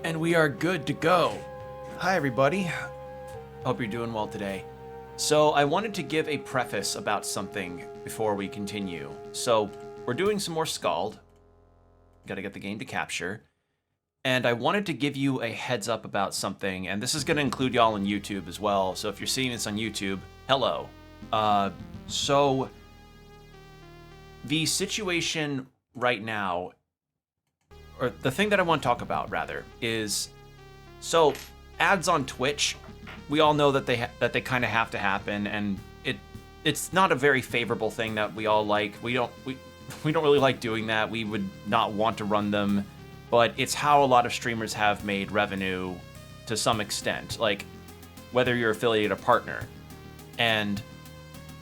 And we are good to go. Hi, everybody. Hope you're doing well today. So I wanted to give a preface about something before we continue. So we're doing some more SKALD. Got to get the game to capture. And I wanted to give you a heads up about something, and this is going to include y'all on YouTube as well. So if you're seeing this on YouTube, hello. So the situation right now, or the thing that I want to talk about rather, is so ads on Twitch. We all know that they kind of have to happen, and it's not a very favorable thing that we all like. We don't really like doing that. We would not want to run them, but it's how a lot of streamers have made revenue to some extent, like whether you're affiliated or partner. And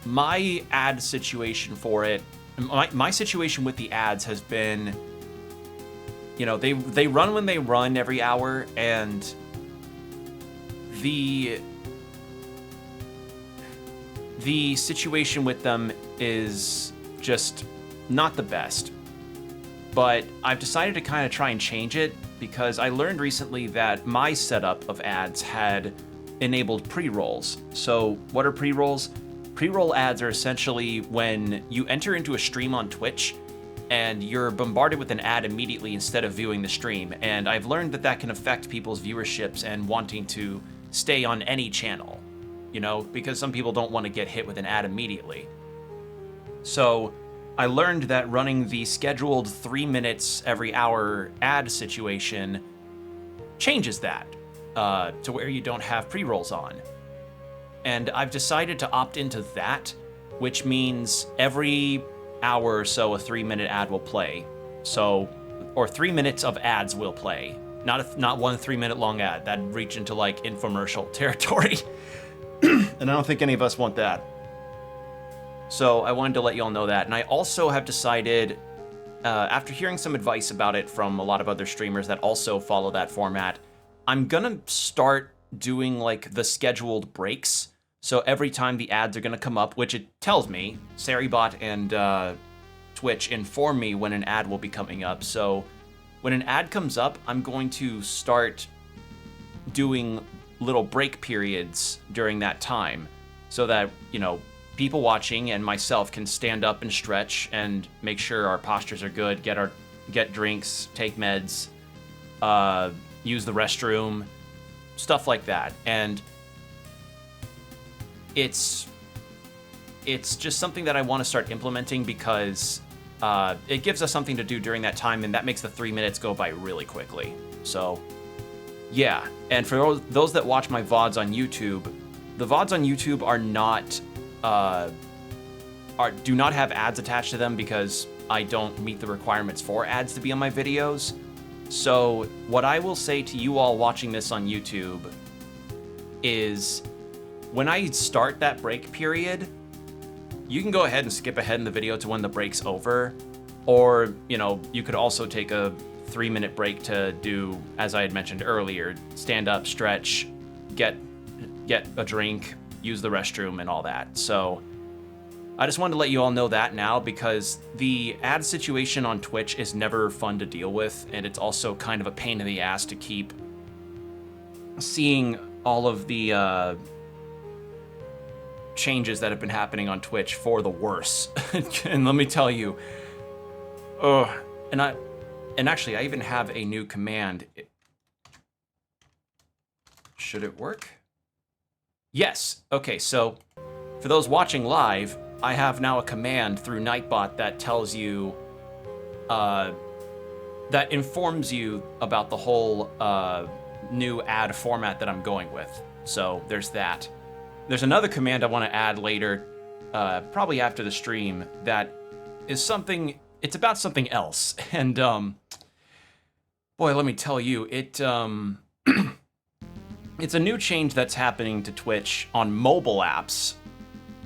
my ad situation for it, my situation with the ads has been, you know, they run when they run every hour, and the situation with them is just not the best. But I've decided to kind of try and change it because I learned recently that my setup of ads had enabled pre-rolls. So what are pre-rolls? Pre-roll ads are essentially when you enter into a stream on Twitch and you're bombarded with an ad immediately instead of viewing the stream. And I've learned that that can affect people's viewerships and wanting to stay on any channel, you know, because some people don't want to get hit with an ad immediately. So I learned that running the scheduled 3 minutes every hour ad situation changes that to where you don't have pre-rolls on. And I've decided to opt into that, which means every hour or so a 3-minute ad will play. So, or 3 minutes of ads will play. Not one 3-minute long ad. That'd reach into like infomercial territory. And I don't think any of us want that. So I wanted to let you all know that. And I also have decided, after hearing some advice about it from a lot of other streamers that also follow that format, I'm gonna start doing like the scheduled breaks. So every time the ads are gonna come up, which it tells me, Saribot and Twitch inform me when an ad will be coming up. So when an ad comes up, I'm going to start doing little break periods during that time so that, you know, people watching and myself can stand up and stretch and make sure our postures are good, get drinks, take meds, use the restroom, stuff like that. And it's just something that I want to start implementing because it gives us something to do during that time, and that makes the 3 minutes go by really quickly. So yeah, and for those that watch my VODs on YouTube, the VODs on YouTube are not do not have ads attached to them because I don't meet the requirements for ads to be on my videos. So what I will say to you all watching this on YouTube is when I start that break period, you can go ahead and skip ahead in the video to when the break's over, or, you know, you could also take a 3-minute break to do, as I had mentioned earlier, stand up, stretch, get a drink, use the restroom, and all that. So I just wanted to let you all know that now, because the ad situation on Twitch is never fun to deal with, and it's also kind of a pain in the ass to keep seeing all of the changes that have been happening on Twitch for the worse. And let me tell you, and actually I even have a new command. Should it work? Yes. Okay, so for those watching live, I have now a command through Nightbot that tells you, that informs you about the whole new ad format that I'm going with. So there's that. There's another command I want to add later, probably after the stream, that is something, it's about something else. And boy, let me tell you, it's a new change that's happening to Twitch on mobile apps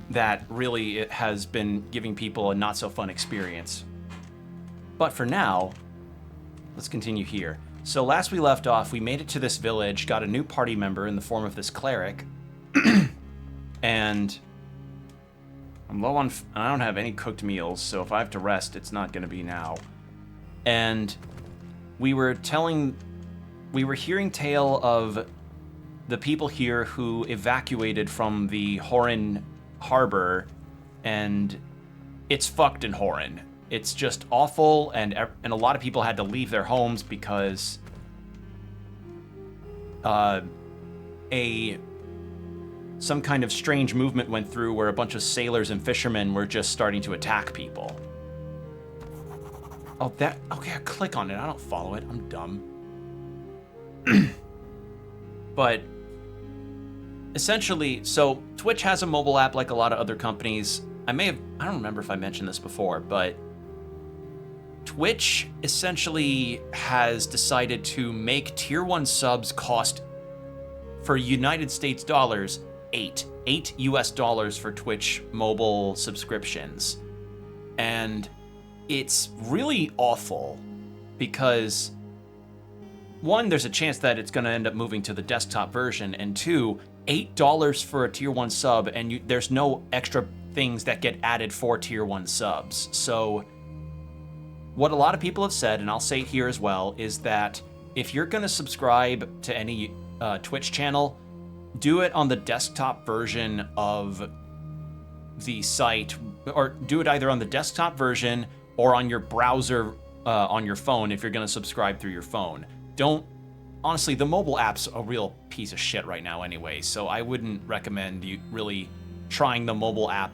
that really it has been giving people a not so fun experience. But for now, let's continue here. So last we left off, we made it to this village, got a new party member in the form of this cleric, and I'm low on, I don't have any cooked meals, so if I have to rest, it's not gonna be now. And we were telling we were hearing tale of the people here who evacuated from the Horin harbor, and it's fucked in Horin. It's just awful, and a lot of people had to leave their homes because some kind of strange movement went through where a bunch of sailors and fishermen were just starting to attack people. Oh, okay, I click on it. I don't follow it. I'm dumb. But essentially, so Twitch has a mobile app like a lot of other companies. I don't remember if I mentioned this before, but Twitch essentially has decided to make tier 1 subs cost, for United States dollars, $8 US for Twitch mobile subscriptions. And it's really awful because, one, there's a chance that it's going to end up moving to the desktop version, and two, $8 for a tier 1 sub, and there's no extra things that get added for tier 1 subs. So what a lot of people have said, and I'll say it here as well, is that if you're going to subscribe to any Twitch channel, do it on the desktop version of the site, or do it either on the desktop version or on your browser on your phone if you're going to subscribe through your phone. Honestly, the mobile app's a real piece of shit right now anyway, so I wouldn't recommend you really trying the mobile app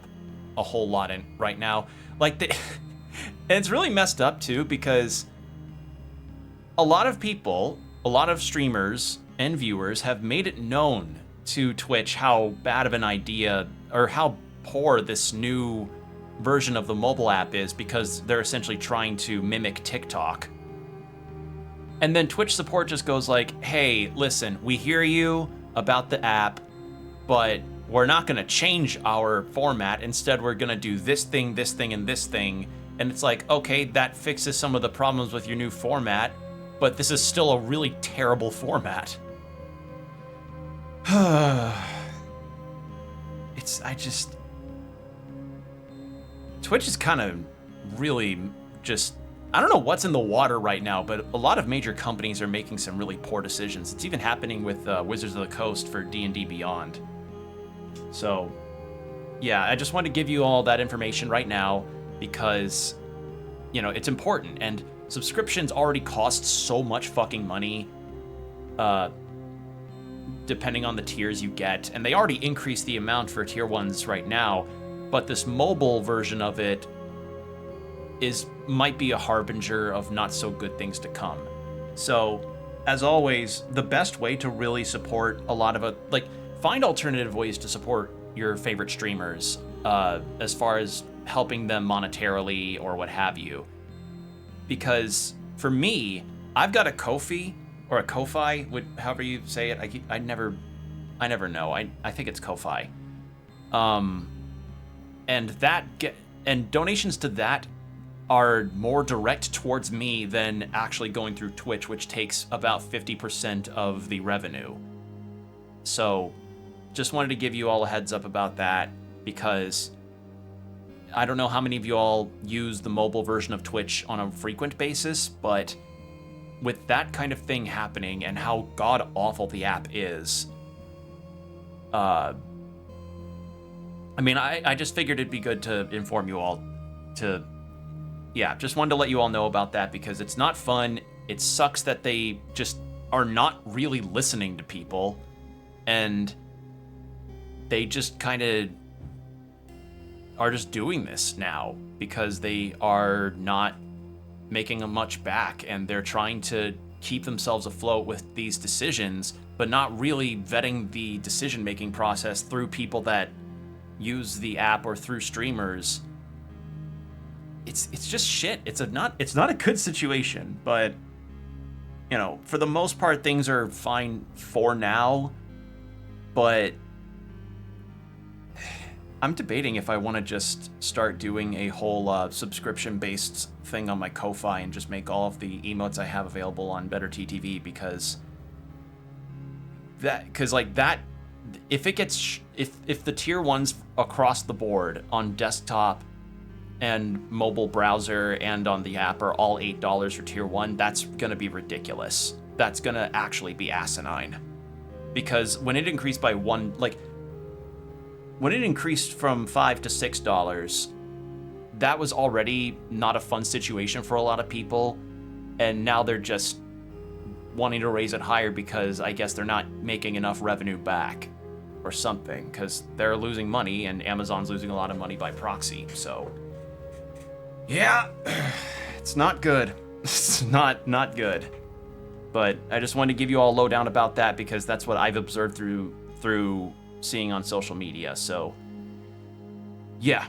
a whole lot right now. And it's really messed up too, because a lot of people, a lot of streamers and viewers have made it known to Twitch how bad of an idea, or how poor this new version of the mobile app is, because they're essentially trying to mimic TikTok. And then Twitch support just goes like, hey, listen, we hear you about the app, but we're not going to change our format. Instead, we're going to do this thing, and this thing. And it's like, okay, that fixes some of the problems with your new format, but this is still a really terrible format. Twitch is kind of really just, I don't know what's in the water right now, but a lot of major companies are making some really poor decisions. It's even happening with Wizards of the Coast for D&D Beyond. So, yeah, I just wanted to give you all that information right now because, it's important. And subscriptions already cost so much fucking money, depending on the tiers you get. And they already increased the amount for tier 1s right now, but this mobile version of it might be a harbinger of not so good things to come. So, as always, the best way to really support a lot of find alternative ways to support your favorite streamers, as far as helping them monetarily or what have you. Because for me, I've got a Ko-fi, or a Ko-fi, however you say it. I never know. I think it's Ko-fi. And donations to that are more direct towards me than actually going through Twitch, which takes about 50% of the revenue. So, just wanted to give you all a heads up about that, because I don't know how many of you all use the mobile version of Twitch on a frequent basis, but with that kind of thing happening and how god-awful the app is, I just figured it'd be good to inform you all just wanted to let you all know about that, because it's not fun. It sucks that they just are not really listening to people, and they just kind of are just doing this now because they are not making much back, and they're trying to keep themselves afloat with these decisions, but not really vetting the decision-making process through people that use the app or through streamers. It's just shit. It's not a good situation, but for the most part things are fine for now. But I'm debating if I want to just start doing a whole subscription-based thing on my Ko-fi and just make all of the emotes I have available on Better TTV, because if the tier 1s across the board on desktop and mobile browser and on the app are all $8 for tier 1, that's gonna be ridiculous. that's gonna actually be asinine. Because when it increased by when it increased from $5 to $6, that was already not a fun situation for a lot of people, and now they're just wanting to raise it higher because I guess they're not making enough revenue back or something, because they're losing money and Amazon's losing a lot of money by proxy. So yeah, it's not good. It's not good. But I just wanted to give you all a lowdown about that because that's what I've observed through seeing on social media. So yeah.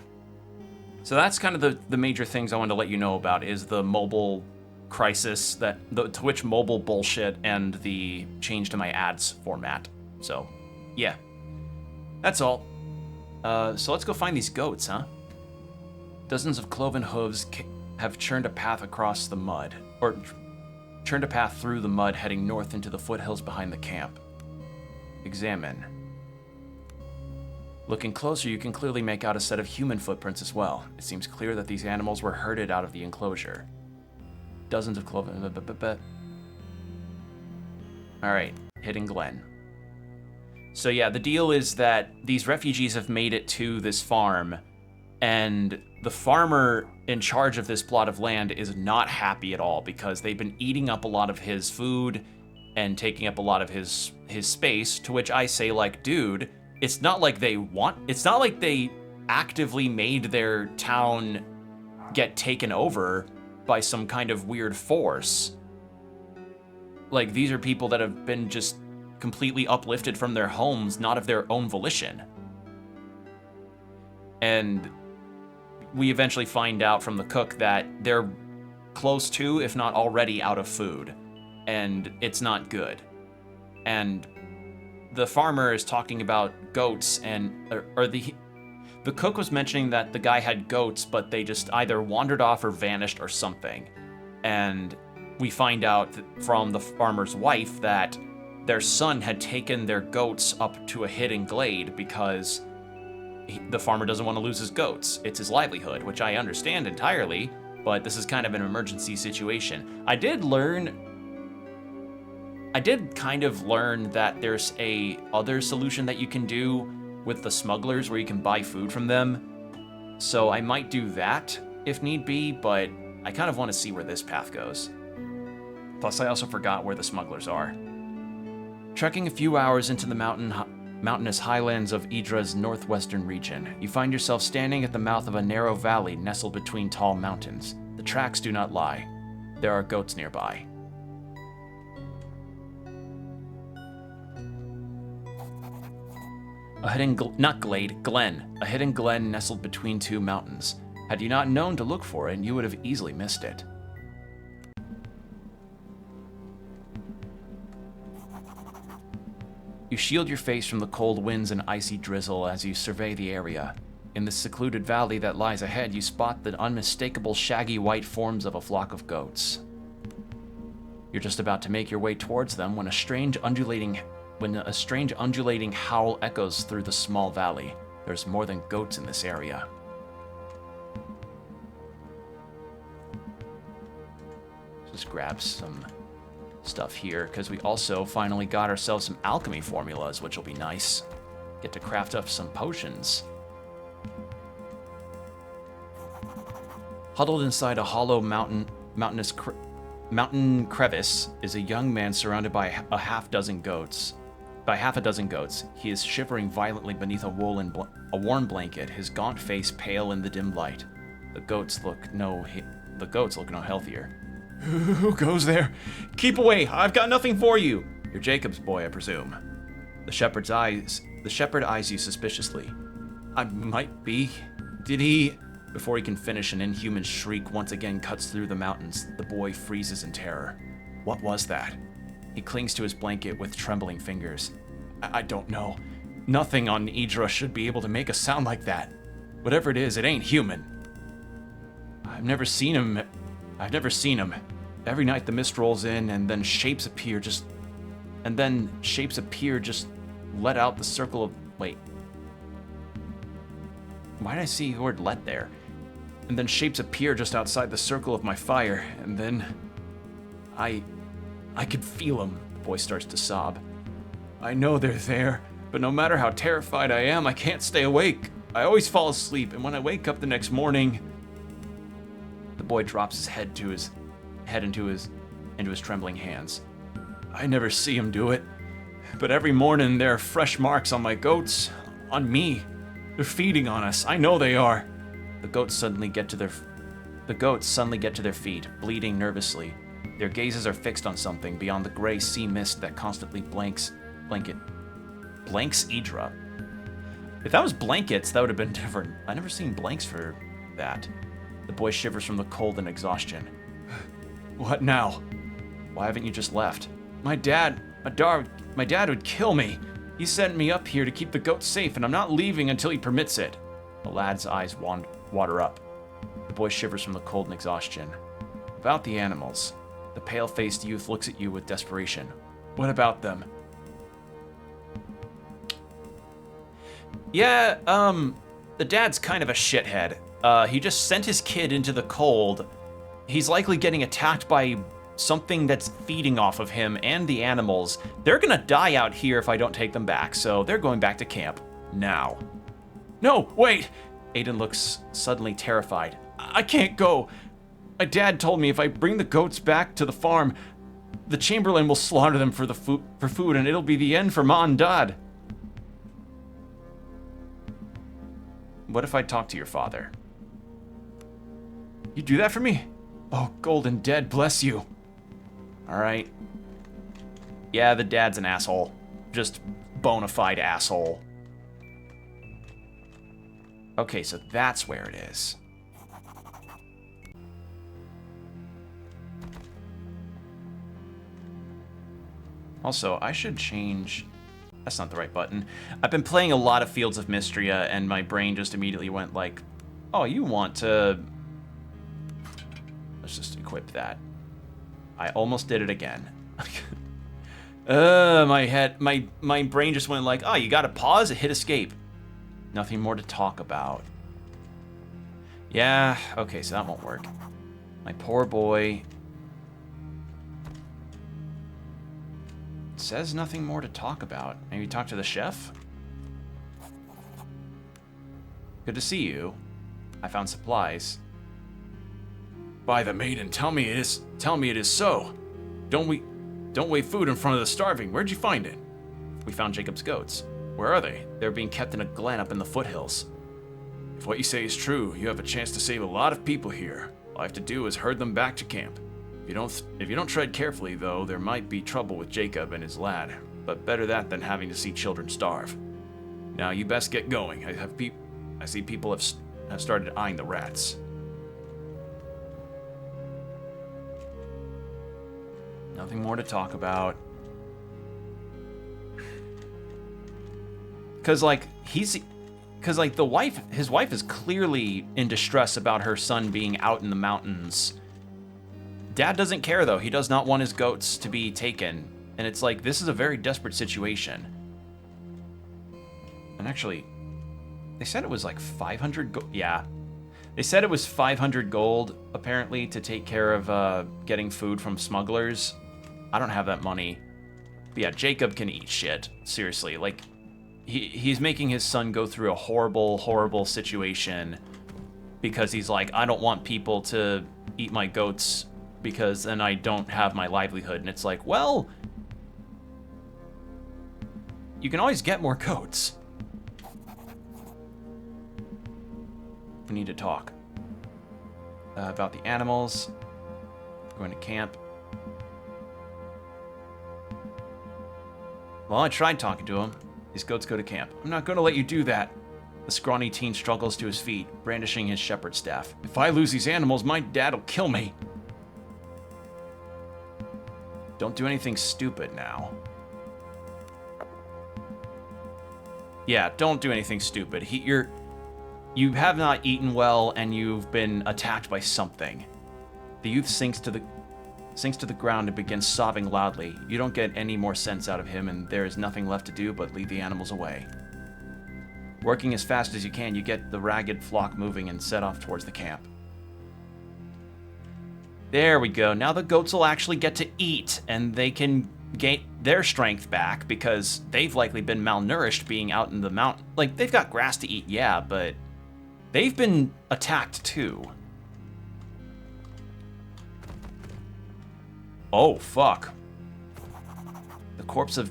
So that's kind of the major things I wanted to let you know about, is the mobile crisis, that the Twitch mobile bullshit, and the change to my ads format. So yeah, that's all. So let's go find these goats, huh? Dozens of cloven hooves have churned a path across the mud, or churned a path through the mud heading north into the foothills behind the camp. Examine. Looking closer, you can clearly make out a set of human footprints as well. It seems clear that these animals were herded out of the enclosure. Dozens of cloven... Alright, Hidden Glen. So yeah, the deal is that these refugees have made it to this farm, and the farmer in charge of this plot of land is not happy at all because they've been eating up a lot of his food and taking up a lot of his space, to which I say, like, dude, it's not like they actively made their town get taken over by some kind of weird force. Like, these are people that have been just completely uplifted from their homes, not of their own volition. And we eventually find out from the cook that they're close to, if not already, out of food. And it's not good. And the farmer is talking about goats, and the cook was mentioning that the guy had goats, but they just either wandered off or vanished or something. And we find out from the farmer's wife that their son had taken their goats up to a hidden glade because the farmer doesn't want to lose his goats. It's his livelihood, which I understand entirely, but this is kind of an emergency situation. I did kind of learn that there's a other solution that you can do with the smugglers where you can buy food from them. So I might do that if need be, but I kind of want to see where this path goes. Plus, I also forgot where the smugglers are. Trekking a few hours into the mountainous highlands of Idra's northwestern region, you find yourself standing at the mouth of a narrow valley nestled between tall mountains. The tracks do not lie. There are goats nearby. A hidden glen. A hidden glen nestled between two mountains. Had you not known to look for it, you would have easily missed it. You shield your face from the cold winds and icy drizzle as you survey the area. In the secluded valley that lies ahead, you spot the unmistakable shaggy white forms of a flock of goats. You're just about to make your way towards them when a strange undulating howl echoes through the small valley. There's more than goats in this area. Just grab some stuff here, because we also finally got ourselves some alchemy formulas, which will be nice. Get to craft up some potions. Huddled inside a hollow mountain crevice is a young man surrounded by half a dozen goats. He is shivering violently beneath a warm blanket, his gaunt face pale in the dim light. The goats look no healthier. Who goes there? Keep away! I've got nothing for you! You're Jacob's boy, I presume. The shepherd eyes you suspiciously. I might be. Did he? Before he can finish, an inhuman shriek once again cuts through the mountains. The boy freezes in terror. What was that? He clings to his blanket with trembling fingers. I don't know. Nothing on Idra should be able to make a sound like that. Whatever it is, it ain't human. I've never seen him. Every night the mist rolls in, and then shapes appear just let out the circle of... Wait. Why did I see the word let there? And then shapes appear just outside the circle of my fire, and then... I could feel them. The boy starts to sob. I know they're there, but no matter how terrified I am, I can't stay awake. I always fall asleep, and when I wake up the next morning... The boy drops his head into his trembling hands. I never see him do it, but every morning there are fresh marks on my goats, on me. They're feeding on us. I know they are. The goats suddenly get to their feet, bleating nervously. Their gazes are fixed on something beyond the gray sea mist that constantly blanks Idra. If that was blankets, that would have been different. I never seen blanks for that. The boy shivers from the cold and exhaustion. What now? Why haven't you just left? My dad would kill me. He sent me up here to keep the goats safe, and I'm not leaving until he permits it. The lad's eyes water up. The boy shivers from the cold and exhaustion. About the animals. The pale-faced youth looks at you with desperation. What about them? Yeah, the dad's kind of a shithead. He just sent his kid into the cold. He's likely getting attacked by something that's feeding off of him and the animals. They're gonna die out here if I don't take them back, so they're going back to camp. Now. No, wait! Aiden looks suddenly terrified. I can't go. My dad told me if I bring the goats back to the farm, the Chamberlain will slaughter them for food, and it'll be the end for Ma and Dad. What if I talk to your father? You do that for me? Oh, Golden Dead, bless you. Alright. Yeah, the dad's an asshole. Just bona fide asshole. Okay, so that's where it is. Also, I should change... That's not the right button. I've been playing a lot of Fields of Mystria, and my brain just immediately went like, oh, you want to... Let's just equip that. I almost did it again. My brain just went like, oh, you gotta pause and hit escape. Nothing more to talk about. Yeah, okay, so that won't work. My poor boy. It says nothing more to talk about. Maybe talk to the chef? Good to see you. I found supplies. By the maiden, tell me it is so. Don't wait food in front of the starving. Where'd you find it? We found Jacob's goats. Where are they? They're being kept in a glen up in the foothills. If what you say is true, you have a chance to save a lot of people here. All I have to do is herd them back to camp. If you don't tread carefully, though, there might be trouble with Jacob and his lad. But better that than having to see children starve. Now you best get going. I see people have started eyeing the rats. Nothing more to talk about. Cause the wife, his wife is clearly in distress about her son being out in the mountains. Dad doesn't care though. He does not want his goats to be taken. And it's like, this is a very desperate situation. And actually, they said it was like 500 gold. Yeah. They said it was 500 gold, apparently, to take care of getting food from smugglers. I don't have that money. But yeah, Jacob can eat shit. Seriously, like, he's making his son go through a horrible, horrible situation because he's like, I don't want people to eat my goats because then I don't have my livelihood. And it's like, well, you can always get more goats. We need to talk about the animals. Going to camp. Well, I tried talking to him. These goats go to camp. I'm not going to let you do that. The scrawny teen struggles to his feet, brandishing his shepherd's staff. If I lose these animals, my dad'll kill me. Don't do anything stupid now. Yeah, don't do anything stupid. You have not eaten well, and you've been attacked by something. The youth sinks to the ground and begins sobbing loudly. You don't get any more sense out of him, and there is nothing left to do but lead the animals away. Working as fast as you can, you get the ragged flock moving and set off towards the camp. There we go. Now the goats will actually get to eat, and they can gain their strength back because they've likely been malnourished being out in the mountain. Like, they've got grass to eat, yeah, but they've been attacked too. Oh, fuck. The corpse of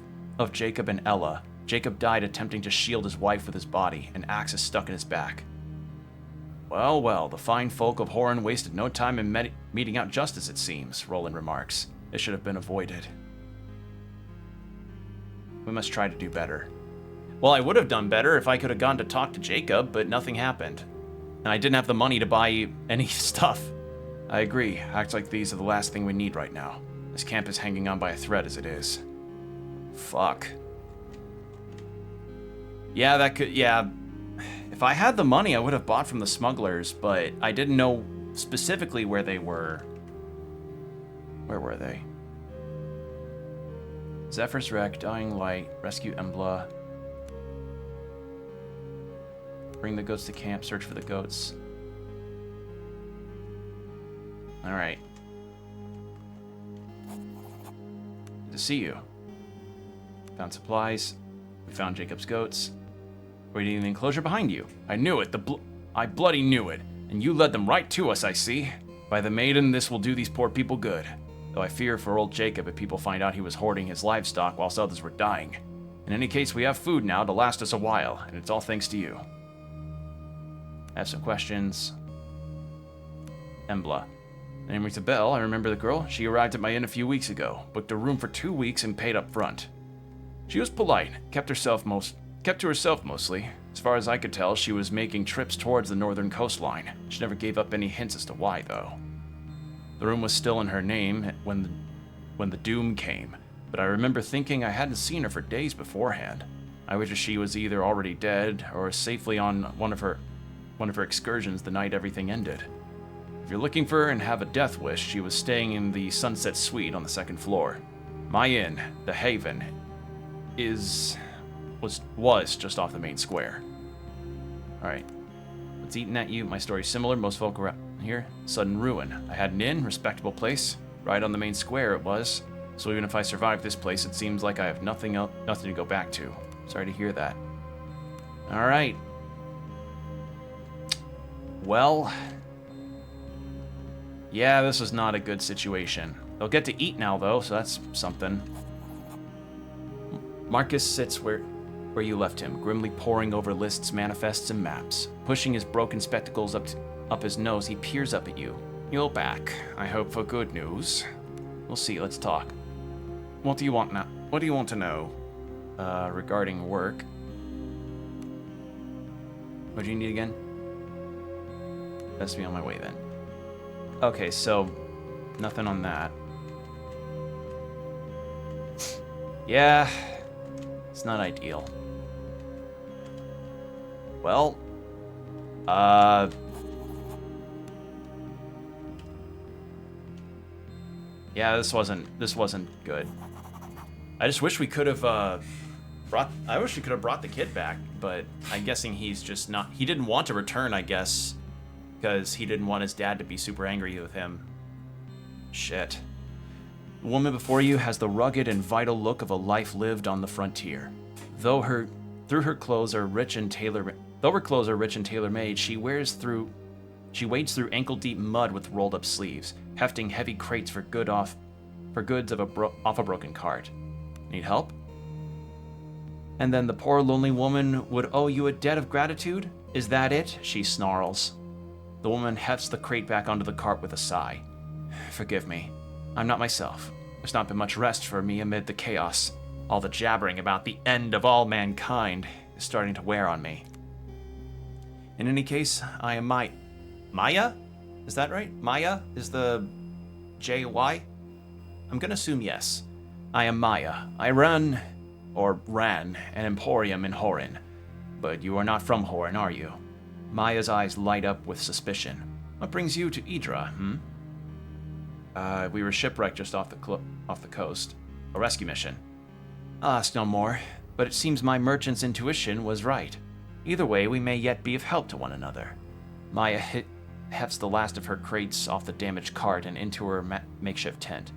Jacob and Ella. Jacob died attempting to shield his wife with his body. An axe is stuck in his back. Well, well, the fine folk of Horan wasted no time in meting out justice, it seems, Roland remarks. It should have been avoided. We must try to do better. Well, I would have done better if I could have gone to talk to Jacob, but nothing happened. And I didn't have the money to buy any stuff. I agree. Acts like these are the last thing we need right now. This camp is hanging on by a thread as it is. Fuck. Yeah, that could... Yeah. If I had the money, I would have bought from the smugglers, but I didn't know specifically where they were. Where were they? Zephyr's Wreck, Dying Light, Rescue Embla. Bring the goats to camp, search for the goats. Alright. Good to see you. Found supplies. We found Jacob's goats. Waiting in the enclosure behind you. I knew it. I bloody knew it. And you led them right to us, I see. By the maiden, this will do these poor people good. Though I fear for old Jacob if people find out he was hoarding his livestock whilst others were dying. In any case, we have food now to last us a while, and it's all thanks to you. I have some questions. Embla. The name rings a bell. I remember the girl. She arrived at my inn a few weeks ago, booked a room for 2 weeks and paid up front. She was polite, kept to herself mostly. As far as I could tell, she was making trips towards the northern coastline. She never gave up any hints as to why, though. The room was still in her name when the doom came, but I remember thinking I hadn't seen her for days beforehand. I wished she was either already dead or safely on one of her excursions the night everything ended. If you're looking for her and have a death wish, she was staying in the Sunset Suite on the 2nd floor. My inn, the Haven, was just off the main square. Alright. What's eating at you? My story's similar. Most folk around here. Sudden ruin. I had an inn, respectable place. Right on the main square it was. So even if I survive this place, it seems like I have nothing to go back to. Sorry to hear that. Alright. Well... yeah, this is not a good situation. They'll get to eat now, though, so that's something. Marcus sits where you left him, grimly poring over lists, manifests, and maps. Pushing his broken spectacles up his nose, he peers up at you. You're back. I hope for good news. We'll see, let's talk. What do you want now? What do you want to know? Regarding work. What do you need again? Best be on my way then. Okay, so nothing on that. Yeah, it's not ideal. Well, yeah, this wasn't good. I just wish we could have brought the kid back, but I'm guessing he's just not. He didn't want to return, I guess, because he didn't want his dad to be super angry with him. Shit. The woman before you has the rugged and vital look of a life lived on the frontier. Though her clothes are rich and tailor-made, she wades through ankle-deep mud with rolled-up sleeves, hefting heavy crates for goods off a broken cart. Need help? And then the poor lonely woman would owe you a debt of gratitude? Is that it? She snarls. The woman hefts the crate back onto the cart with a sigh. Forgive me. I'm not myself. There's not been much rest for me amid the chaos. All the jabbering about the end of all mankind is starting to wear on me. In any case, I am Maya? Is that right? Maya is the J-Y? I'm gonna assume yes. I am Maya. I ran an emporium in Horan. But you are not from Horan, are you? Maya's eyes light up with suspicion. What brings you to Idra, We were shipwrecked just off the coast. A rescue mission. I'll ask no more, but it seems my merchant's intuition was right. Either way, we may yet be of help to one another. Maya hefts the last of her crates off the damaged cart and into her makeshift tent.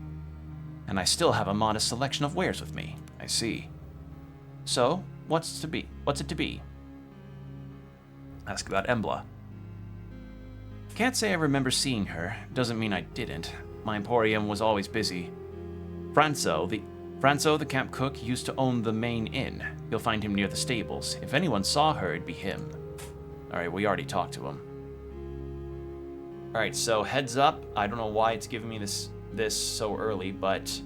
And I still have a modest selection of wares with me. I see. So, what's it to be? Ask about Embla. Can't say I remember seeing her. Doesn't mean I didn't. My emporium was always busy. Franzo, the camp cook, used to own the main inn. You'll find him near the stables. If anyone saw her, it'd be him. Alright, we already talked to him. Alright, so heads up. I don't know why it's giving me this so early, but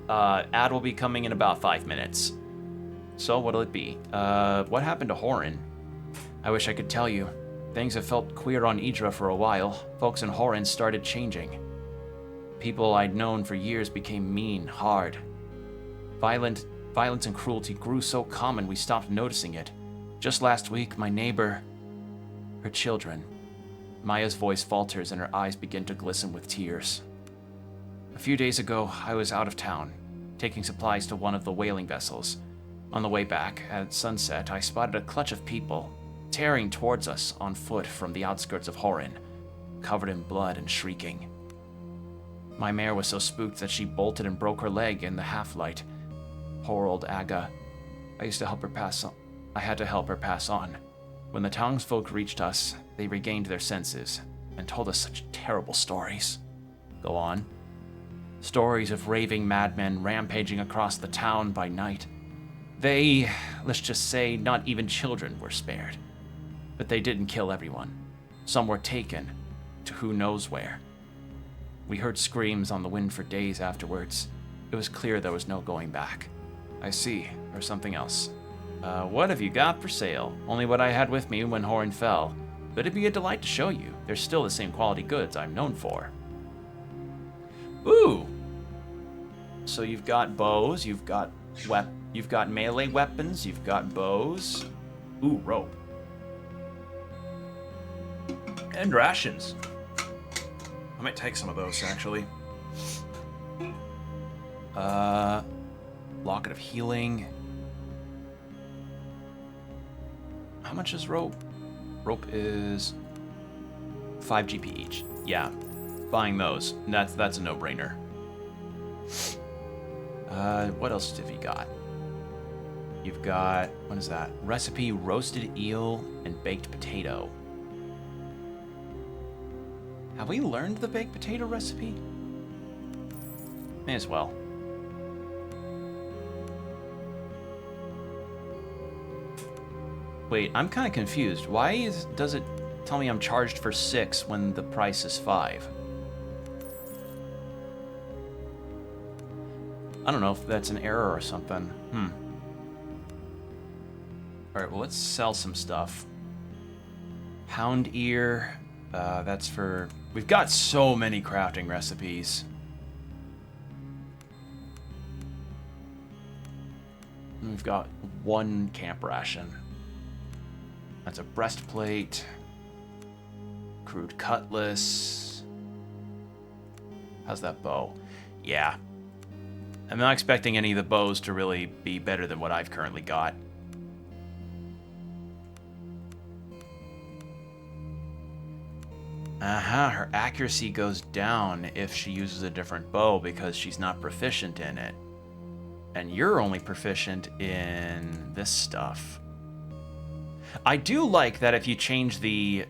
ad will be coming in about 5 minutes. So what'll it be? What happened to Horan? I wish I could tell you. Things have felt queer on Idra for a while. Folks in Horan started changing. People I'd known for years became mean, hard. Violence and cruelty grew so common we stopped noticing it. Just last week, my neighbor, her children. Maya's voice falters and her eyes begin to glisten with tears. A few days ago, I was out of town, taking supplies to one of the whaling vessels. On the way back, at sunset, I spotted a clutch of people, tearing towards us on foot from the outskirts of Horan, covered in blood and shrieking. My mare was so spooked that she bolted and broke her leg in the half-light. Poor old Aga. I had to help her pass on. When the townsfolk reached us, they regained their senses and told us such terrible stories. Go on. Stories of raving madmen rampaging across the town by night. Let's just say, not even children were spared. But they didn't kill everyone. Some were taken to who knows where. We heard screams on the wind for days afterwards. It was clear there was no going back. I see, or something else. What have you got for sale? Only what I had with me when Horan fell. But it'd be a delight to show you. They're still the same quality goods I'm known for. Ooh! So you've got bows, you've got melee weapons, you've got bows. Ooh, rope. And rations. I might take some of those, actually. Locket of healing. How much is rope? Rope is 5 GP each. Yeah, buying those. That's a no-brainer. What else have you got? You've got, what is that? Recipe roasted eel and baked potato. Have we learned the baked potato recipe? May as well. Wait, I'm kind of confused. Why does it tell me I'm charged for 6 when the price is 5? I don't know if that's an error or something. Alright, well, let's sell some stuff. Hound ear. That's for... We've got so many crafting recipes. And we've got 1 camp ration. That's a breastplate. Crude cutlass. How's that bow? Yeah. I'm not expecting any of the bows to really be better than what I've currently got. Her accuracy goes down if she uses a different bow because she's not proficient in it. And you're only proficient in this stuff. I do like that if you change the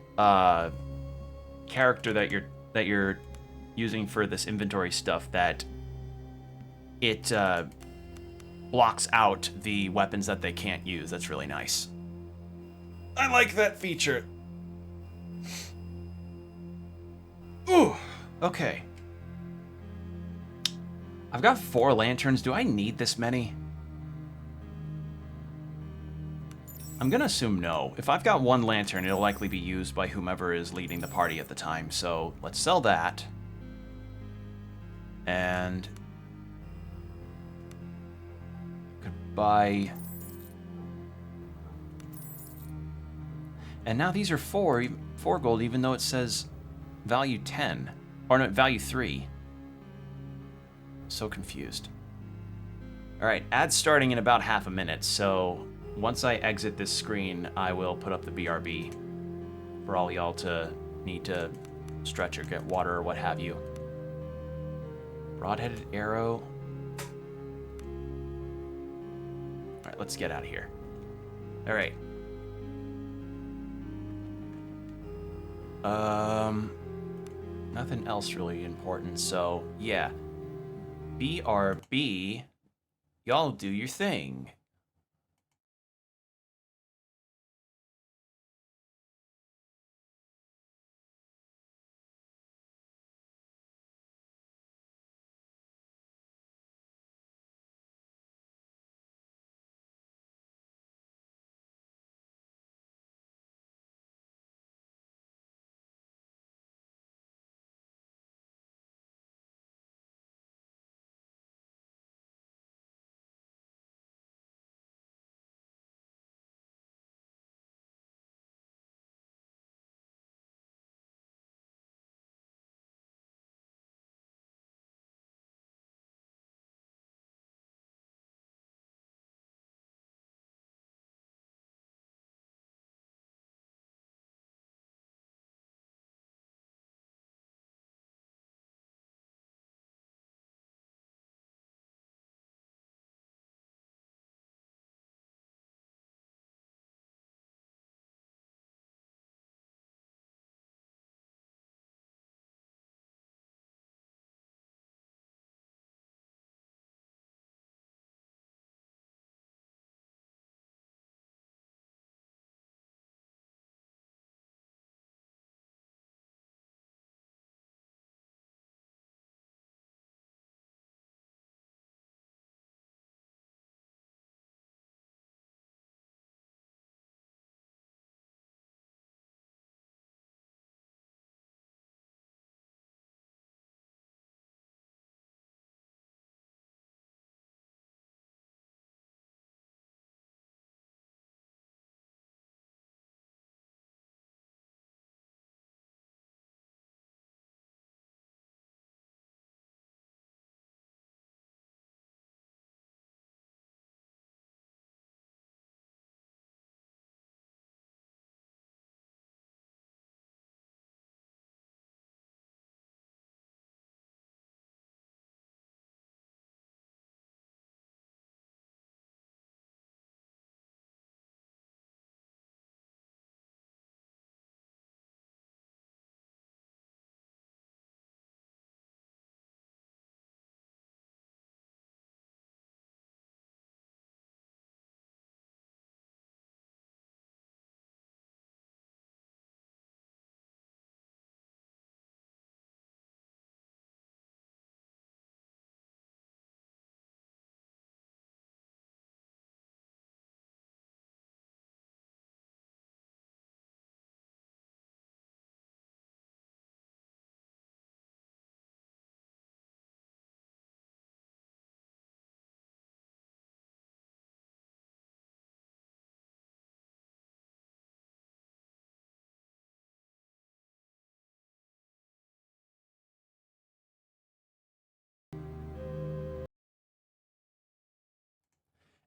character that you're using for this inventory stuff, that it blocks out the weapons that they can't use. That's really nice. I like that feature. Ooh, okay. I've got 4 lanterns. Do I need this many? I'm gonna assume no. If I've got 1 lantern, it'll likely be used by whomever is leading the party at the time. So let's sell that. And could buy. And now these are 4 gold, even though it says value 10, or no, value 3. So confused. All right, ad's starting in about half a minute, so once I exit this screen, I will put up the BRB. for all y'all to need to stretch or get water or what have you. Broad-headed arrow. All right, let's get out of here. All right. Nothing else really important, so yeah. BRB, y'all do your thing.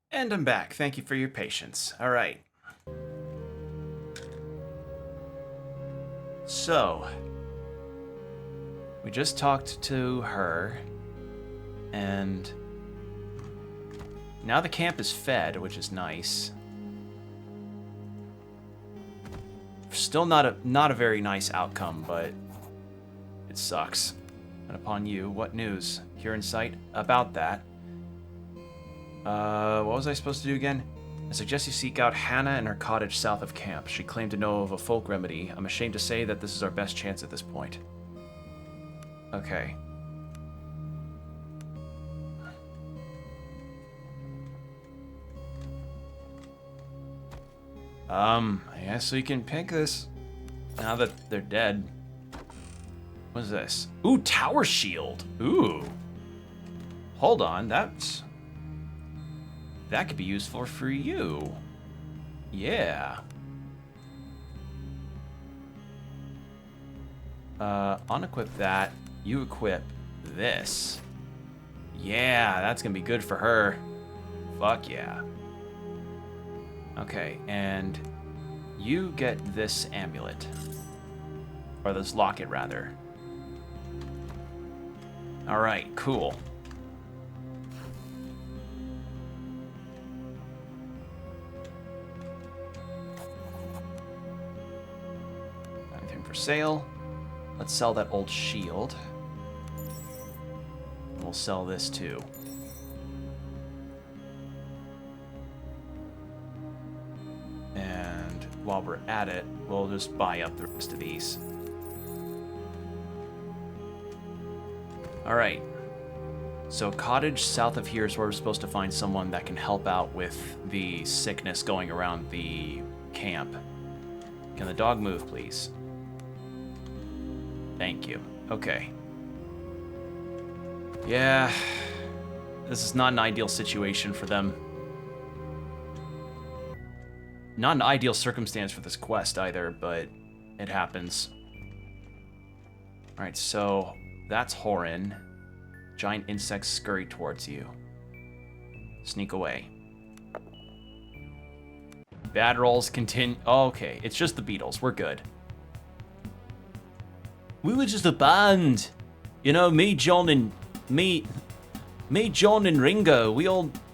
And I'm back. Thank you for your patience. All right. So, we just talked to her, and now the camp is fed, which is nice. Still not a very nice outcome, but it sucks. And upon you, what news? Here in sight about that. What was I supposed to do again? I suggest you seek out Hannah in her cottage south of camp. She claimed to know of a folk remedy. I'm ashamed to say that this is our best chance at this point. Okay. I guess so you can pick this now that they're dead. What is this? Ooh, tower shield. Ooh. Hold on, that could be useful for you. Yeah. Unequip that. You equip this. Yeah, that's gonna be good for her. Fuck yeah. Okay, and You get this amulet. Or this locket, rather. Alright, cool. Anything for sale? Let's sell that old shield. We'll sell this too. And while we're at it, we'll just buy up the rest of these. Alright. So cottage south of here is where we're supposed to find someone that can help out with the sickness going around the camp. Can the dog move, please? Thank you. Okay. Yeah. This is not an ideal situation for them. Not an ideal circumstance for this quest either, but it happens. Alright, so that's Horin. Giant insects scurry towards you. Sneak away. Bad rolls continue. Oh, okay, it's just the beetles. We're good. We were just a band. You know, me, John, and Ringo.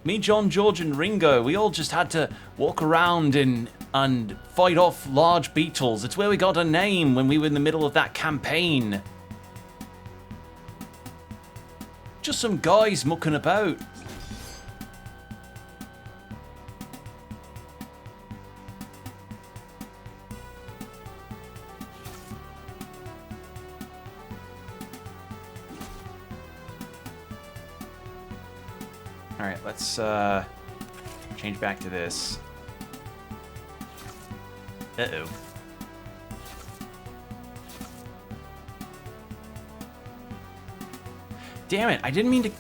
Me, John, George, and Ringo. We all just had to walk around and fight off large beetles. It's where we got our name when we were in the middle of that campaign. Just some guys mucking about. Alright, let's change back to this. Uh-oh. Damn it, I didn't mean to...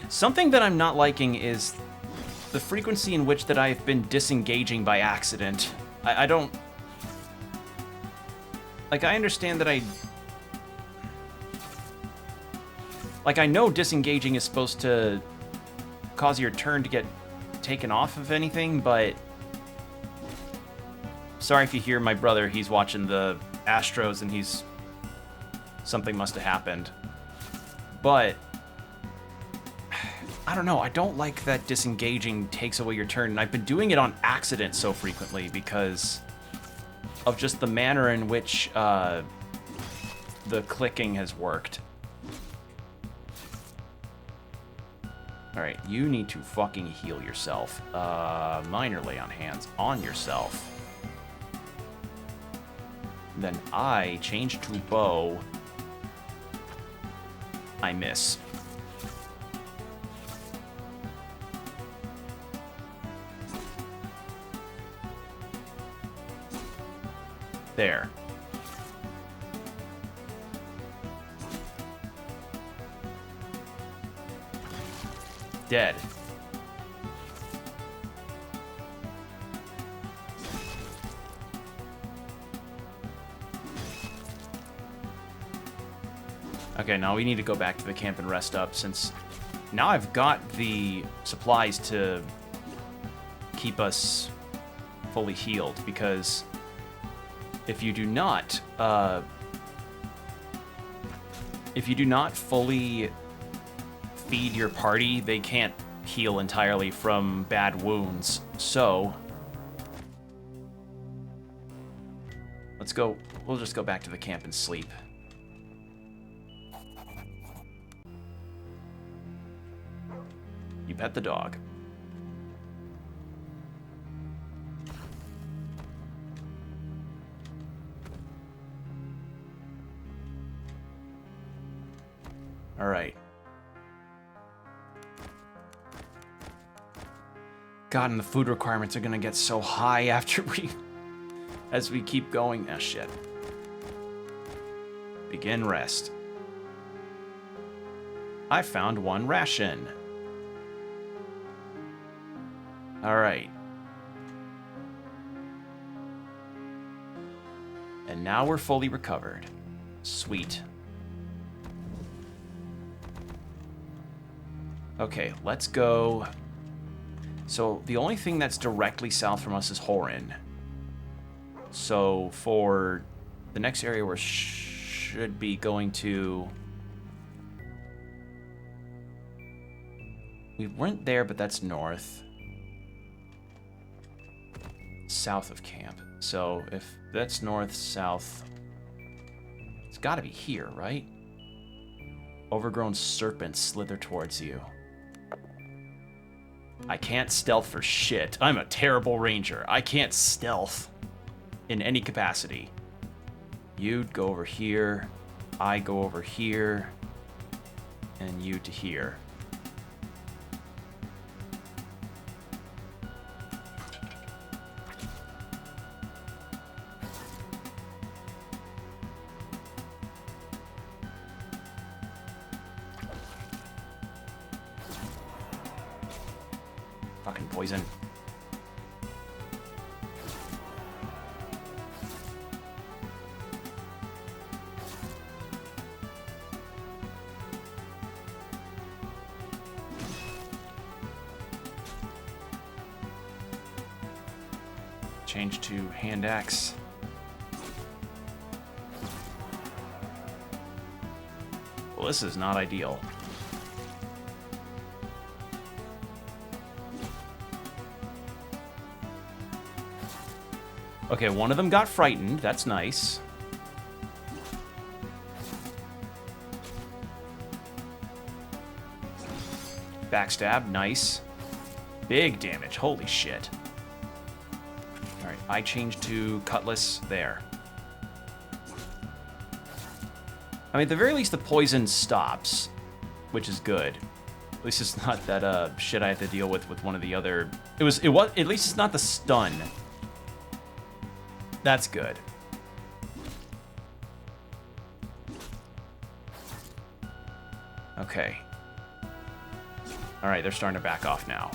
Something that I'm not liking is the frequency in which that I've been disengaging by accident. I don't... Like, I understand that Like, I know disengaging is supposed to cause your turn to get taken off of anything, but... Sorry if you hear my brother, he's watching the Astros and he's... Something must have happened. But... I don't know, I don't like that disengaging takes away your turn, and I've been doing it on accident so frequently because of just the manner in which the clicking has worked. Alright, you need to fucking heal yourself. Minor lay on hands on yourself. Then I change to bow. I miss. There. Dead. Okay, now we need to go back to the camp and rest up, since now I've got the supplies to keep us fully healed, because if you do not fully feed your party, they can't heal entirely from bad wounds. So let's go. We'll just go back to the camp and sleep. You pet the dog. All right. God, and the food requirements are gonna get so high after as we keep going. Ah, shit. Begin rest. I found one ration. All right. And now we're fully recovered. Sweet. Okay, let's go. So the only thing that's directly south from us is Horin. So for the next area we're should be going to... We weren't there, but that's north. South of camp. So if that's north, south... It's gotta be here, right? Overgrown serpents slither towards you. I can't stealth for shit. I'm a terrible ranger. I can't stealth in any capacity. You'd go over here. I go over here. And you to here. Fucking poison. Change to hand axe. Well, this is not ideal. Okay, one of them got frightened. That's nice. Backstab, nice. Big damage, holy shit. Alright, I changed to cutlass there. I mean, at the very least, the poison stops, which is good. At least it's not that shit I have to deal with one of the other... It was, at least it's not the stun. That's good. Okay. Alright, they're starting to back off now.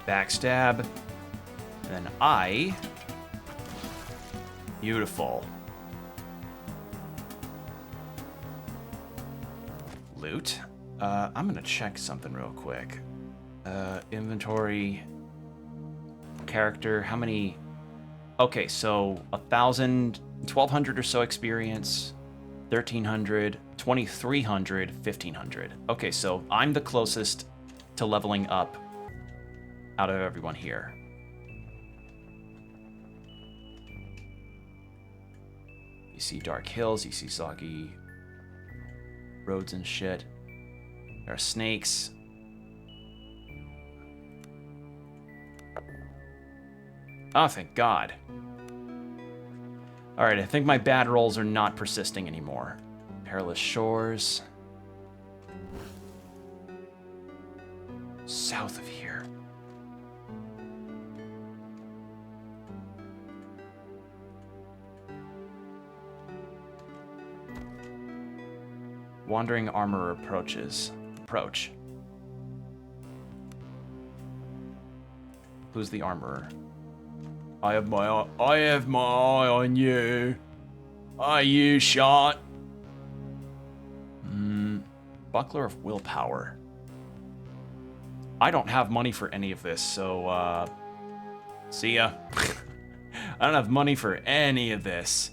Backstab. And then I... Beautiful. Loot. I'm gonna check something real quick. Inventory. Character. How many... Okay, so 1,000, 1,200 or so experience. 1,300, 2,300, 1,500. Okay, so I'm the closest to leveling up out of everyone here. You see dark hills, you see soggy roads and shit. There are snakes. Oh, thank God. Alright, I think my bad rolls are not persisting anymore. Perilous shores. South of here. Wandering armorer approaches. Approach. Who's the armorer? I have my eye on you. Are you shot? Buckler of willpower. I don't have money for any of this, so see ya. I don't have money for any of this.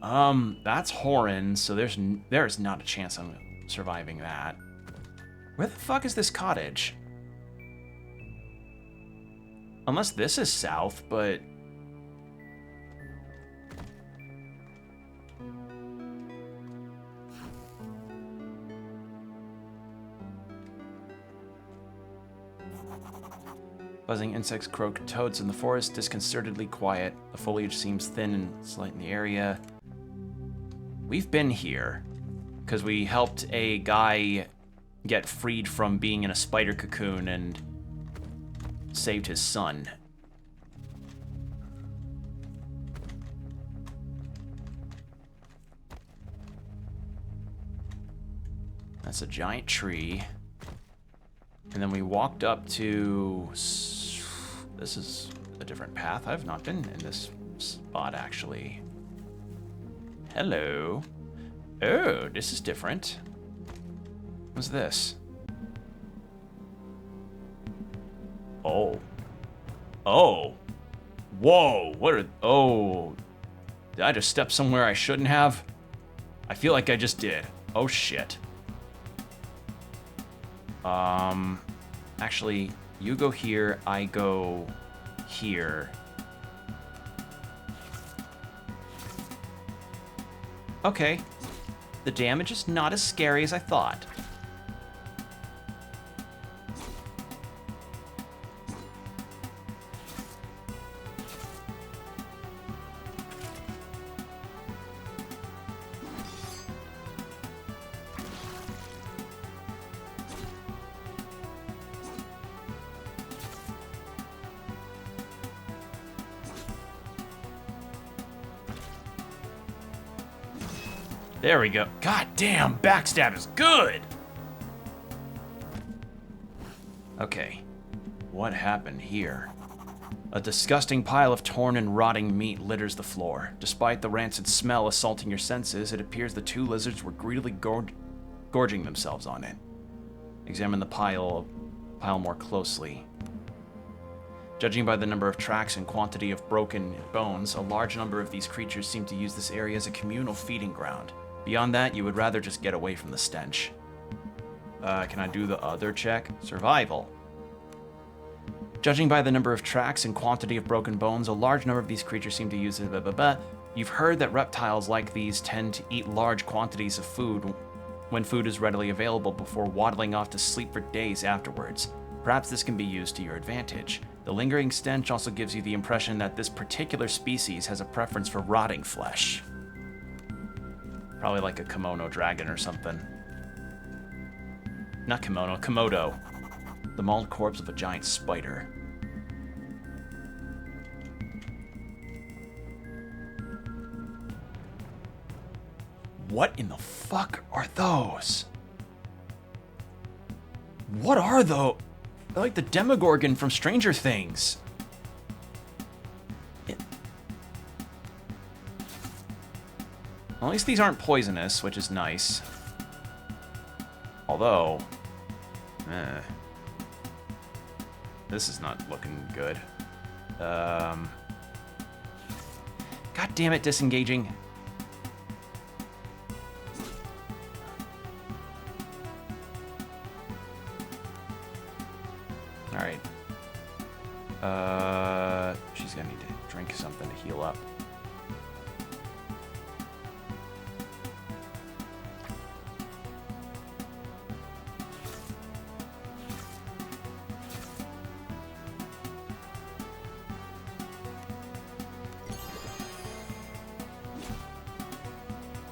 That's Horan, so there's not a chance I'm surviving that. Where the fuck is this cottage? Unless this is south, but... Buzzing insects croak, toads in the forest, disconcertedly quiet. The foliage seems thin and slight in the area. We've been here because we helped a guy get freed from being in a spider cocoon and saved his son. That's a giant tree. And then we walked up to This is a different path. I've not been in this spot, actually. Hello. Oh, this is different. What's this? Oh. Oh. Whoa. What are... Oh. Did I just step somewhere I shouldn't have? I feel like I just did. Oh, shit. Actually, you go here, I go here. Okay. The damage is not as scary as I thought. There we go. God damn, backstab is good! Okay, what happened here? A disgusting pile of torn and rotting meat litters the floor. Despite the rancid smell assaulting your senses, it appears the two lizards were greedily gorging themselves on it. Examine the pile more closely. Judging by the number of tracks and quantity of broken bones, a large number of these creatures seem to use this area as a communal feeding ground. Beyond that, you would rather just get away from the stench. Can I do the other check? Survival. Judging by the number of tracks and quantity of broken bones, a large number of these creatures seem to use it. You've heard that reptiles like these tend to eat large quantities of food when food is readily available before waddling off to sleep for days afterwards. Perhaps this can be used to your advantage. The lingering stench also gives you the impression that this particular species has a preference for rotting flesh. Probably like a kimono dragon or something. Not kimono, Komodo. The mauled corpse of a giant spider. What in the fuck are those? What are those? They're like the Demogorgon from Stranger Things. Well, at least these aren't poisonous, which is nice. Although, this is not looking good. God damn it, disengaging. All right. She's gonna need to drink something to heal up.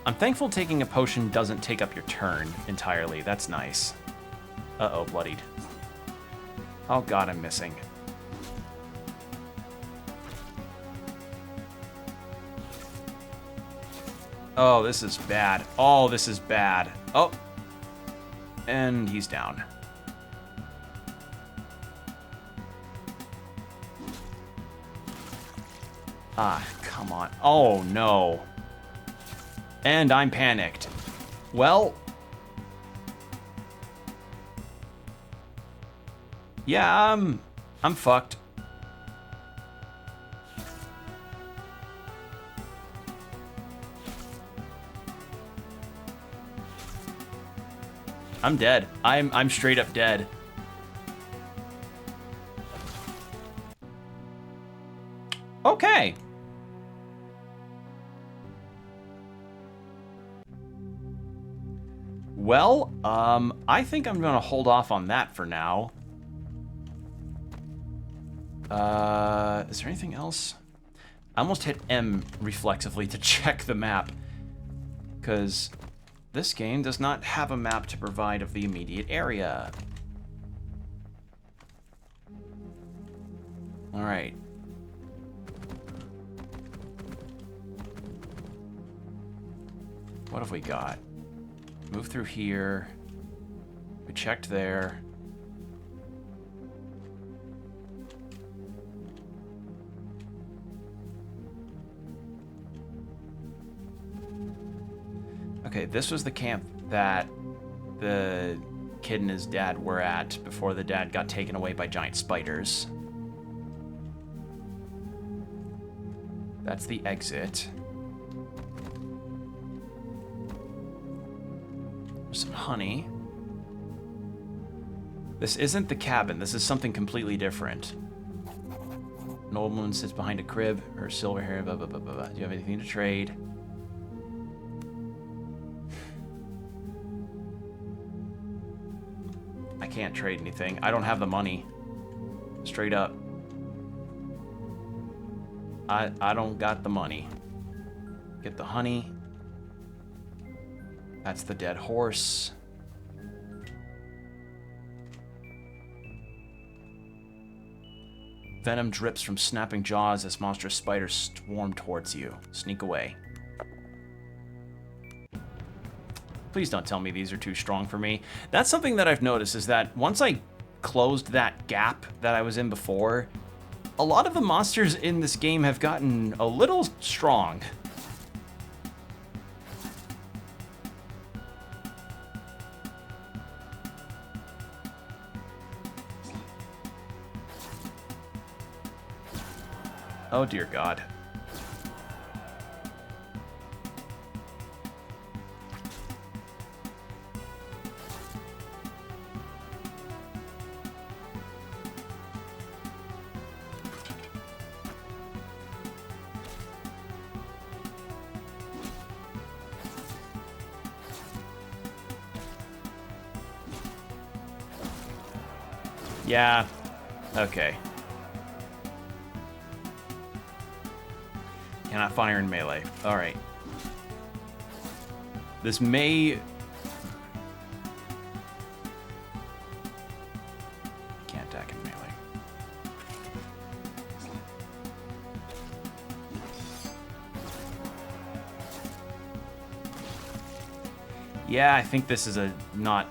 I'm thankful taking a potion doesn't take up your turn entirely. That's nice. Uh-oh, bloodied. Oh god, I'm missing. Oh, this is bad. Oh, this is bad. Oh. And he's down. Ah, come on. Oh, no. And I'm panicked. Well... yeah, I'm fucked. I'm dead. I'm straight up dead. Okay. Well, I think I'm gonna hold off on that for now. Is there anything else? I almost hit M reflexively to check the map, because this game does not have a map to provide of the immediate area. All right. What have we got? Move through here. We checked there. Okay, this was the camp that the kid and his dad were at before the dad got taken away by giant spiders. That's the exit. There's some honey. This isn't the cabin. This is something completely different. An old woman sits behind a crib. Her silver hair, blah, blah, blah, blah, blah. Do you have anything to trade? I can't trade anything. I don't have the money. Straight up. I don't got the money. Get the honey. That's the dead horse. Venom drips from snapping jaws as monstrous spiders swarm towards you. Sneak away. Please don't tell me these are too strong for me. That's something that I've noticed, is that once I closed that gap that I was in before, a lot of the monsters in this game have gotten a little strong. Oh dear God. Yeah. Okay. Cannot fire in melee. Alright. This may... Can't attack in melee. Yeah, I think this is a not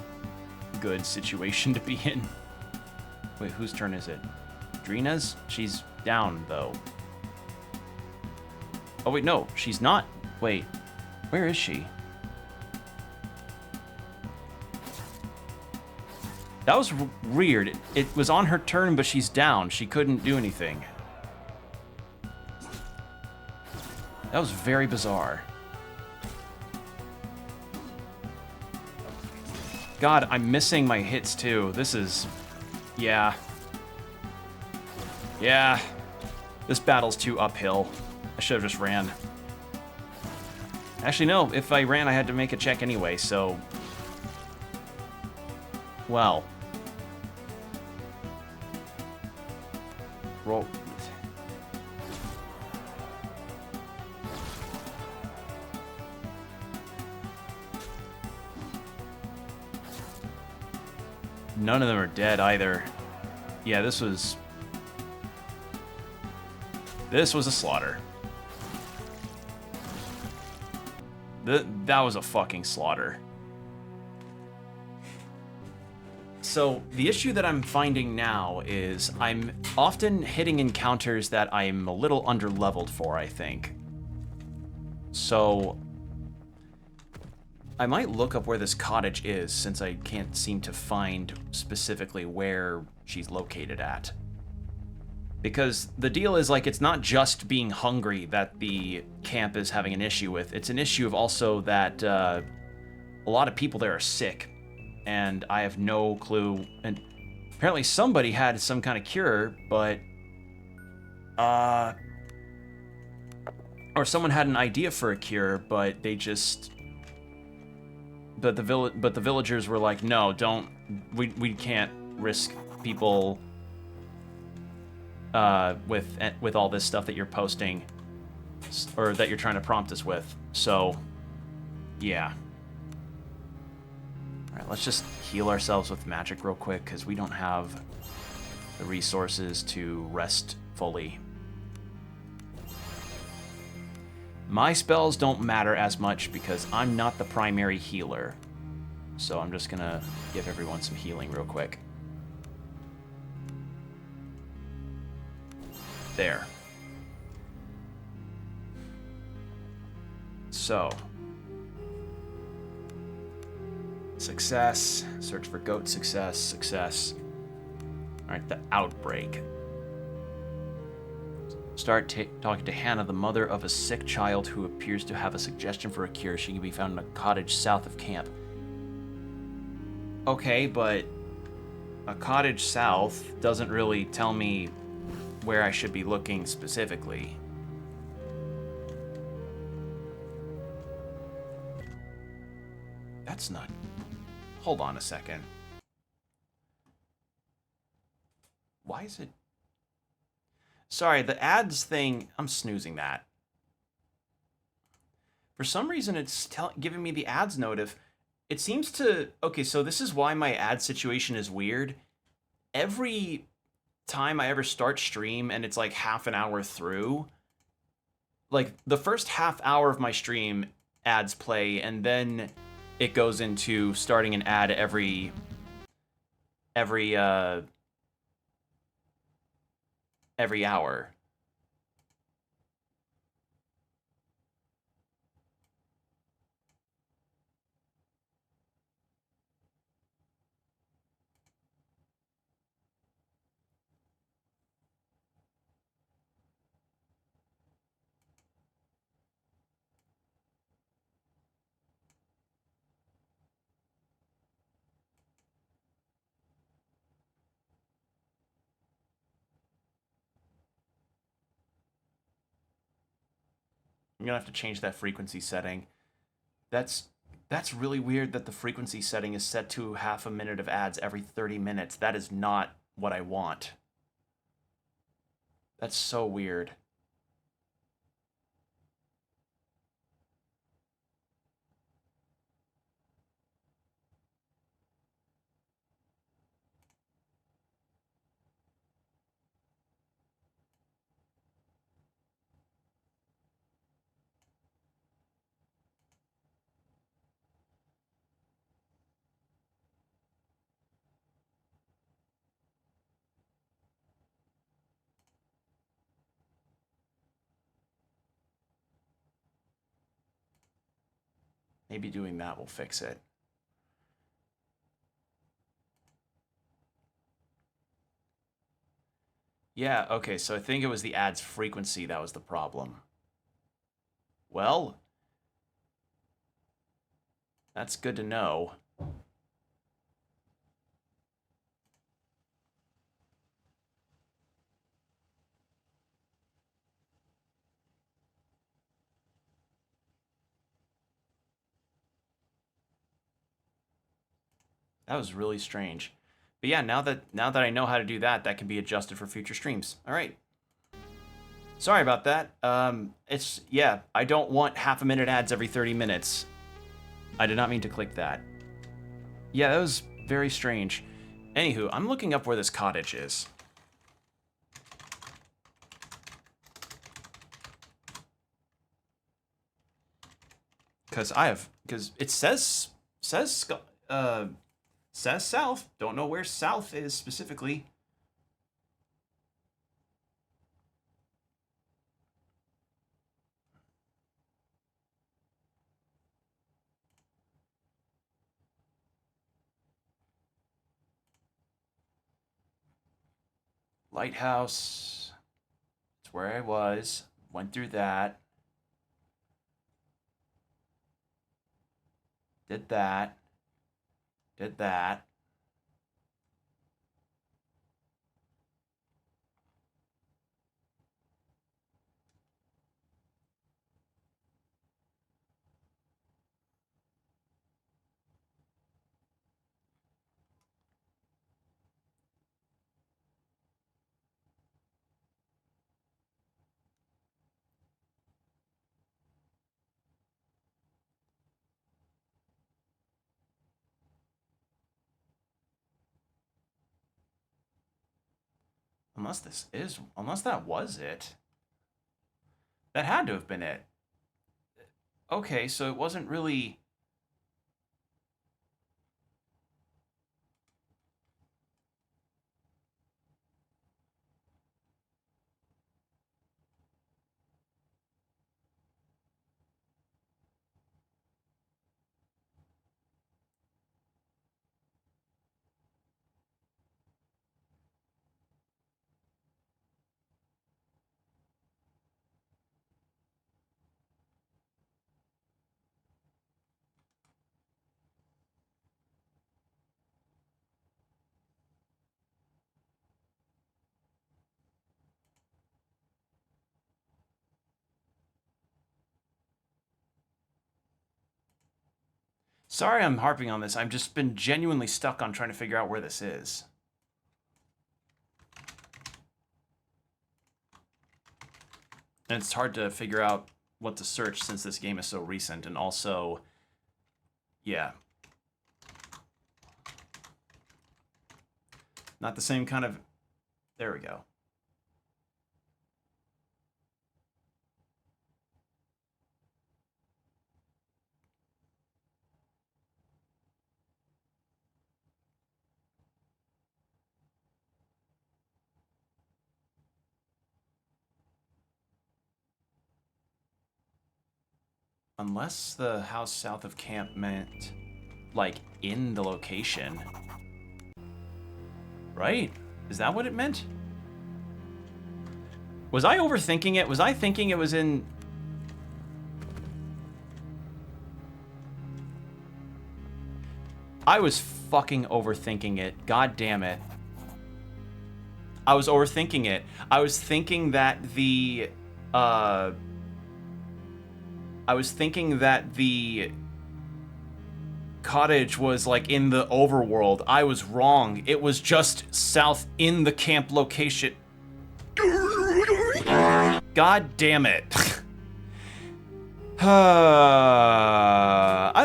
good situation to be in. Wait, whose turn is it? Drina's? She's down, though. Oh, wait, no, she's not. Wait, where is she? That was weird. It was on her turn, but she's down. She couldn't do anything. That was very bizarre. God, I'm missing my hits, too. This is... Yeah. Yeah. This battle's too uphill. I should have just ran. Actually, no. If I ran, I had to make a check anyway, so... Well. Roll... None of them are dead either. Yeah, this was a slaughter. That was a fucking slaughter. So the issue that I'm finding now is I'm often hitting encounters that I'm a little underleveled for, I think. So I might look up where this cottage is, since I can't seem to find specifically where she's located at. Because the deal is, like, it's not just being hungry that the camp is having an issue with. It's an issue of also that a lot of people there are sick, and I have no clue. And apparently somebody had some kind of cure, but... Or someone had an idea for a cure, but they just... But the villagers were like, no, don't, we can't risk people with all this stuff that you're posting, or that you're trying to prompt us with. So, yeah. All right, let's just heal ourselves with magic real quick, because we don't have the resources to rest fully. My spells don't matter as much because I'm not the primary healer. So I'm just gonna give everyone some healing real quick. There. So. Success. Search for goat. Success. Success. Alright, the outbreak. Start talking to Hannah, the mother of a sick child who appears to have a suggestion for a cure. She can be found in a cottage south of camp. Okay, but a cottage south doesn't really tell me where I should be looking specifically. That's not... Hold on a second. Why is it... Sorry, the ads thing, I'm snoozing that. For some reason, it's giving me the ads notif. It seems to... Okay, so this is why my ad situation is weird. Every time I ever start stream and it's like half an hour through, like the first half hour of my stream, ads play, and then it goes into starting an ad every hour. I'm gonna have to change that frequency setting. That's really weird that the frequency setting is set to half a minute of ads every 30 minutes. That is not what I want. That's so weird. Maybe doing that will fix it. Yeah, okay, so I think it was the ad's frequency that was the problem. Well, that's good to know. That was really strange. But yeah, now that I know how to do that, that can be adjusted for future streams. All right. Sorry about that. Yeah, I don't want half a minute ads every 30 minutes. I did not mean to click that. Yeah, that was very strange. Anywho, I'm looking up where this cottage is. Because it says south. Don't know where south is specifically. Lighthouse. It's where I was. Went through that. Did that. Did that. Unless that was it. That had to have been it. Okay, so it wasn't really... Sorry I'm harping on this. I've just been genuinely stuck on trying to figure out where this is. And it's hard to figure out what to search since this game is so recent, and also, yeah. Not the same kind of... There we go. Unless the house south of camp meant, like, in the location. Right? Is that what it meant? Was I overthinking it? Was I thinking it was in... I was fucking overthinking it. God damn it. I was overthinking it. I was thinking that the... I was thinking that the cottage was like in the overworld. I was wrong. It was just south in the camp location. God damn it. I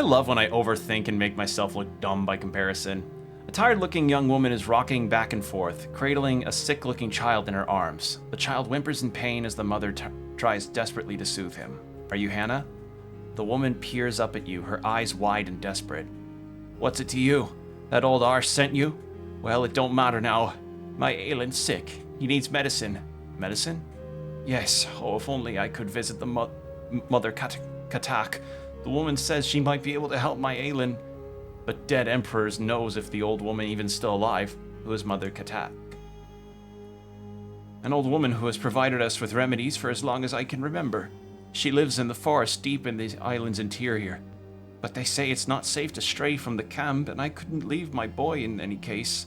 love when I overthink and make myself look dumb by comparison. A tired-looking young woman is rocking back and forth, cradling a sick-looking child in her arms. The child whimpers in pain as the mother tries desperately to soothe him. Are you Hannah? The woman peers up at you, her eyes wide and desperate. What's it to you? That old arse sent you? Well, it don't matter now. My Aylin's sick. He needs medicine. Medicine? Yes. Oh, if only I could visit the Mother Katak. The woman says she might be able to help my Aylin. But dead emperors knows if the old woman even's still alive. Who is Mother Katak? An old woman who has provided us with remedies for as long as I can remember. She lives in the forest deep in the island's interior. But they say it's not safe to stray from the camp, and I couldn't leave my boy in any case.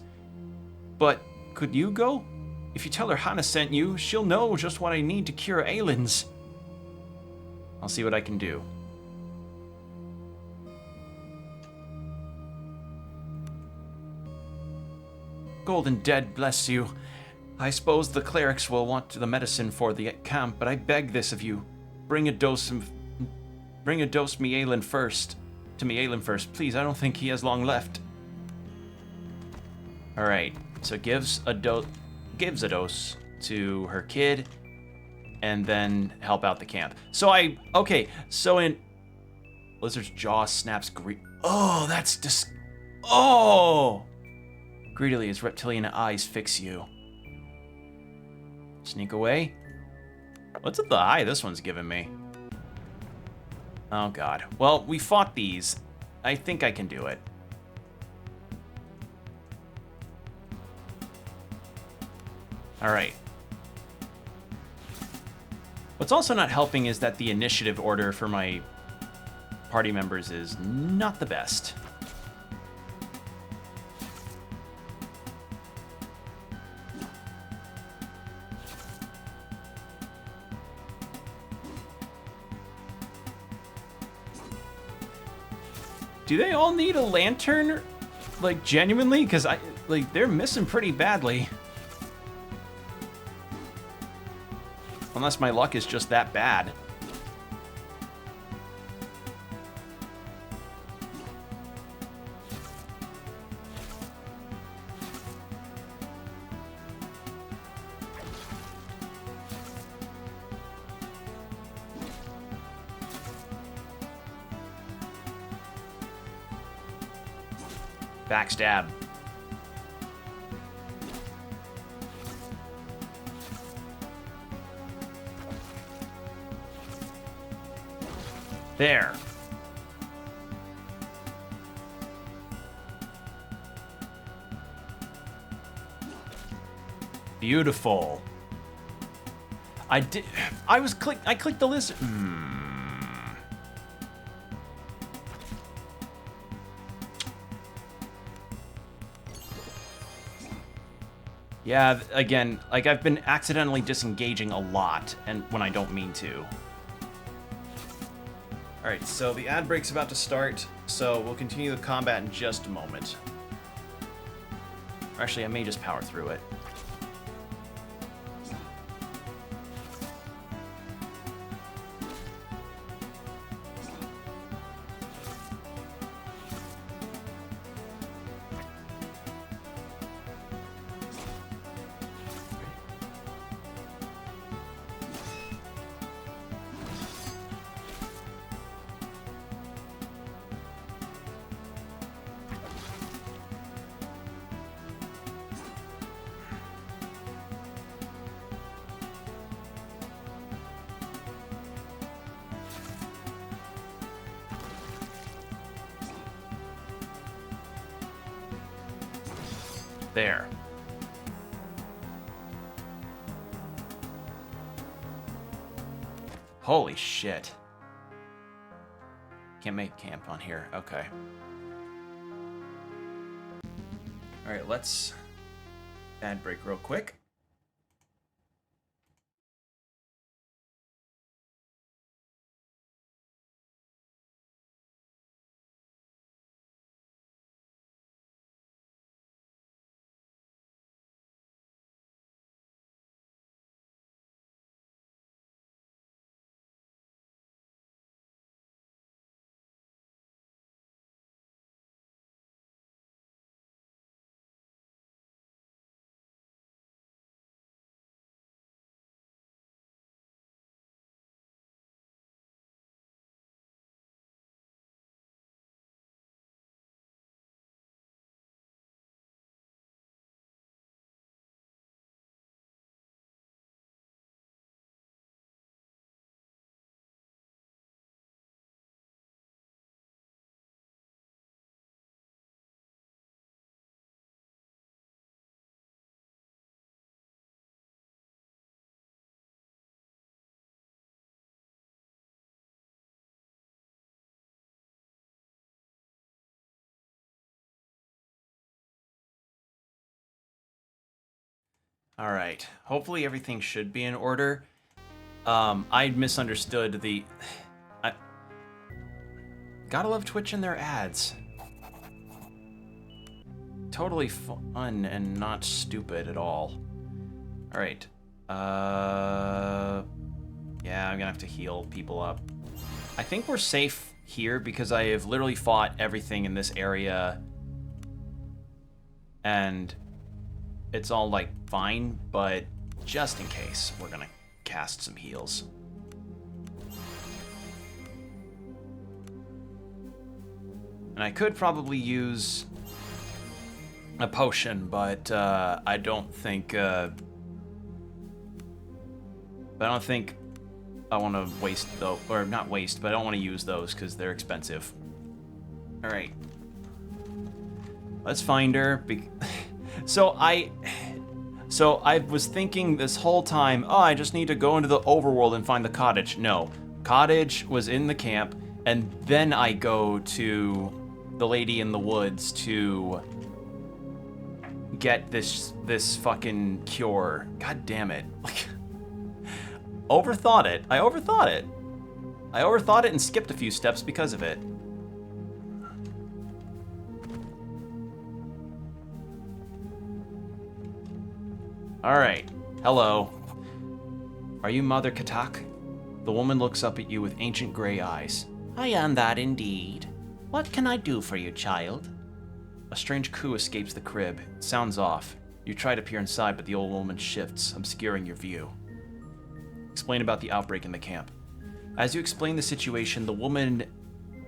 But could you go? If you tell her Hannah sent you, she'll know just what I need to cure Aylin's. I'll see what I can do. Golden Dead, bless you. I suppose the clerics will want the medicine for the camp, but I beg this of you. Bring a dose me Aylin first. To me Aylin first, please. I don't think he has long left. All right. So gives a dose to her kid, and then help out the camp. So So in Lizard's jaw snaps. Oh, that's Oh! Greedily, his reptilian eyes fix you. Sneak away. What's at the eye this one's giving me? Oh god. Well, we fought these. I think I can do it. Alright. What's also not helping is that the initiative order for my party members is not the best. Do they all need a lantern? Like, genuinely? Because they're missing pretty badly. Unless my luck is just that bad. Backstab. There. Beautiful. I clicked the list. Yeah, again, like I've been accidentally disengaging a lot, and when I don't mean to. Alright, so the ad break's about to start, So we'll continue the combat in just a moment. Actually, I may just power through it. There. Holy shit. Can't make camp on here. Okay. Alright, let's ad break real quick. All right. Hopefully everything should be in order. I misunderstood the... Gotta love Twitch and their ads. Totally fun and not stupid at all. All right. Yeah, I'm gonna have to heal people up. I think we're safe here because I have literally fought everything in this area. And it's all, like, fine, but just in case, we're gonna cast some heals. And I could probably use a potion, but I don't think I want to waste those, or not waste, but I don't want to use those because they're expensive. All right, let's find her. So I was thinking this whole time, oh, I just need to go into the overworld and find the cottage. No, cottage was in the camp, and then I go to the lady in the woods to get this fucking cure. God damn it. Like, overthought it. I overthought it and skipped a few steps because of it. All right. Hello. Are you Mother Katak? The woman looks up at you with ancient gray eyes. I am that indeed. What can I do for you, child? A strange coo escapes the crib. It sounds off. You try to peer inside, but the old woman shifts, obscuring your view. Explain about the outbreak in the camp. As you explain the situation, the woman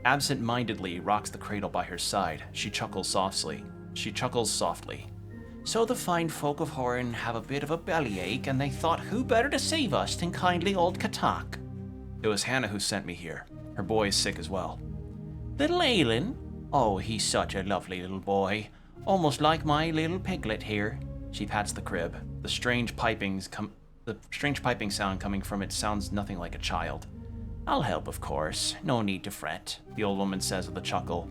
absent-mindedly rocks the cradle by her side. She chuckles softly. So the fine folk of Horn have a bit of a bellyache, and they thought who better to save us than kindly old Katak. It was Hannah who sent me here. Her boy is sick as well. Little Aelin? Oh, he's such a lovely little boy. Almost like my little piglet here. She pats the crib. The strange piping sound coming from it sounds nothing like a child. I'll help, of course. No need to fret, the old woman says with a chuckle.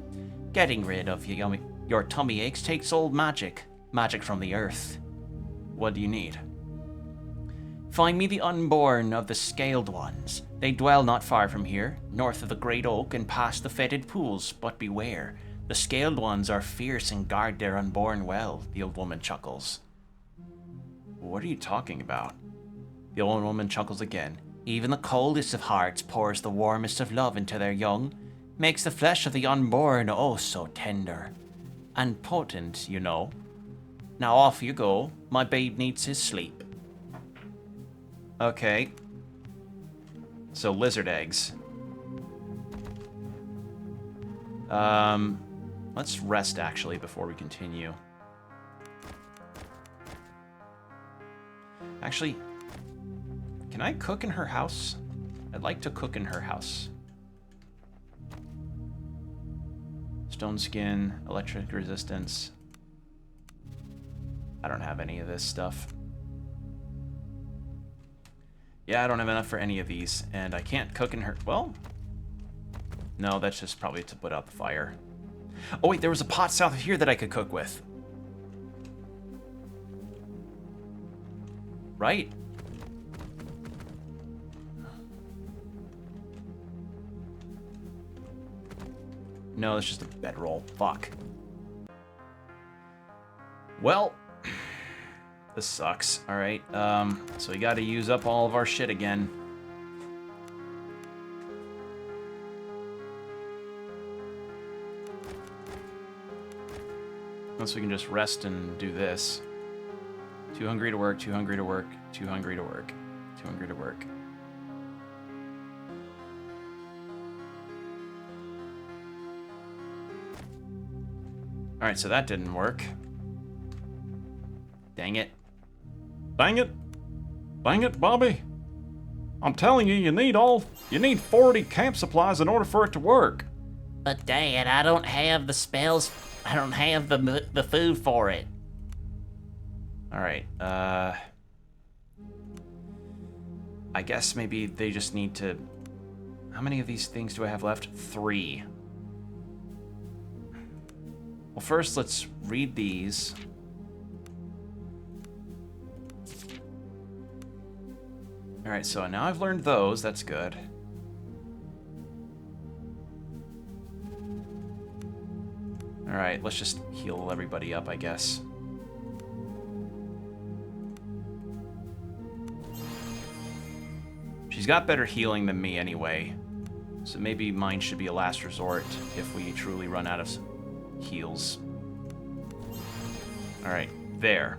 Getting rid of your tummy aches takes old magic. Magic from the earth. What do you need? Find me the unborn of the scaled ones. They dwell not far from here, north of the great oak and past the fetid pools, but beware. The scaled ones are fierce and guard their unborn well, the old woman chuckles. What are you talking about? The old woman chuckles again. Even the coldest of hearts pours the warmest of love into their young, makes the flesh of the unborn oh so tender. And potent, you know. Now off you go, my babe needs his sleep. Okay. So lizard eggs. Let's rest actually before we continue. Actually, can I cook in her house? I'd like to cook in her house. Stone skin, electric resistance. I don't have any of this stuff. Yeah, I don't have enough for any of these, and I can't cook in her... Well, no, that's just probably to put out the fire. Oh wait, there was a pot south of here that I could cook with. Right? No, it's just a bedroll. Fuck. Well, this sucks. All right, so we got to use up all of our shit again. Unless we can just rest and do this. Too hungry to work, too hungry to work, too hungry to work, too hungry to work. All right, so that didn't work. Dang it. Dang it. Dang it, Bobby. I'm telling you, you need 40 camp supplies in order for it to work. But Dad, I don't have the spells. I don't have the food for it. All right, I guess maybe they just need to... How many of these things do I have left? 3. Well, first let's read these. All right, so now I've learned those. That's good. All right, let's just heal everybody up, I guess. She's got better healing than me anyway, so maybe mine should be a last resort if we truly run out of heals. All right, there.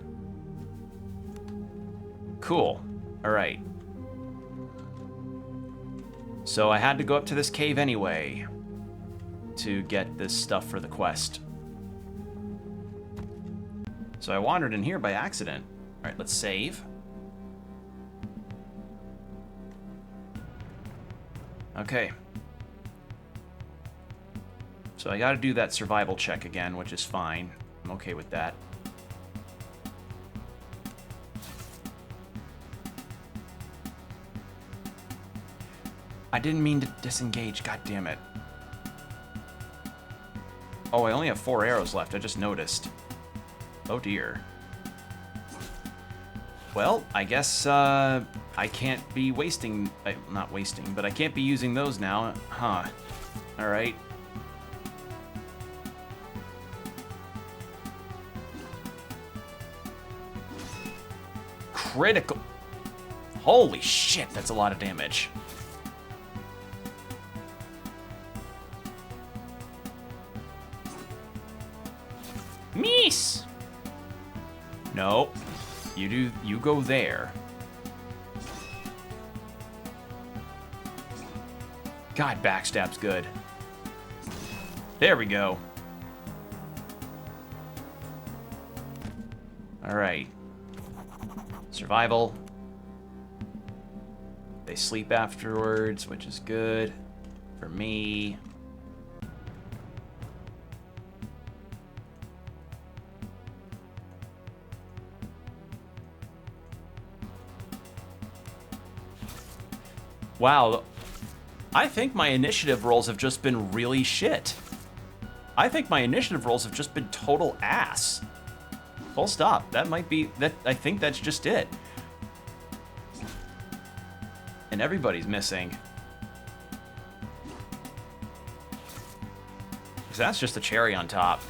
Cool. All right. So I had to go up to this cave anyway to get this stuff for the quest. So I wandered in here by accident. All right, let's save. Okay. So I gotta do that survival check again, which is fine. I'm okay with that. I didn't mean to disengage, god damn it. Oh, I only have 4 arrows left, I just noticed. Oh dear. Well, I guess, I can't be wasting... not wasting, but I can't be using those now. Huh. Alright. Critical. Holy shit, that's a lot of damage. Miss! No. You go there. God, backstab's good. There we go. Alright. Survival. They sleep afterwards, which is good for me. Wow, I think my initiative rolls have just been really shit. I think my initiative rolls have just been total ass. Full stop. That might be, I think that's just it. And everybody's missing. Because that's just the cherry on top.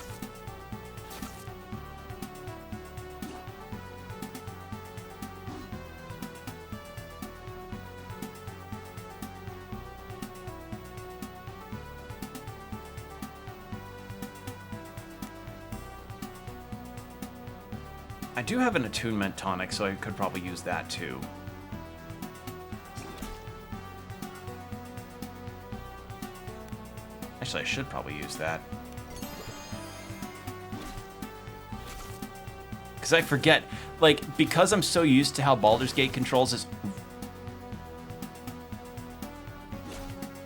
I do have an attunement tonic, so I could probably use that too. Actually, I should probably use that. Because I forget, like, because I'm so used to how Baldur's Gate controls is...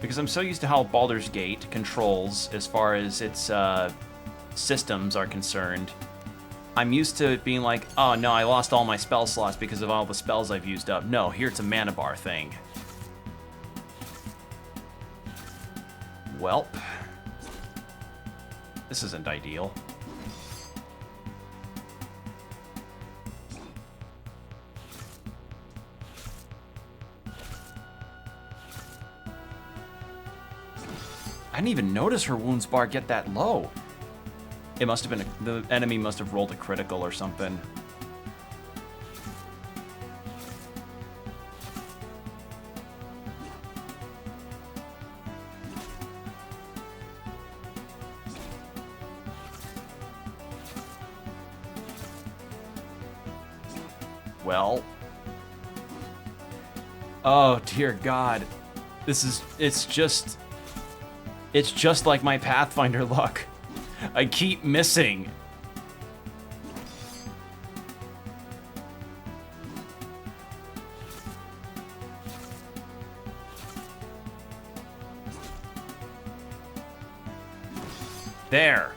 Because I'm so used to how Baldur's Gate controls as far as its systems are concerned, I'm used to it being like, oh no, I lost all my spell slots because of all the spells I've used up. No, here it's a mana bar thing. Welp. This isn't ideal. I didn't even notice her wounds bar get that low. It must have been the enemy must have rolled a critical or something. Well. Oh dear God. It's just like my Pathfinder luck. I keep missing. There.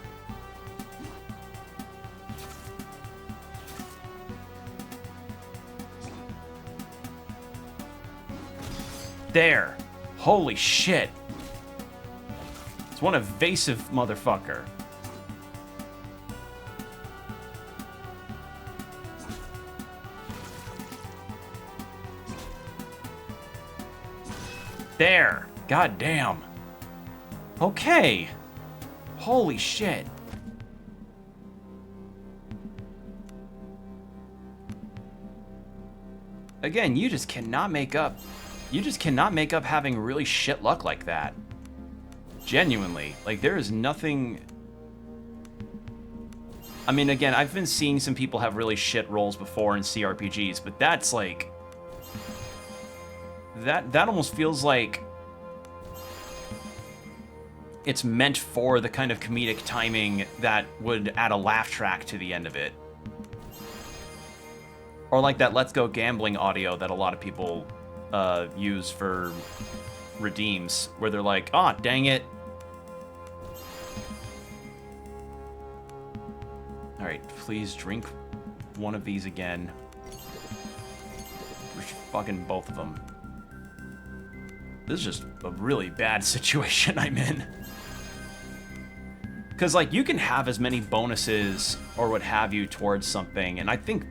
There. Holy shit. It's one evasive motherfucker. There. God damn. Okay. Holy shit. Again, you just cannot make up having really shit luck like that. Genuinely. Like, there is nothing... I mean, again, I've been seeing some people have really shit rolls before in CRPGs, but that's like... That almost feels like it's meant for the kind of comedic timing that would add a laugh track to the end of it. Or like that Let's Go Gambling audio that a lot of people use for redeems, where they're like, "Ah, dang it." Alright, please drink one of these again. Fucking both of them. This is just a really bad situation I'm in. Because, like, you can have as many bonuses or what have you towards something, and I think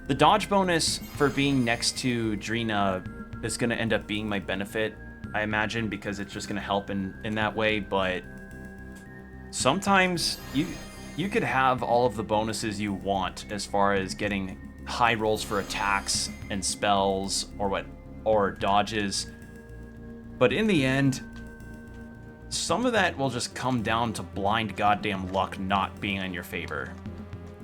the dodge bonus for being next to Drina is going to end up being my benefit, I imagine, because it's just going to help in that way, but sometimes you could have all of the bonuses you want as far as getting high rolls for attacks and spells or dodges, but in the end, some of that will just come down to blind goddamn luck not being in your favor.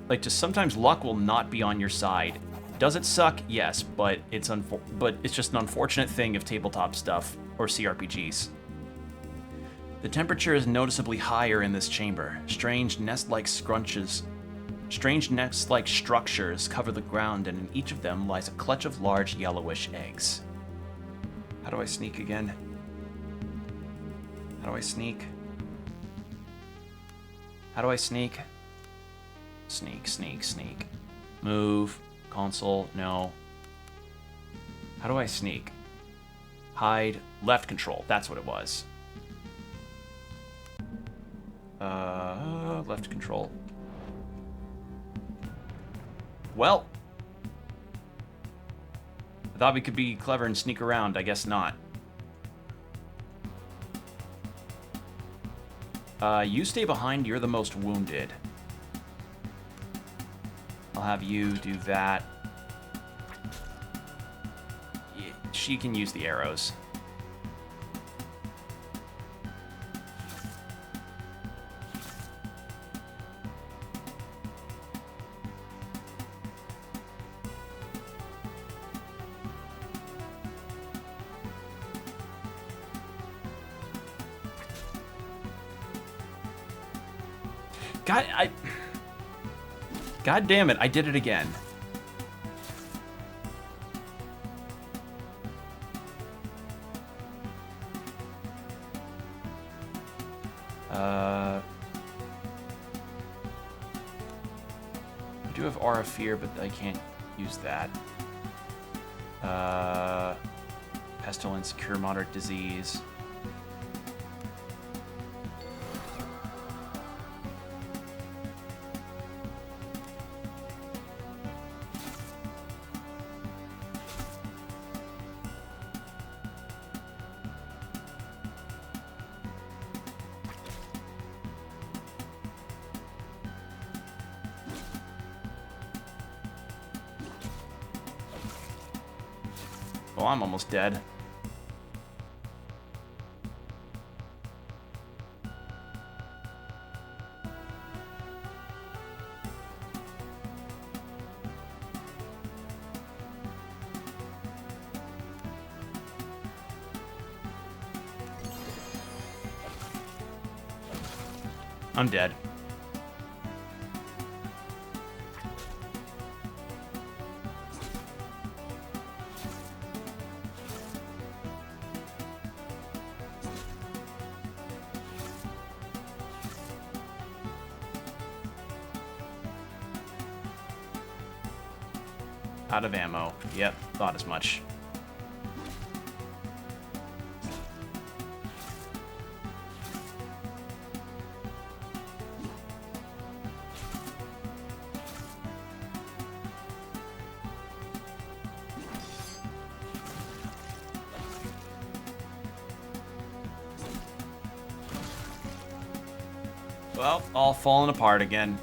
Like, just sometimes luck will not be on your side. Does it suck? Yes, but it's just an unfortunate thing of tabletop stuff or CRPGs. The temperature is noticeably higher in this chamber. Strange nest-like structures cover the ground, and in each of them lies a clutch of large yellowish eggs. How do I sneak again? How do I sneak? How do I sneak? Sneak, sneak, sneak. Move. Console. No. How do I sneak? Hide. Left control. That's what it was. Left control. Well. I thought we could be clever and sneak around. I guess not. You stay behind. You're the most wounded. I'll have you do that. Yeah, she can use the arrows. God damn it, I did it again. I do have Aura of Fear, but I can't use that. Pestilence, Cure Moderate Disease. Well, I'm almost dead. I'm dead. Out of ammo. Yep, thought as much. Well, all falling apart again.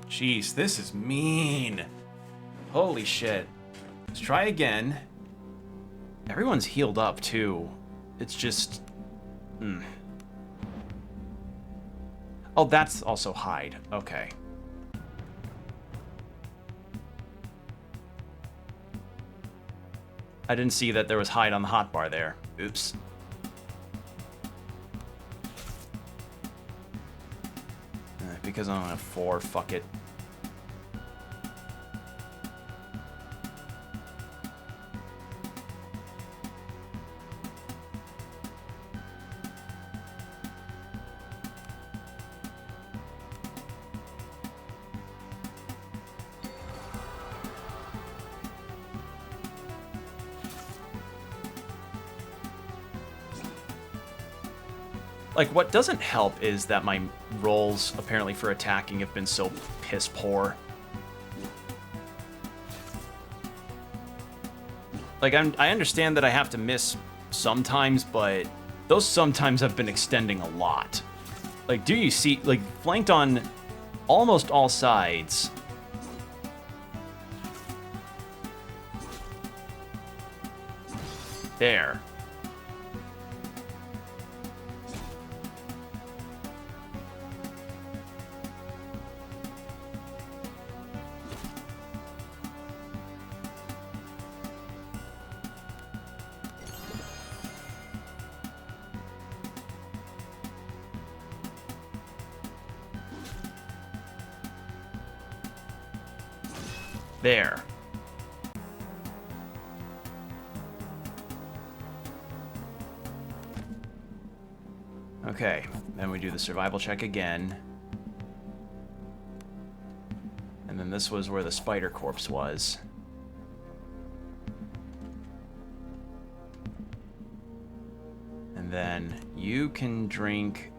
Jeez, this is mean. Holy shit. Let's try again. Everyone's healed up, too. It's just... Oh, that's also hide. Okay. I didn't see that there was hide on the hotbar there. Oops. Because I don't have 4, fuck it. Like, what doesn't help is that my rolls, apparently, for attacking have been so piss poor. Like, I understand that I have to miss sometimes, but those sometimes have been extending a lot. Like, do you see, like, flanked on almost all sides. There. There. Okay, then we do the survival check again. And then this was where the spider corpse was. then you can drink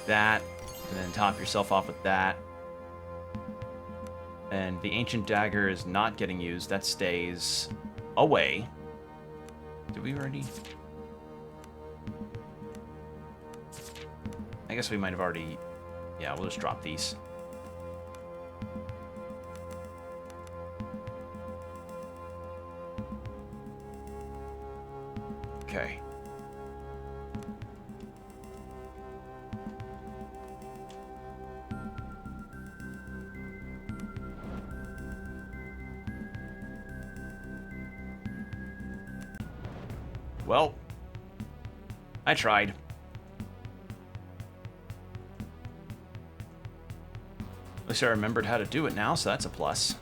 that, and then top yourself off with that. And the Ancient Dagger is not getting used. That stays away. Did we already? I guess we might have already... Yeah, we'll just drop these. Okay. Well, I tried. At least I remembered how to do it now, so that's a plus.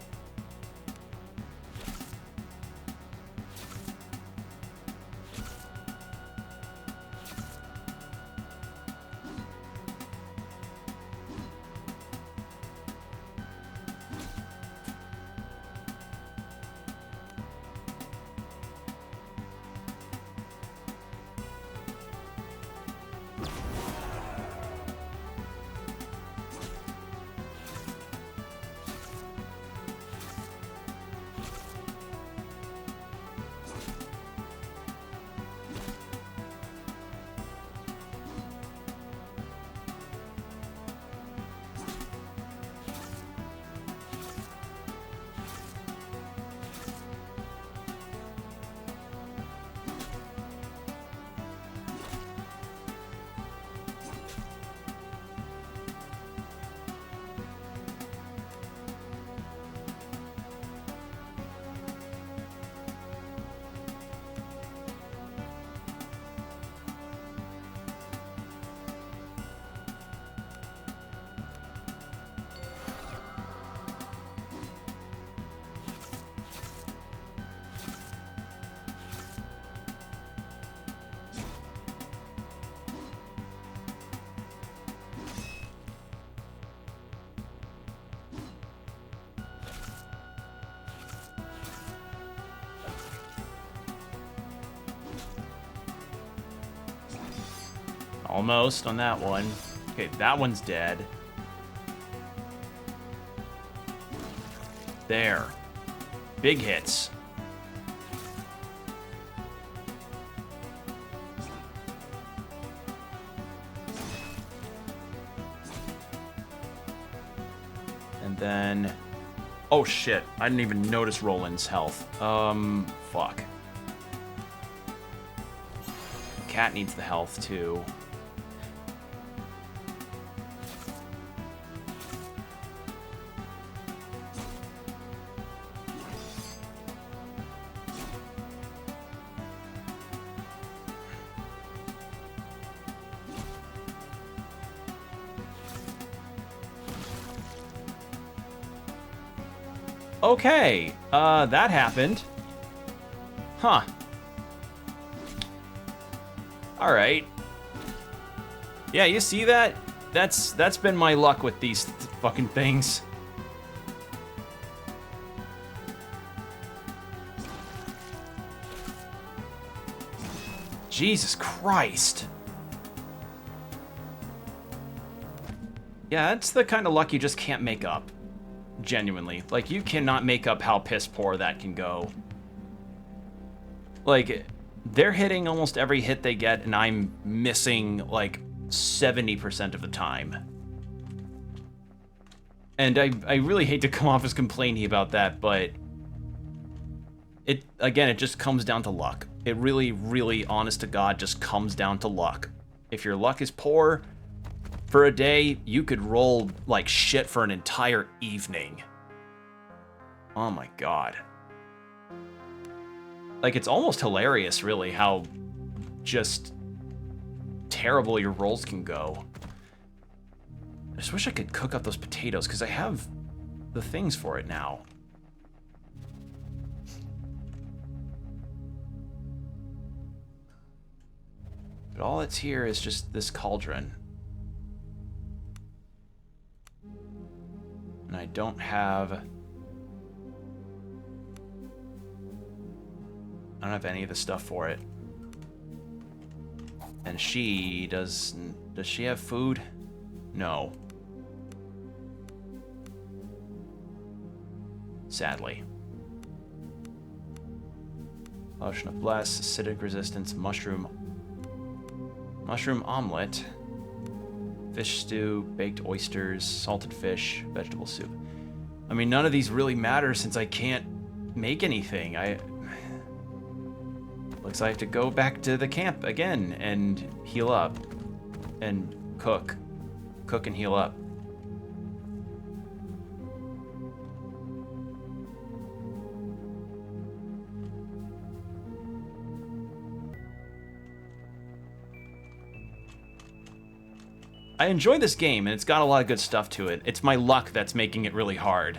Almost on that one. Okay, that one's dead. There. Big hits. And then... Oh shit, I didn't even notice Roland's health. Fuck. Cat needs the health too. Okay, that happened. Huh. Alright. Yeah, you see that? That's been my luck with these fucking things. Jesus Christ. Yeah, that's the kind of luck you just can't make up. Genuinely. Like, you cannot make up how piss poor that can go. Like, they're hitting almost every hit they get, and I'm missing, like, 70% of the time. And I really hate to come off as complaining about that, but... Again, it just comes down to luck. It really, really, honest to God, just comes down to luck. If your luck is poor... For a day, you could roll like shit for an entire evening. Oh my god. Like, it's almost hilarious, really, how just terrible your rolls can go. I just wish I could cook up those potatoes, because I have the things for it now. But all that's here is just this cauldron. And I don't have... I don't have any of the stuff for it. And she does she have food? No. Sadly. Potion of Bless, acidic resistance, mushroom omelet, fish stew, baked oysters, salted fish, vegetable soup. I mean, none of these really matter since I can't make anything. Looks like I have to go back to the camp again and heal up and cook and heal up. I enjoy this game, and it's got a lot of good stuff to it. It's my luck that's making it really hard.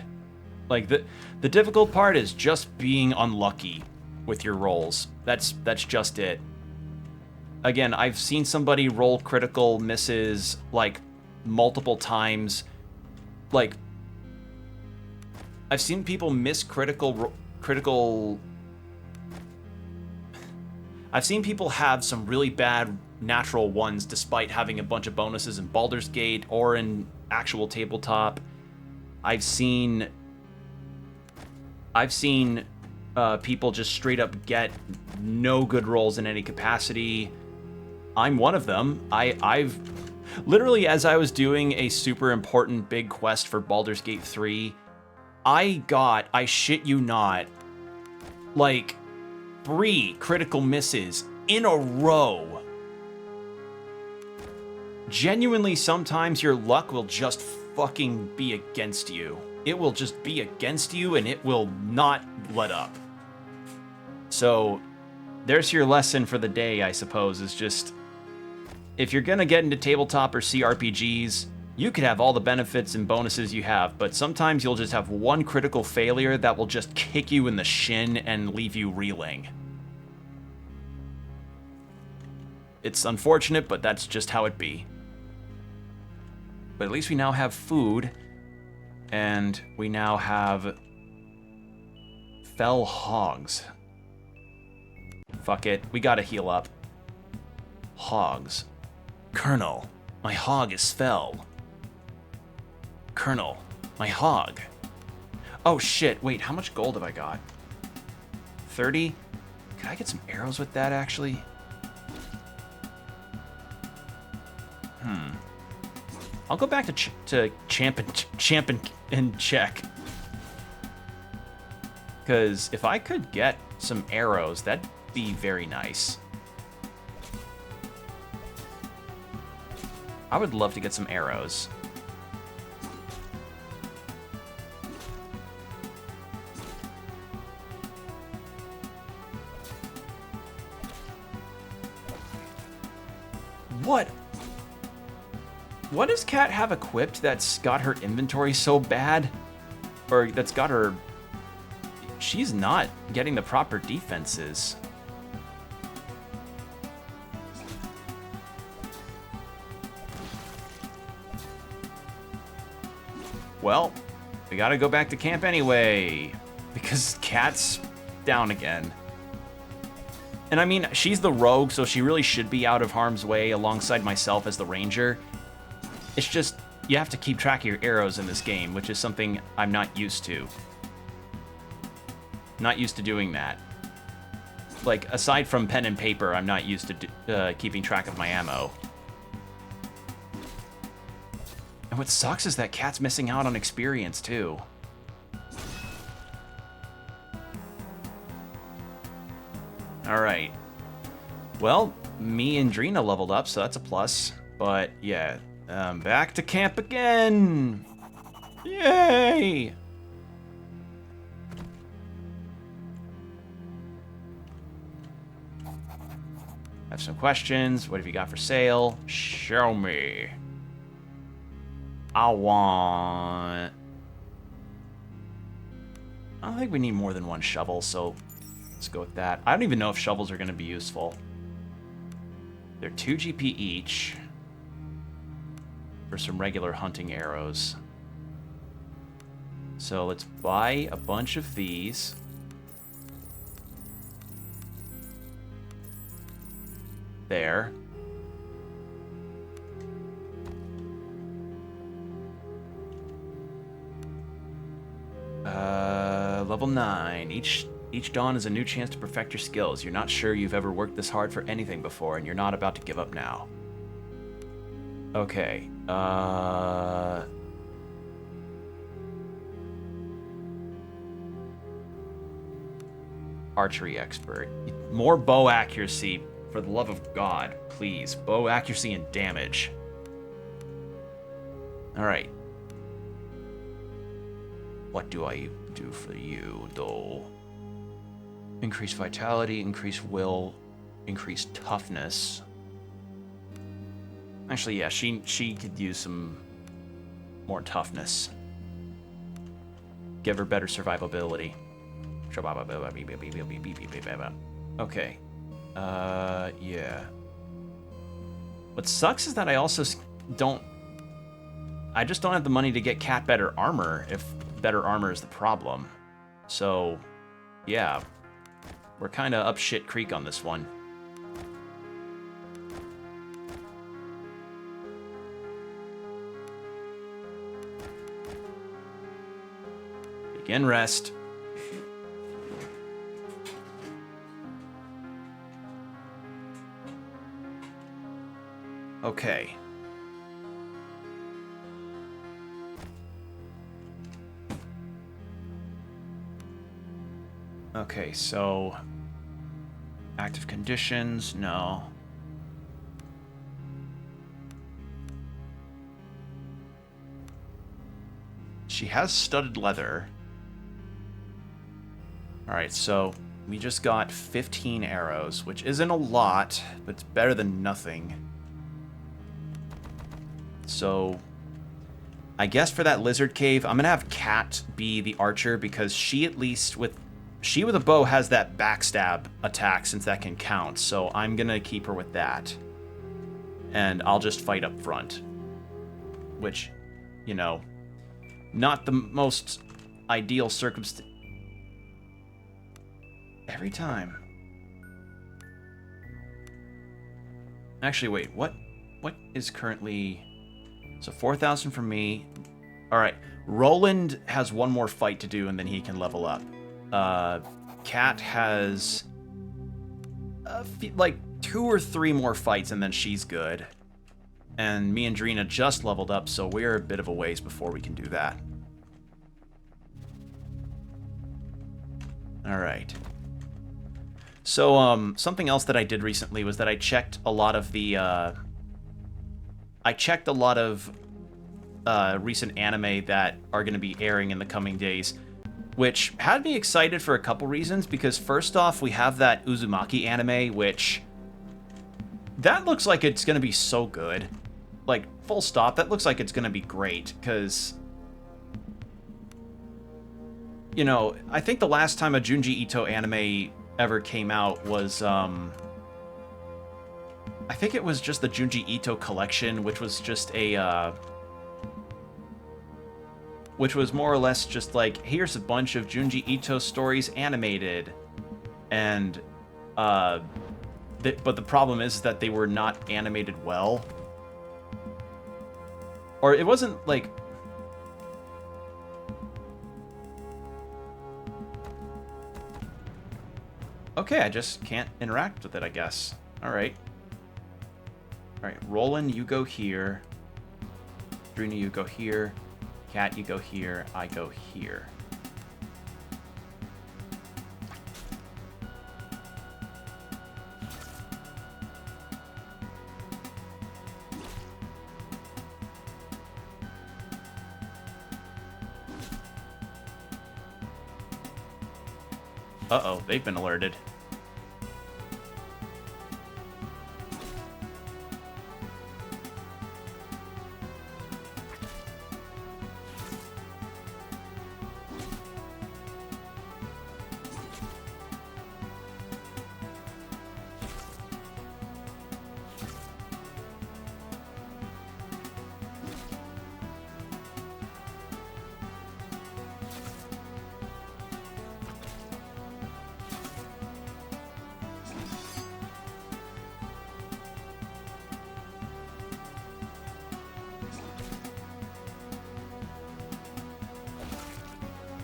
Like, the difficult part is just being unlucky with your rolls. That's just it. Again, I've seen somebody roll critical misses, like, multiple times. Like, I've seen people miss critical... I've seen people have some really bad natural ones despite having a bunch of bonuses in Baldur's Gate or in actual tabletop. I've seen people just straight up get no good rolls in any capacity. I'm one of them. I've literally, as I was doing a super important big quest for Baldur's Gate 3, I shit you not, like 3 critical misses in a row. Genuinely, sometimes your luck will just fucking be against you. It will just be against you and it will not let up. So, there's your lesson for the day, I suppose, is just, if you're gonna get into tabletop or CRPGs, you could have all the benefits and bonuses you have, but sometimes you'll just have one critical failure that will just kick you in the shin and leave you reeling. It's unfortunate, but that's just how it be. But at least we now have food, and we now have fell hogs. Fuck it, we gotta heal up. Hogs. Colonel, my hog is fell. Colonel, my hog. Oh shit, wait, how much gold have I got? 30? Could I get some arrows with that, actually? I'll go back to champ and check. Because if I could get some arrows, that'd be very nice. I would love to get some arrows. What does Kat have equipped that's got her inventory so bad? Or that's got her... She's not getting the proper defenses. Well, we gotta go back to camp anyway, because Kat's down again. And I mean, she's the rogue, so she really should be out of harm's way alongside myself as the ranger. It's just, you have to keep track of your arrows in this game, which is something I'm not used to. Not used to doing that. Like, aside from pen and paper, I'm not used to keeping track of my ammo. And what sucks is that Kat's missing out on experience, too. Alright. Well, me and Drina leveled up, so that's a plus. But, yeah, back to camp again! Yay! I have some questions. What have you got for sale? Show me. I don't think we need more than one shovel, so let's go with that. I don't even know if shovels are going to be useful. They're 2 GP each for some regular hunting arrows. So let's buy a bunch of these. there. Level 9. Each dawn is a new chance to perfect your skills. You're not sure you've ever worked this hard for anything before, and you're not about to give up now. Okay. Archery expert. More bow accuracy, for the love of God, please. Bow accuracy and damage. Alright. What do I do for you, though? Increase vitality, increase will, increase toughness. Actually, yeah, she could use some more toughness. Give her better survivability. Okay. Yeah. What sucks is that I also don't... I just don't have the money to get Cat better armor, if better armor is the problem. So, yeah. We're kind of up shit creek on this one. Begin rest. Okay. Okay, so active conditions, no. She has studded leather. All right, so we just got 15 arrows, which isn't a lot, but it's better than nothing. So I guess for that lizard cave, I'm gonna have Cat be the archer because she at least with a bow has that backstab attack since that can count. So I'm gonna keep her with that, and I'll just fight up front, which, you know, not the most ideal circumstance. Every time. Actually, wait, what is currently... So 4,000 for me. All right, Roland has one more fight to do, and then he can level up. Kat has like 2 or 3 more fights, and then she's good. And me and Drina just leveled up, so we're a bit of a ways before we can do that. All right. So something else that I did recently was that I checked a lot of the recent anime that are going to be airing in the coming days, which had me excited for a couple reasons. Because first off, we have that Uzumaki anime, which that looks like it's going to be so good. Like, full stop, that looks like it's going to be great. Because, you know, I think the last time a Junji Ito anime ever came out was, I think it was just the Junji Ito collection, which was just a, which was more or less just like, here's a bunch of Junji Ito stories animated. And, but the problem is that they were not animated well. Or it wasn't like... Okay, I just can't interact with it, I guess. Alright. Alright, Roland, you go here. Drina, you go here. Cat, you go here. I go here. Uh-oh, they've been alerted.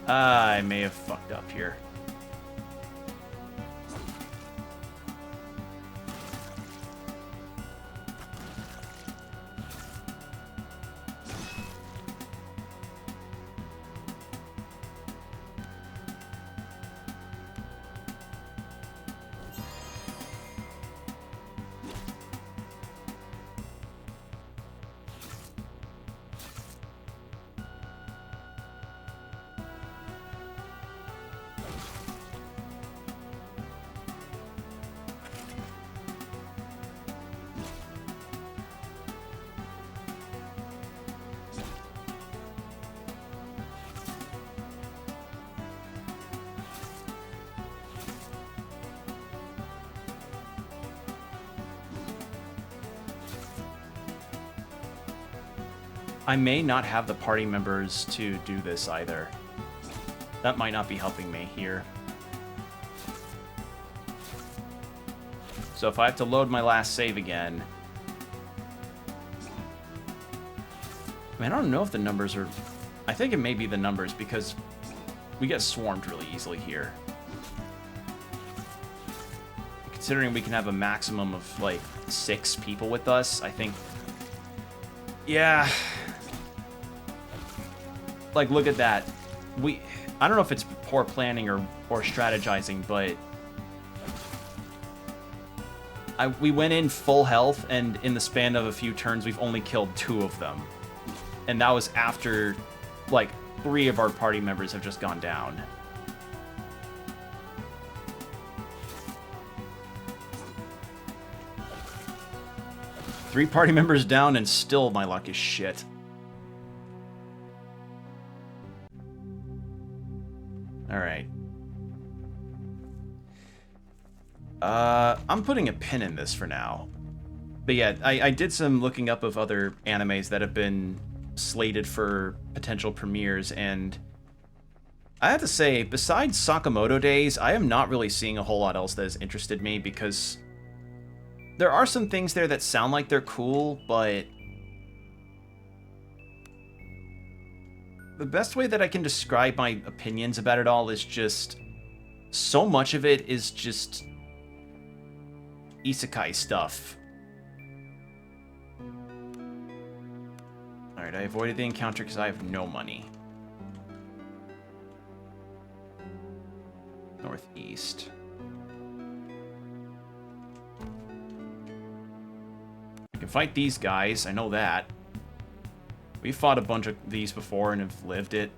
I may have fucked up here. I may not have the party members to do this either. That might not be helping me here. So if I have to load my last save again... I mean, I don't know if the numbers are... I think it may be the numbers because we get swarmed really easily here. Considering we can have a maximum of, like, 6 people with us, I think... Yeah... Like, look at that. I don't know if it's poor planning or strategizing, but we went in full health, and in the span of a few turns, we've only killed 2 of them. And that was after, like, 3 of our party members have just gone down. Three party members down, and still my luck is shit. Alright. I'm putting a pin in this for now. But yeah, I did some looking up of other animes that have been slated for potential premieres, and I have to say, besides Sakamoto Days, I am not really seeing a whole lot else that has interested me, because there are some things there that sound like they're cool, but the best way that I can describe my opinions about it all is just so much of it is just isekai stuff. Alright, I avoided the encounter because I have no money. Northeast. I can fight these guys, I know that. We fought a bunch of these before and have lived it.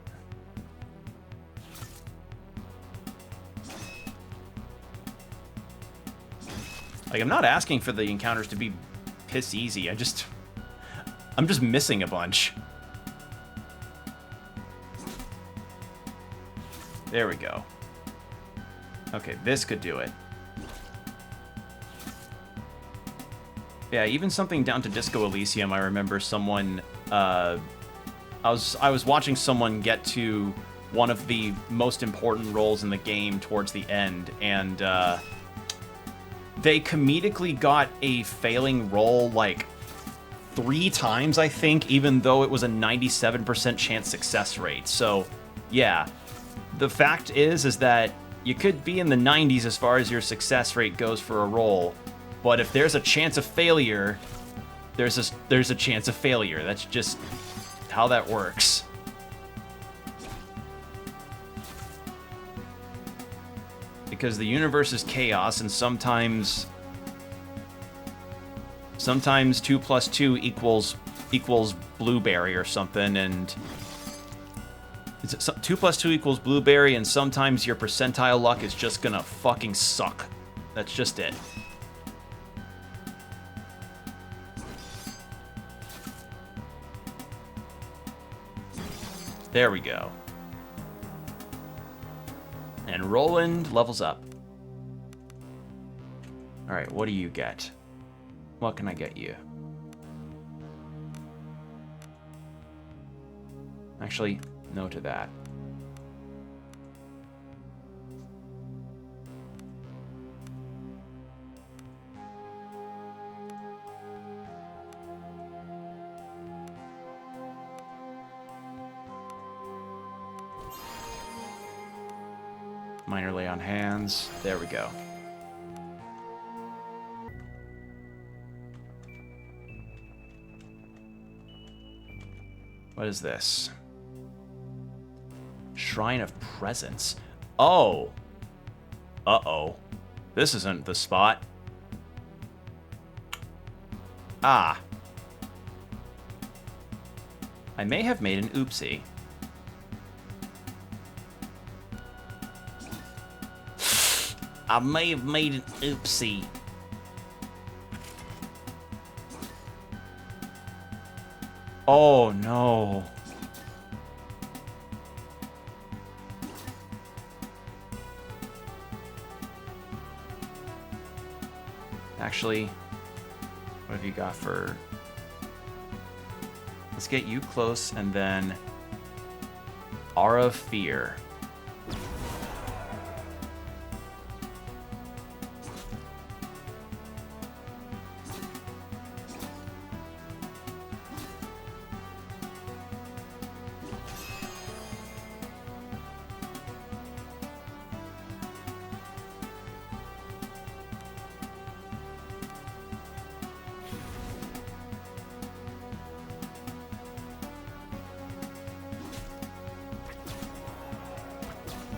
Like, I'm not asking for the encounters to be piss easy. I'm just missing a bunch. There we go. Okay, this could do it. Yeah, even something down to Disco Elysium, I remember someone, I was watching someone get to one of the most important roles in the game towards the end, and they comedically got a failing roll like 3 times, I think, even though it was a 97% chance success rate. So, yeah, the fact is that you could be in the 90s as far as your success rate goes for a roll. But if there's a chance of failure, there's a chance of failure. That's just how that works. Because the universe is chaos, and sometimes 2 plus 2 equals blueberry or something, and 2 plus 2 equals blueberry, and sometimes your percentile luck is just gonna fucking suck. That's just it. There we go. And Roland levels up. Alright, what do you get? What can I get you? Actually, no to that. Minor lay on hands. There we go. What is this? Shrine of Presence. Oh. Uh-oh. This isn't the spot. Ah. I may have made an oopsie. I may have made an oopsie. Oh, no. Actually, what have you got for... Let's get you close, and then... Aura of Fear.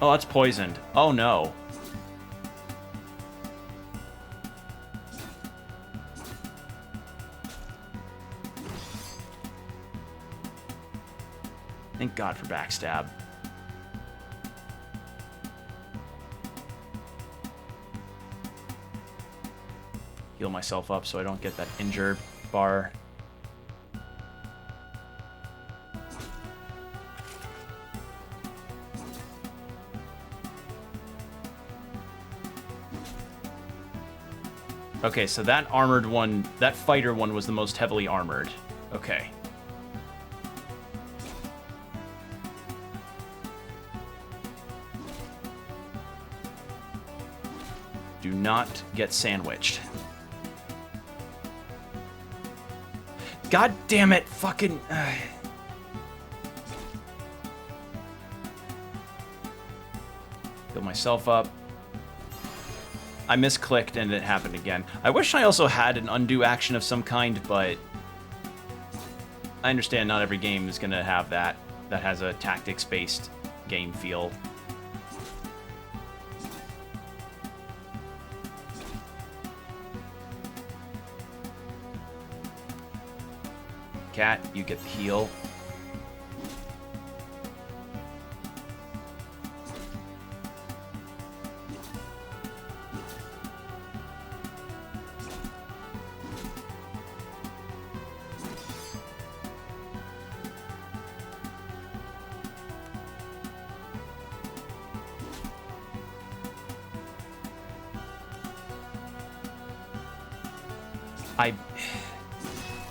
Oh, that's poisoned. Oh, no. Thank God for backstab. Heal myself up so I don't get that injured bar. Okay, so that armored one, that fighter one was the most heavily armored. Okay. Do not get sandwiched. God damn it, fucking... Heal myself up. I misclicked and it happened again. I wish I also had an undo action of some kind, but I understand not every game is going to have that. That has a tactics-based game feel. Cat, you get the heal.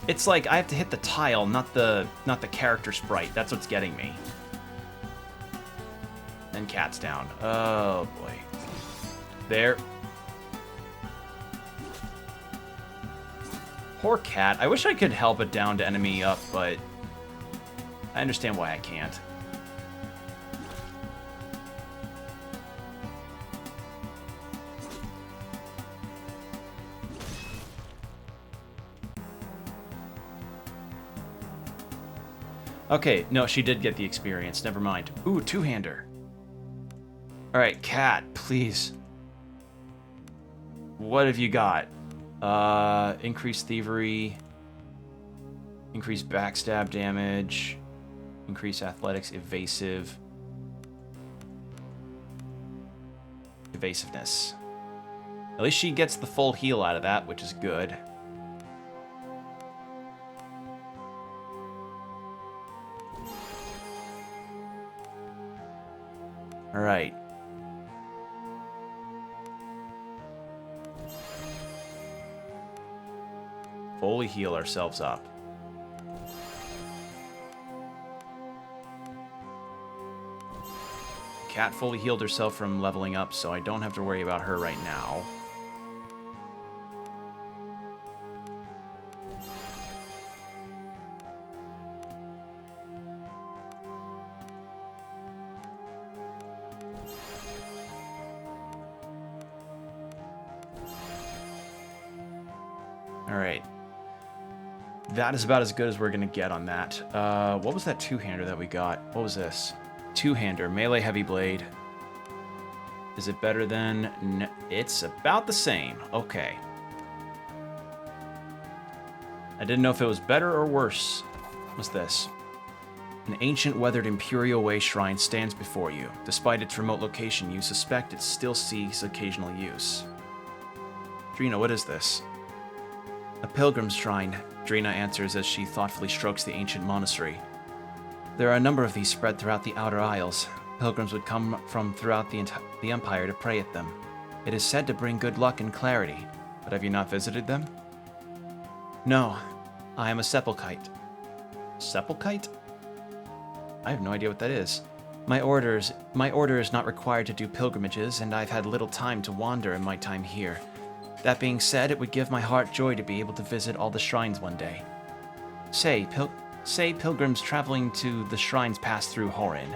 It's like I have to hit the tile, not the character sprite. That's what's getting me. And Cat's down. Oh boy. There. Poor Cat. I wish I could help a downed enemy up, but I understand why I can't. Okay, no, she did get the experience. Never mind. Ooh, two-hander. Alright, Cat, please. What have you got? Increased thievery. Increased backstab damage. Increased athletics, evasive. Evasiveness. At least she gets the full heal out of that, which is good. All right. Fully heal ourselves up. Cat fully healed herself from leveling up, so I don't have to worry about her right now. Alright. That is about as good as we're going to get on that. What was that two-hander that we got? What was this? Two-hander, melee heavy blade. Is it better than... No, it's about the same. Okay. I didn't know if it was better or worse. What's this? An ancient weathered Imperial Way shrine stands before you. Despite its remote location, you suspect it still sees occasional use. Drina, what is this? A pilgrim's shrine, Drina answers as she thoughtfully strokes the ancient monastery. There are a number of these spread throughout the Outer Isles. Pilgrims would come from throughout the Empire to pray at them. It is said to bring good luck and clarity, but have you not visited them? No, I am a sepulchite. Sepulchite? I have no idea what that is. My order is not required to do pilgrimages, and I've had little time to wander in my time here. That being said, it would give my heart joy to be able to visit all the shrines one day. Say pilgrims traveling to the shrines pass through Horin.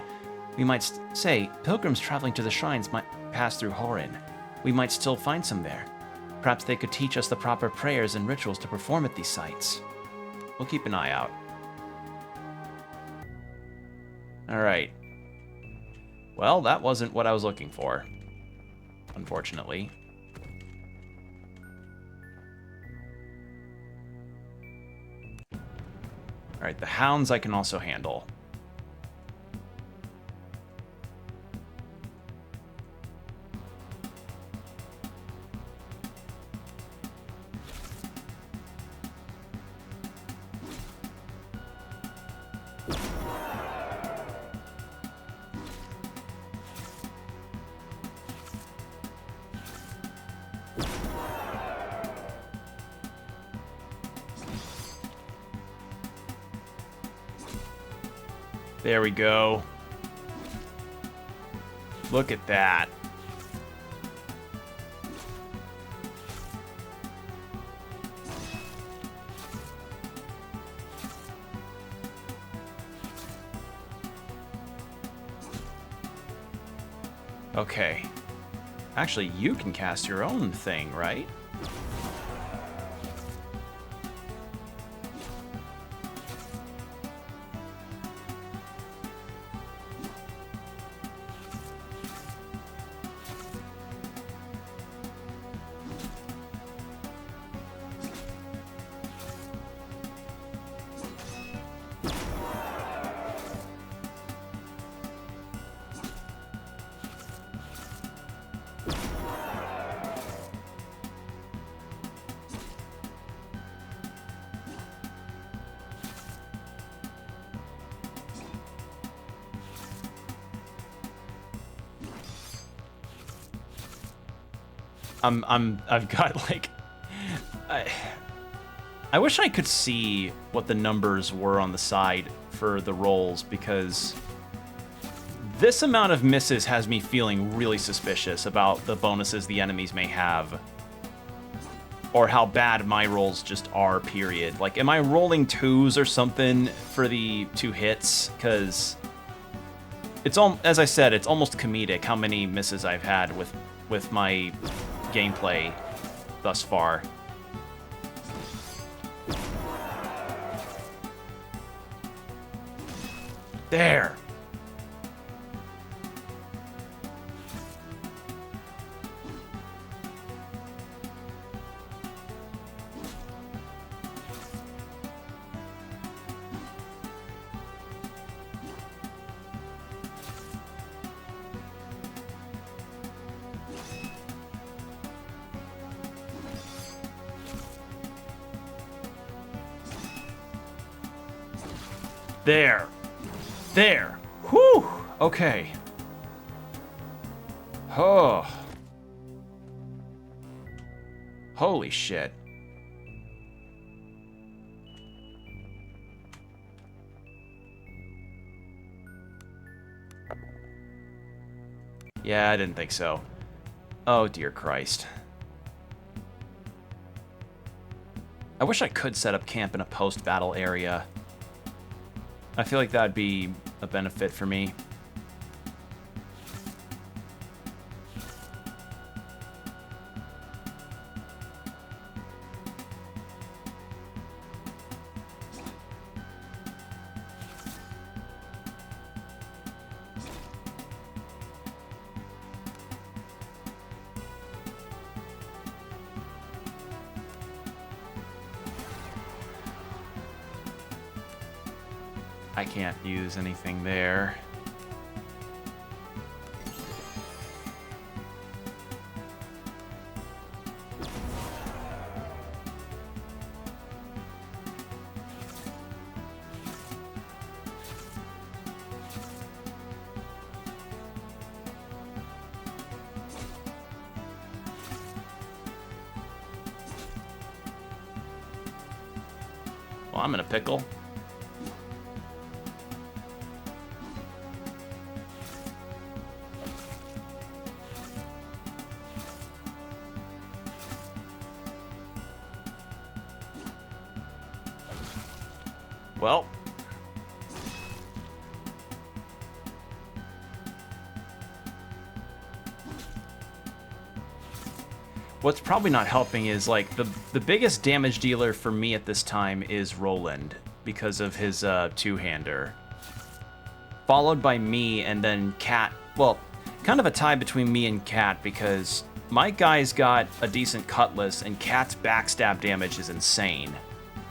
Pilgrims traveling to the shrines might pass through Horin. We might still find some there. Perhaps they could teach us the proper prayers and rituals to perform at these sites. We'll keep an eye out. Alright. Well, that wasn't what I was looking for, unfortunately. Alright, the hounds I can also handle. There we go. Look at that. Okay. Actually, you can cast your own thing, right? I've got like, I wish I could see what the numbers were on the side for the rolls, because this amount of misses has me feeling really suspicious about the bonuses the enemies may have, or how bad my rolls just are, period. Like, am I rolling twos or something for the 2 hits? Because it's all, as I said, it's almost comedic how many misses I've had with my gameplay thus far. There. There. There. Whew. Okay. Oh. Holy shit. Yeah, I didn't think so. Oh, dear Christ. I wish I could set up camp in a post-battle area. I feel like that'd be a benefit for me. I can't use anything there. Well, I'm in a pickle. Well. What's probably not helping is, like, the biggest damage dealer for me at this time is Roland, because of his two-hander. Followed by me, and then Cat. Well, kind of a tie between me and Cat, because my guy's got a decent cutlass, and Cat's backstab damage is insane.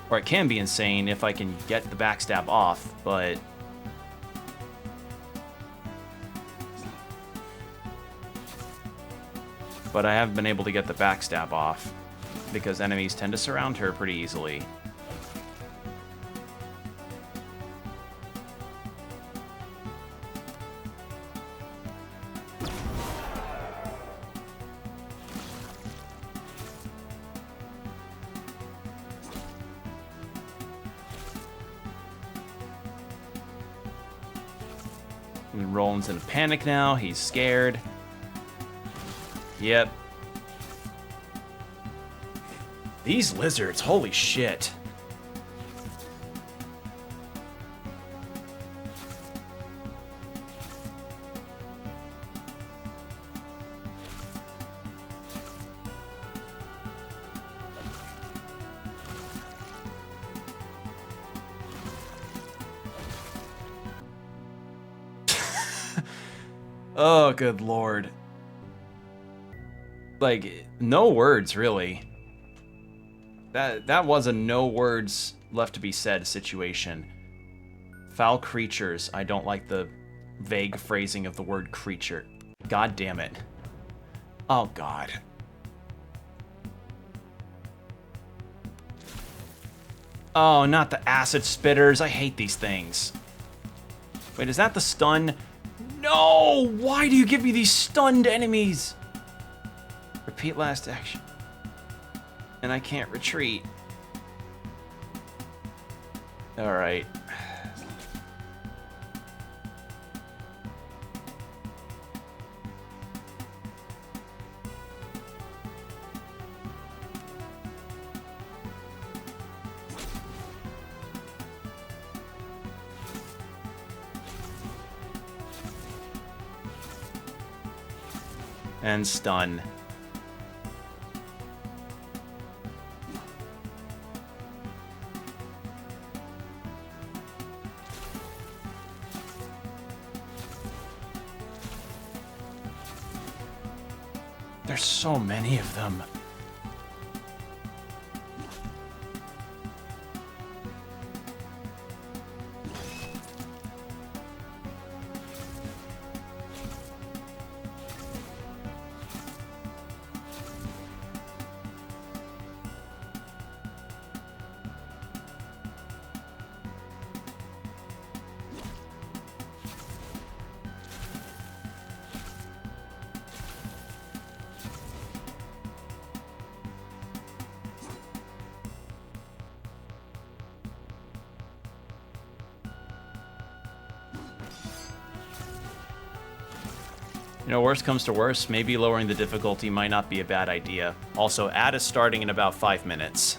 Or it can be insane if I can get the backstab off, but... But I haven't been able to get the backstab off, because enemies tend to surround her pretty easily. And Roland's in a panic now, he's scared. Yep. These lizards, holy shit. Oh, good lord. Like, no words, really. That was a no words left to be said situation. Foul creatures. I don't like the vague phrasing of the word creature. God damn it. Oh, God. Oh, not the acid spitters. I hate these things. Wait, is that the stun? No! Why do you give me these stunned enemies? Repeat last action. And I can't retreat. Alright. And stun. There's so many of them. You know, worst comes to worst, maybe lowering the difficulty might not be a bad idea. Also, ad is starting in about 5 minutes.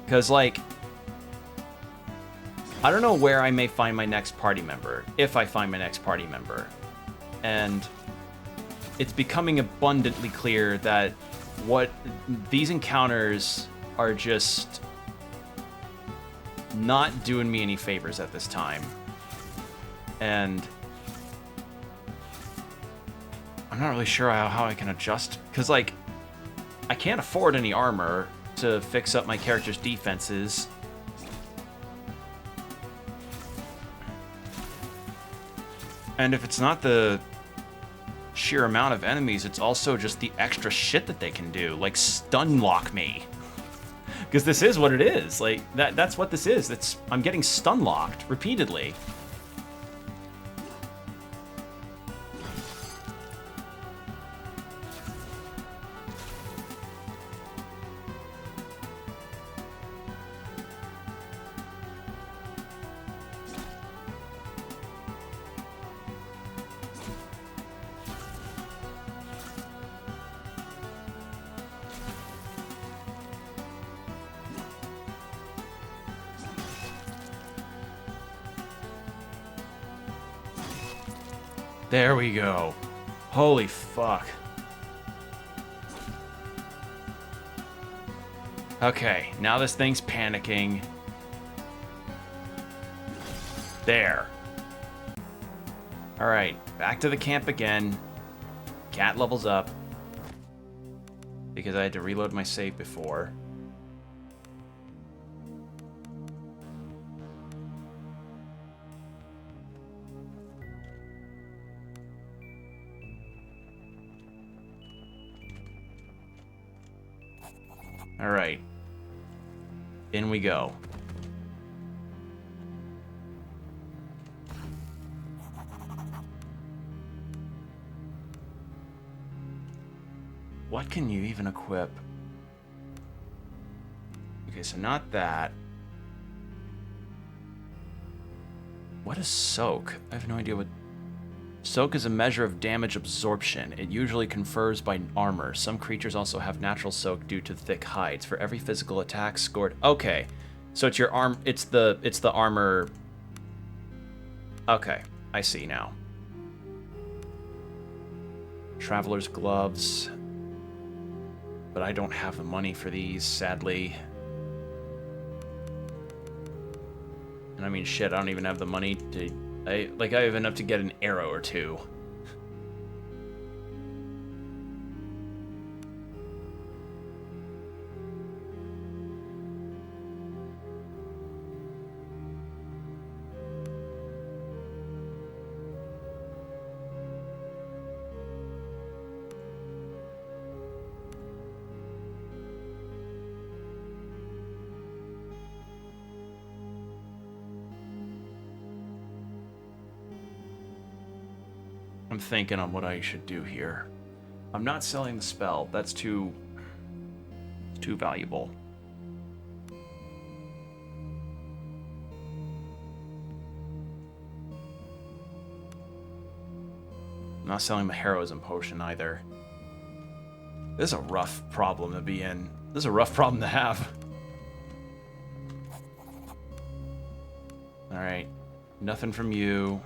Because, like, I don't know where I may find my next party member, if I find my next party member. And it's becoming abundantly clear that what these encounters are just not doing me any favors at this time. And I'm not really sure how I can adjust, because, like, I can't afford any armor, to fix up my character's defenses. And if it's not the sheer amount of enemies, it's also just the extra shit that they can do, like stun lock me. Because this is what it is. Like, that's what this is. I'm getting stun locked repeatedly. There we go. Holy fuck. Okay, now this thing's panicking. There. Alright, back to the camp again. Cat levels up. Because I had to reload my save before. Alright. In we go. What can you even equip? Okay, so not that. What is soak? I have no idea what... Soak is a measure of damage absorption. It usually confers by armor. Some creatures also have natural soak due to thick hides. For every physical attack scored... Okay. So it's your arm... It's the armor... Okay. I see now. Traveler's gloves. But I don't have the money for these, sadly. And I mean, shit, I don't even have the money to... I have enough to get an arrow or two. I'm thinking on what I should do here. I'm not selling the spell. That's too valuable. I'm not selling the heroism potion either. This is a rough problem to be in. This is a rough problem to have. Alright. Nothing from you.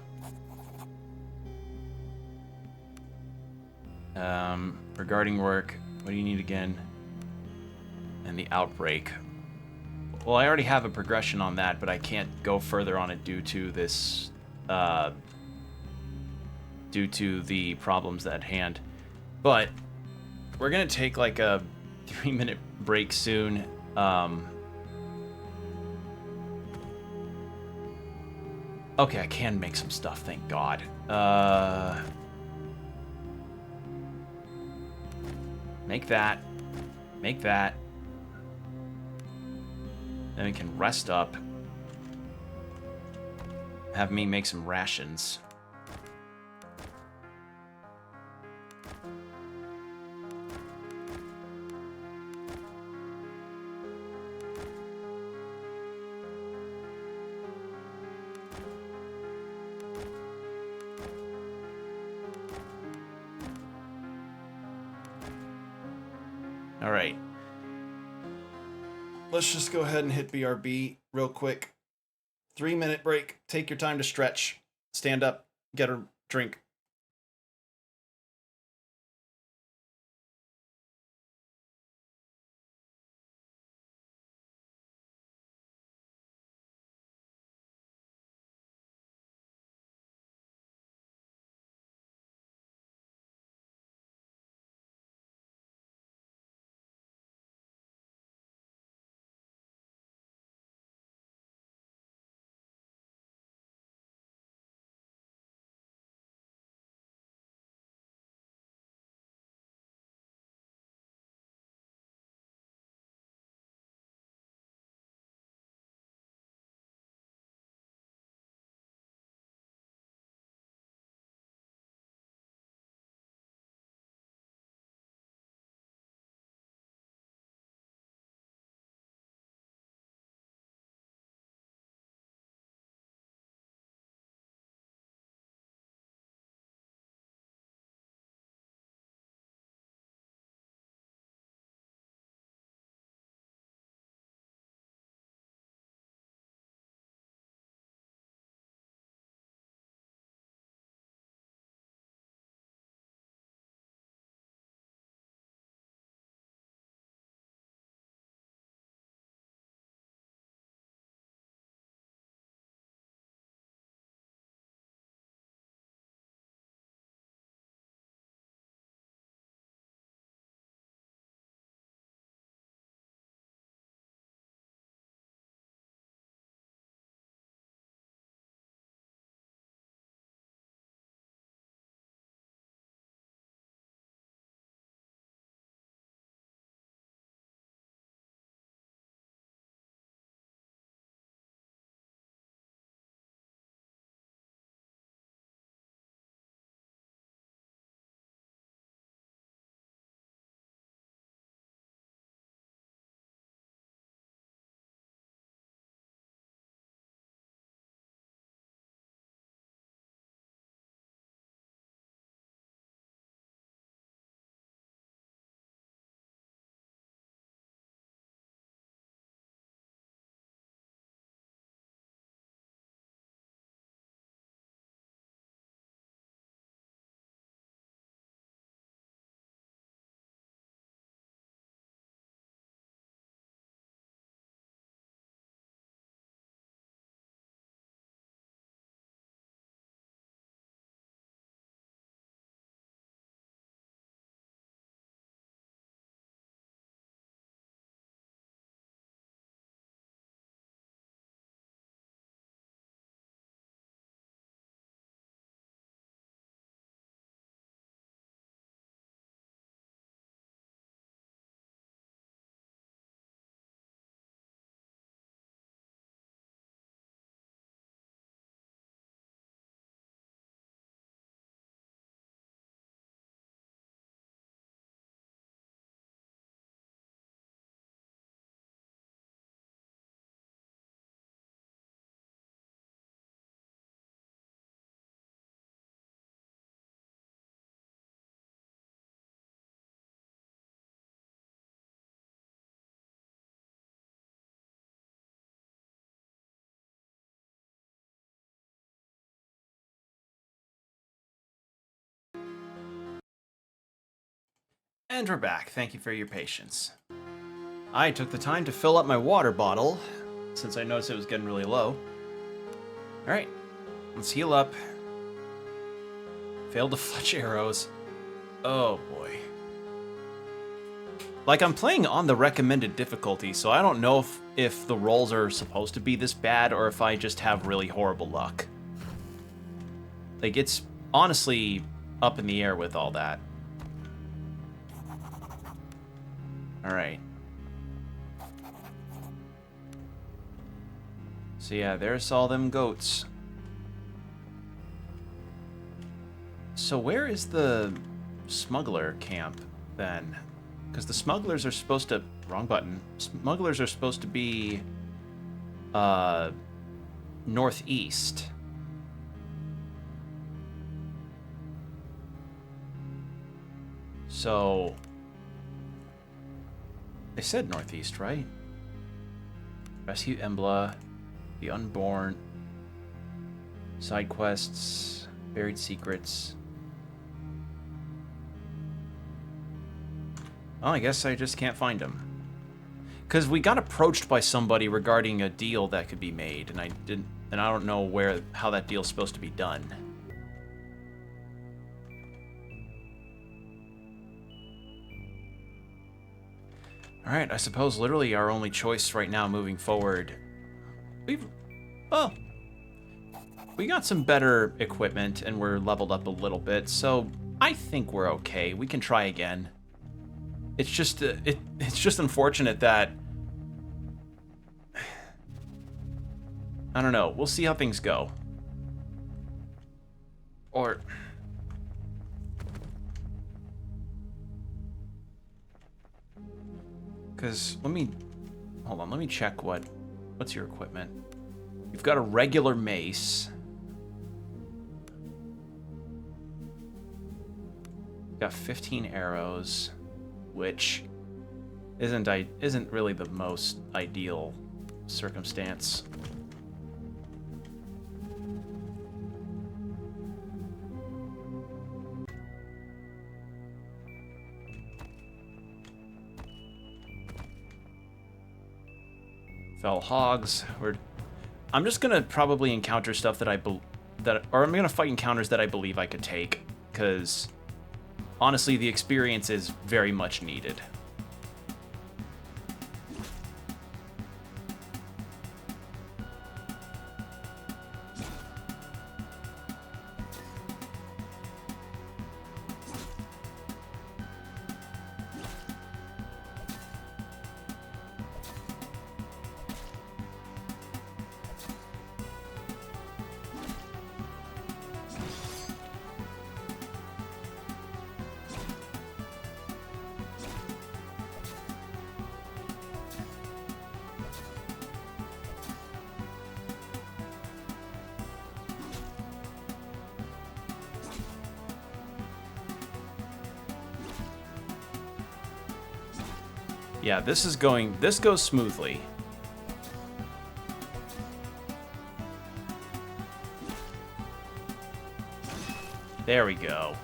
Regarding work, what do you need again? And the outbreak. Well, I already have a progression on that, but I can't go further on it due to this, due to the problems at hand. But we're gonna take like a 3-minute break soon. Okay, I can make some stuff, thank God. Make that. Make that. Then we can rest up. Have me make some rations. All right. Let's just go ahead and hit BRB real quick. 3-minute break. Take your time to stretch. Stand up. Get a drink. And we're back. Thank you for your patience. I took the time to fill up my water bottle, since I noticed it was getting really low. Alright, let's heal up. Failed to fletch arrows. Oh boy. Like, I'm playing on the recommended difficulty, so I don't know if the rolls are supposed to be this bad or if I just have really horrible luck. Like, it's honestly up in the air with all that. Alright. So yeah, there's all them goats. So where is the smuggler camp, then? Because the smugglers are supposed to... Wrong button. Smugglers are supposed to be... northeast. So... They said northeast, right? Rescue Embla, the Unborn, side quests, buried secrets. Oh, I guess I just can't find them. Because we got approached by somebody regarding a deal that could be made, and I don't know how that deal's supposed to be done. Alright, I suppose literally our only choice right now moving forward... We got some better equipment and we're leveled up a little bit, so I think we're okay. We can try again. It's just it's just unfortunate that... I don't know. We'll see how things go. Or... Because, hold on, let me check what's your equipment. You've got a regular mace. Got 15 arrows, which isn't really the most ideal circumstance. Fell hogs. I'm just gonna probably encounter stuff that I'm gonna fight encounters that I believe I could take, because honestly, the experience is very much needed. Yeah, this goes smoothly. There we go.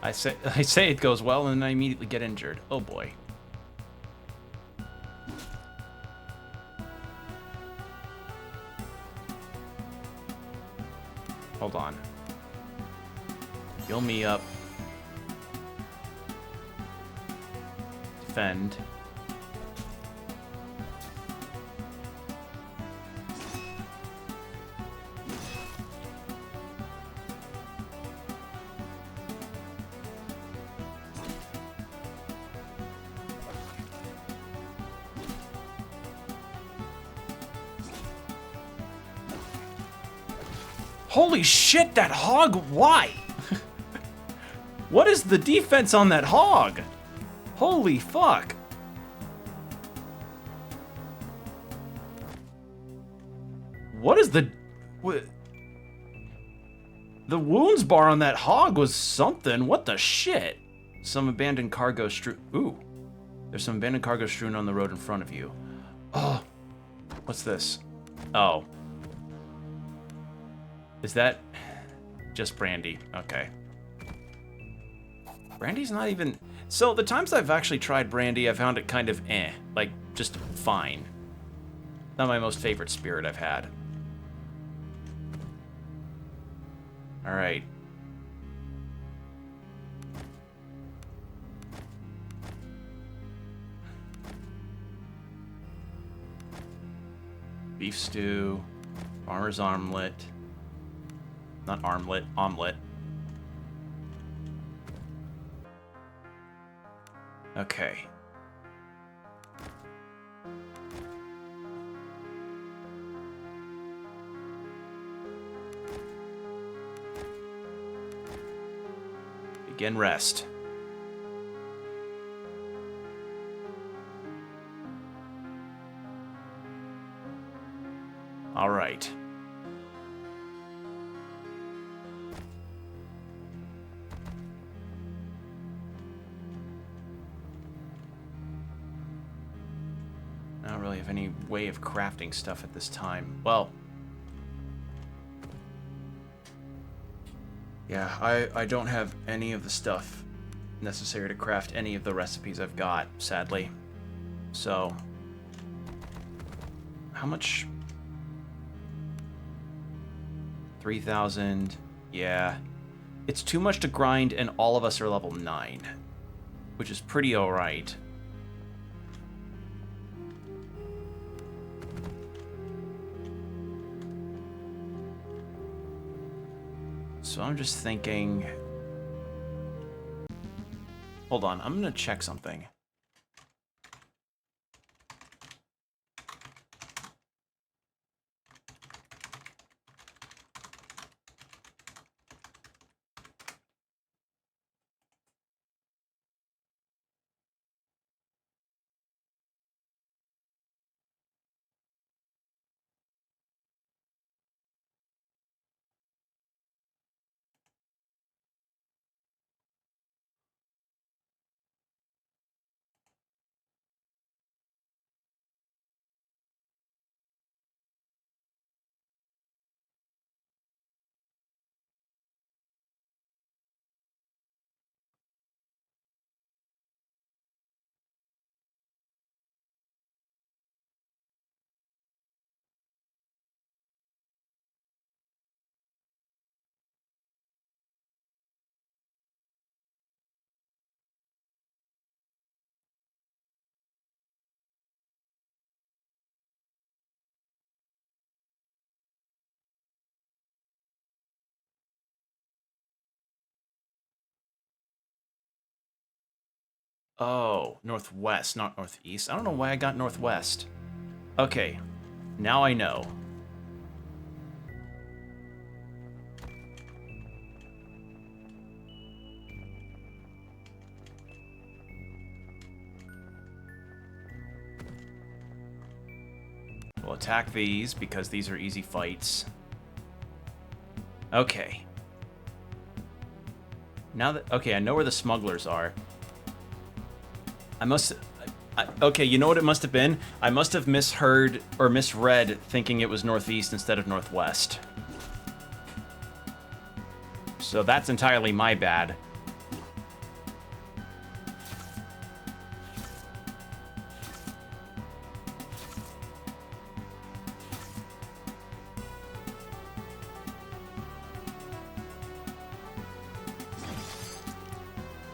I say it goes well, and then I immediately get injured. Oh boy. Hold on. Heal me up. Defend. Holy shit, that hog, why? What is the defense on that hog? Holy fuck. What is the... What? The wounds bar on that hog was something. What the shit? Some abandoned cargo strewn... Ooh. There's some abandoned cargo strewn on the road in front of you. Oh. What's this? Oh. Is that... just brandy? Okay. Brandy's not even... So, the times I've actually tried brandy, I found it kind of eh. Like, just fine. Not my most favorite spirit I've had. Alright. Beef stew. Farmer's omelet. Not armlet, omelet. Okay. Begin rest. All right. I don't really have any way of crafting stuff at this time. Well, yeah, I don't have any of the stuff necessary to craft any of the recipes I've got, sadly. So, how much? 3,000. Yeah. It's too much to grind, and all of us are level 9, which is pretty alright. So I'm just thinking... Hold on, I'm gonna check something. Oh, northwest, not northeast. I don't know why I got northwest. Okay, now I know. We'll attack these because these are easy fights. Okay. Now that... Okay, I know where the smugglers are. I must... okay, you know what it must have been? I must have misheard or misread thinking it was northeast instead of northwest. So that's entirely my bad.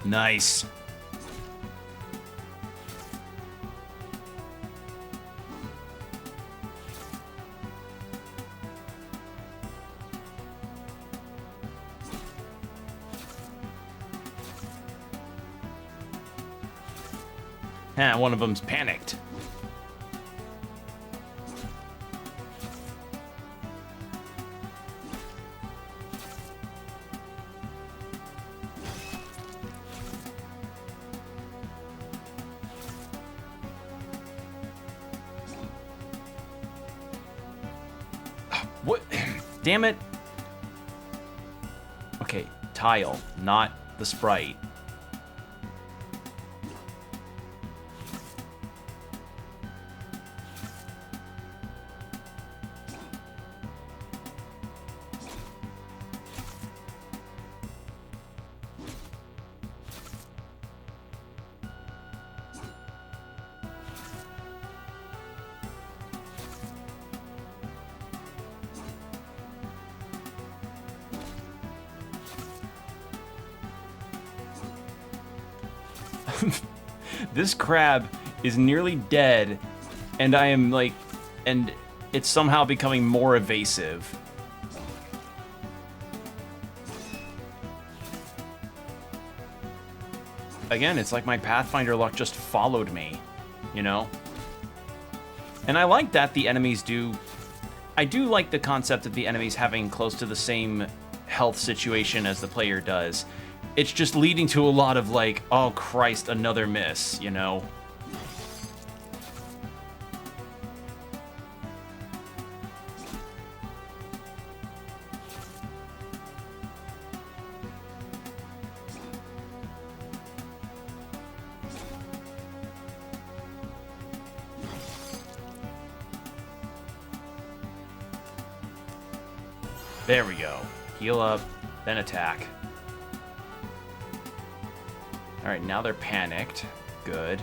Nice. One of them's panicked. What? Damn it. Okay, tile, not the sprite. This crab is nearly dead, and I am like, and it's somehow becoming more evasive. Again, it's like my Pathfinder luck just followed me, you know? And I like that the enemies do... I do like the concept of the enemies having close to the same health situation as the player does. It's just leading to a lot of like, oh Christ, another miss, you know? There we go. Heal up, then attack. Alright, now they're panicked. Good.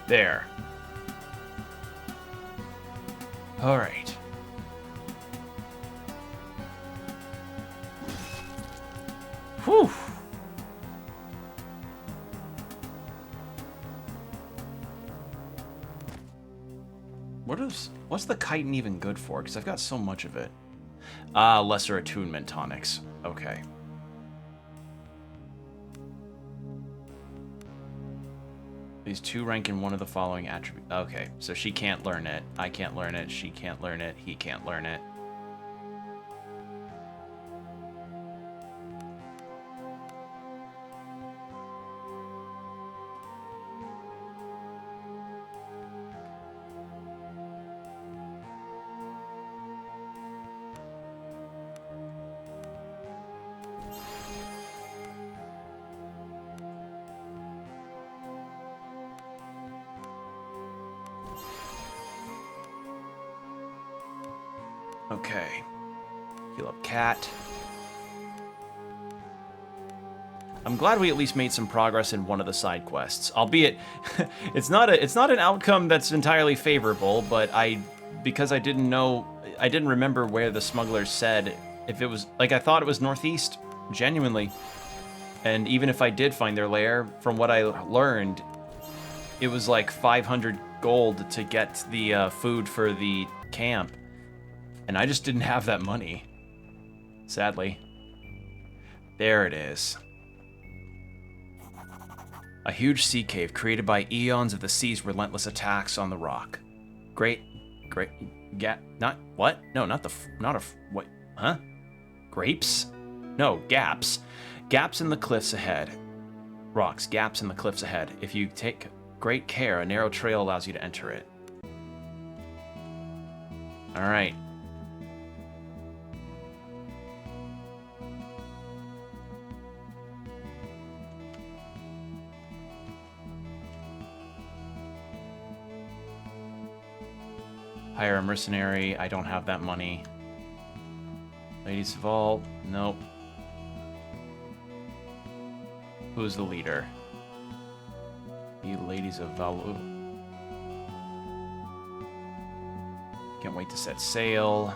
There. All right. Whew. What's the chitin even good for? Because I've got so much of it. Lesser attunement tonics. Okay. These two rank in one of the following attributes. Okay, so she can't learn it. I can't learn it. She can't learn it. He can't learn it. Okay. Heal up cat. I'm glad we at least made some progress in one of the side quests. Albeit it's not an outcome that's entirely favorable, but because I didn't remember where the smugglers said if it was, like, I thought it was northeast, genuinely. And even if I did find their lair, from what I learned, it was like 500 gold to get the food for the camp. And I just didn't have that money, sadly. There it is. A huge sea cave created by eons of the sea's relentless attacks on the rock. What? Grapes? No, gaps. Gaps in the cliffs ahead. Rocks, gaps in the cliffs ahead. If you take great care, a narrow trail allows you to enter it. All right. Hire a mercenary. I don't have that money. Ladies of Vault. Nope. Who's the leader? The Ladies of Valu. Can't wait to set sail.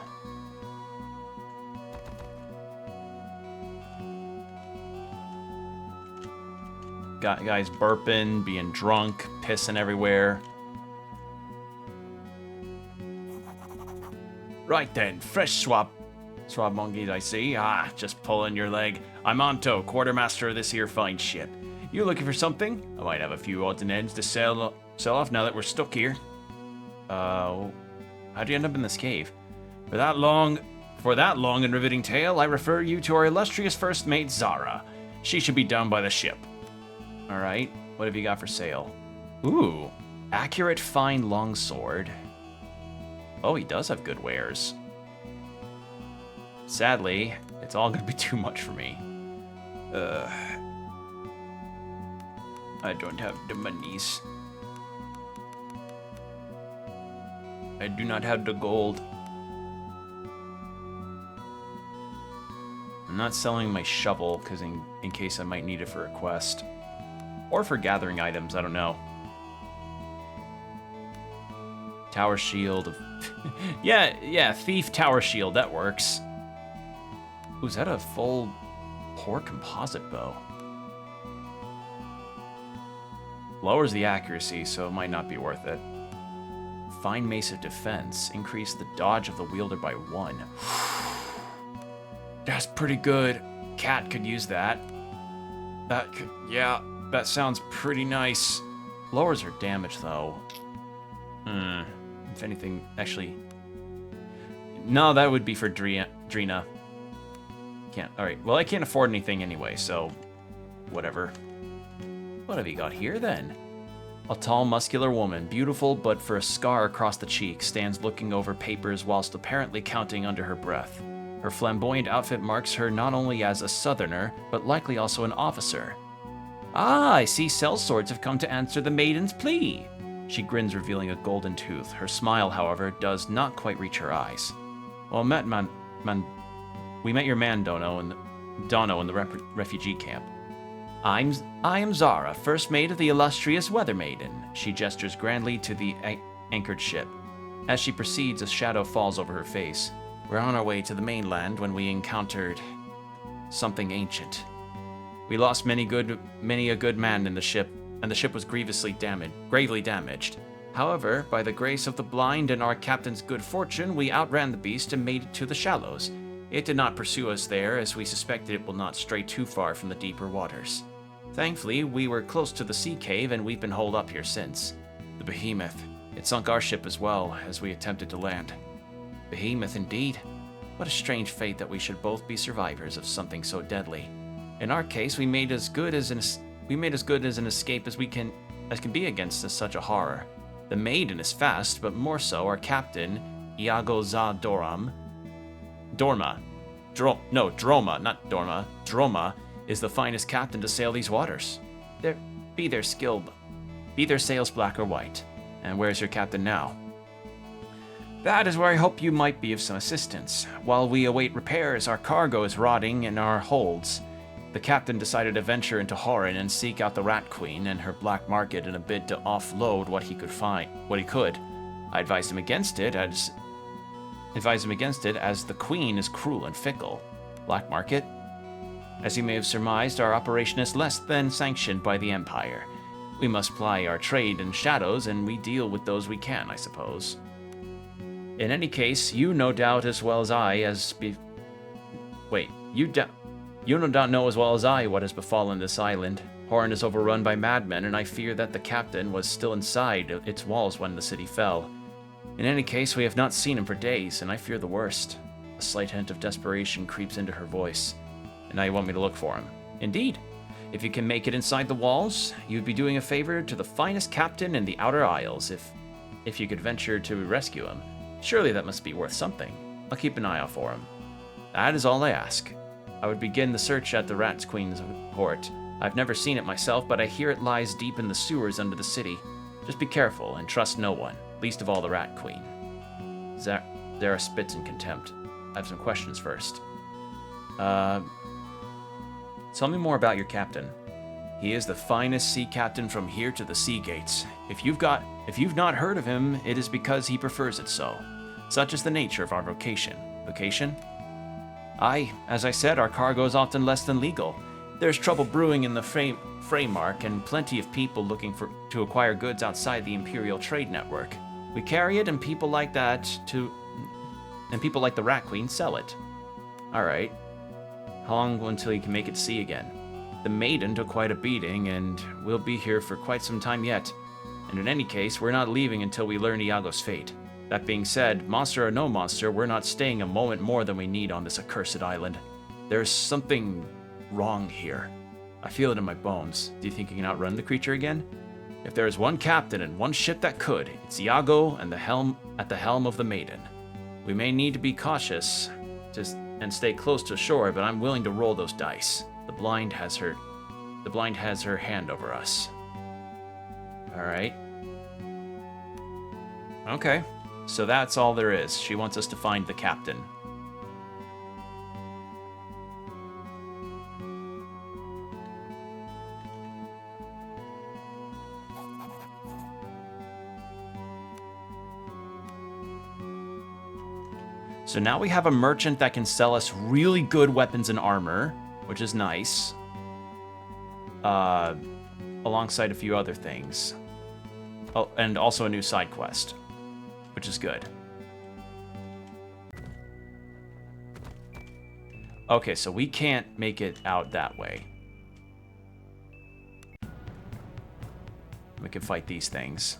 Got guys burping, being drunk, pissing everywhere. Right then, fresh swap. Swab monkeys, I see. Ah, just pulling your leg. I'm Anto, quartermaster of this here fine ship. You looking for something? I might have a few odds and ends to sell off now that we're stuck here. How'd you end up in this cave? For that long and riveting tale, I refer you to our illustrious first mate, Zara. She should be down by the ship. All right, what have you got for sale? Ooh, accurate fine longsword. Oh, he does have good wares. Sadly, it's all gonna be too much for me. I don't have the monies. I do not have the gold. I'm not selling my shovel because in case I might need it for a quest. Or for gathering items, I don't know. Tower shield. yeah, thief tower shield, that works. Ooh, is that a full poor composite bow? Lowers the accuracy, so it might not be worth it. Fine mace of defense. Increase the dodge of the wielder by 1. That's pretty good. Cat could use that. That sounds pretty nice. Lowers her damage, though. If anything, actually... No, that would be for Drina. Can't. Alright, well, I can't afford anything anyway, so... Whatever. What have you got here, then? A tall, muscular woman, beautiful but for a scar across the cheek, stands looking over papers whilst apparently counting under her breath. Her flamboyant outfit marks her not only as a southerner, but likely also an officer. Ah, I see sellswords have come to answer the maiden's plea. She grins, revealing a golden tooth. Her smile, however, does not quite reach her eyes. Well, we met your man, Dono, in the refugee camp. I am Zara, first mate of the illustrious Weather Maiden. She gestures grandly to the anchored ship. As she proceeds, a shadow falls over her face. We're on our way to the mainland when we encountered something ancient. We lost many a good man in the ship, and the ship was gravely damaged. However, by the grace of the blind and our captain's good fortune, we outran the beast and made it to the shallows. It did not pursue us there, as we suspected it will not stray too far from the deeper waters. Thankfully, we were close to the sea cave, and we've been holed up here since. The behemoth. It sunk our ship as well, as we attempted to land. Behemoth indeed. What a strange fate that we should both be survivors of something so deadly. In our case, we made as good as an escape as can be against such a horror. The maiden is fast, but more so our captain, Iago Za Droma, is the finest captain to sail these waters. Be their sails black or white. And where's your captain now? That is where I hope you might be of some assistance. While we await repairs, our cargo is rotting in our holds. The captain decided to venture into Horin and seek out the Rat Queen and her black market in a bid to offload what he could. I advised him against it as the Queen is cruel and fickle. Black market? As you may have surmised, our operation is less than sanctioned by the Empire. We must ply our trade in shadows, and we deal with those we can, I suppose. In any case, you no doubt as well as I you no doubt know as well as I what has befallen this island. Horin is overrun by madmen, and I fear that the captain was still inside its walls when the city fell. In any case, we have not seen him for days, and I fear the worst. A slight hint of desperation creeps into her voice. And now you want me to look for him? Indeed. If you can make it inside the walls, you'd be doing a favor to the finest captain in the Outer Isles if you could venture to rescue him. Surely that must be worth something. I'll keep an eye out for him. That is all I ask. I would begin the search at the Rat Queen's port. I've never seen it myself, but I hear it lies deep in the sewers under the city. Just be careful and trust no one, least of all the Rat Queen. Zara spits in contempt. I have some questions first. Tell me more about your captain. He is the finest sea captain from here to the sea gates. If you've not heard of him, it is because he prefers it so. Such is the nature of our vocation. Vocation? Aye, as I said, our cargo is often less than legal. There's trouble brewing in the framework, and plenty of people looking to acquire goods outside the Imperial trade network. We carry it, and people like the Rat Queen sell it. Alright. How long until you can make it to sea again? The maiden took quite a beating, and we'll be here for quite some time yet. And in any case, we're not leaving until we learn Iago's fate. That being said, monster or no monster, we're not staying a moment more than we need on this accursed island. There's something wrong here. I feel it in my bones. Do you think you can outrun the creature again? If there is one captain and one ship that could, it's Iago and at the helm of the Maiden. We may need to be cautious and stay close to shore, but I'm willing to roll those dice. The blind has her hand over us. All right. Okay. So that's all there is. She wants us to find the captain. So now we have a merchant that can sell us really good weapons and armor, which is nice. Alongside a few other things. Oh, and also a new side quest, which is good. Okay, so we can't make it out that way. We can fight these things.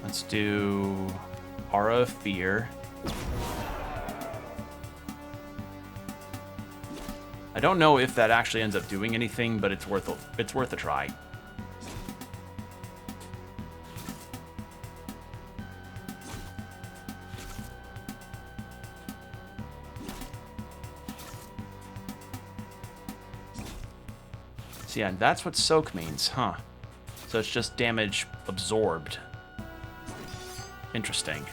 Let's do Aura of Fear. I don't know if that actually ends up doing anything, but it's worth a try. So yeah, that's what soak means, huh? So it's just damage absorbed. Interesting.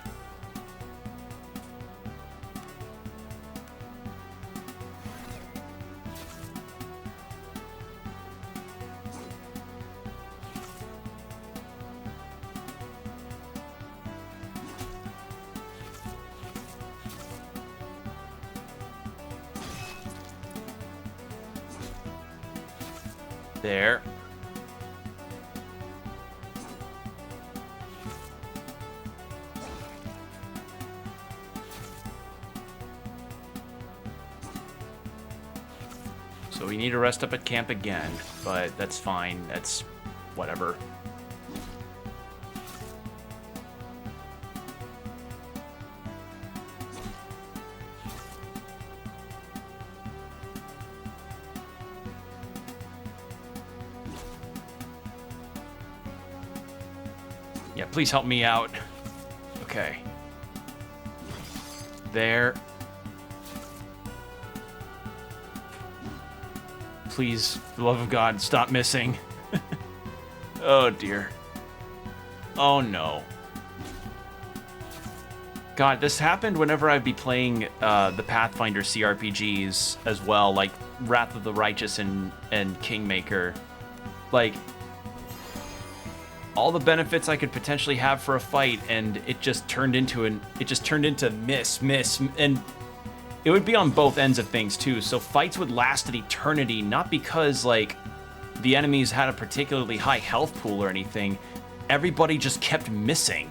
There. So we need to rest up at camp again, but that's fine. That's whatever. Yeah, please help me out. Okay. There. Please, for the love of God, stop missing. Oh, dear. Oh, no. God, this happened whenever I'd be playing the Pathfinder CRPGs as well, like Wrath of the Righteous and Kingmaker. Like, all the benefits I could potentially have for a fight, and it just turned into miss, and it would be on both ends of things too. So fights would last an eternity, not because like the enemies had a particularly high health pool or anything. Everybody just kept missing.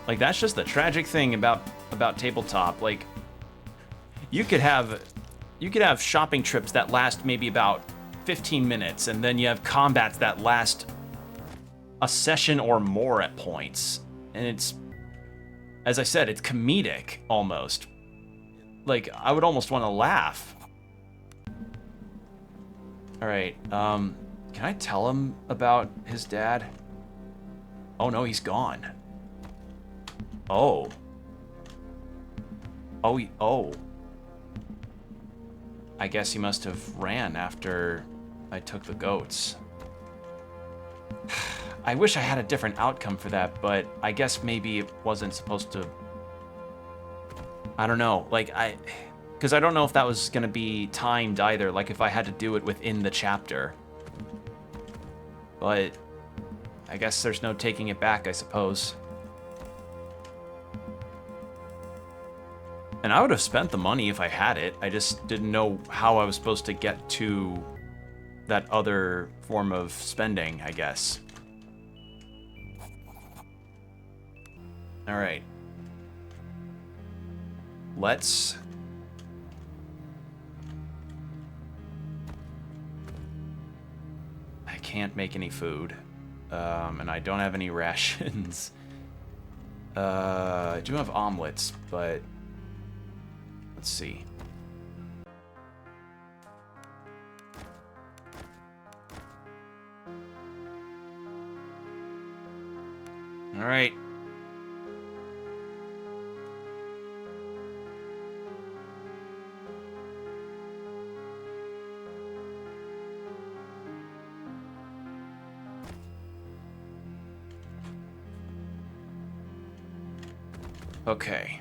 Like, that's just the tragic thing about tabletop. Like, you could have you could have shopping trips that last maybe about 15 minutes, and then you have combats that last a session or more at points. And it's, as I said, it's comedic almost. Like, I would almost want to laugh. All right, can I tell him about his dad? Oh no, he's gone. Oh. Oh. I guess he must have ran after I took the goats. I wish I had a different outcome for that, but I guess maybe it wasn't supposed to... I don't know, like, because I don't know if that was going to be timed either, like if I had to do it within the chapter. But I guess there's no taking it back, I suppose. And I would have spent the money if I had it. I just didn't know how I was supposed to get to that other form of spending, I guess. All right. Let's... I can't make any food. And I don't have any rations. I do have omelets, but... Let's see. All right. Okay.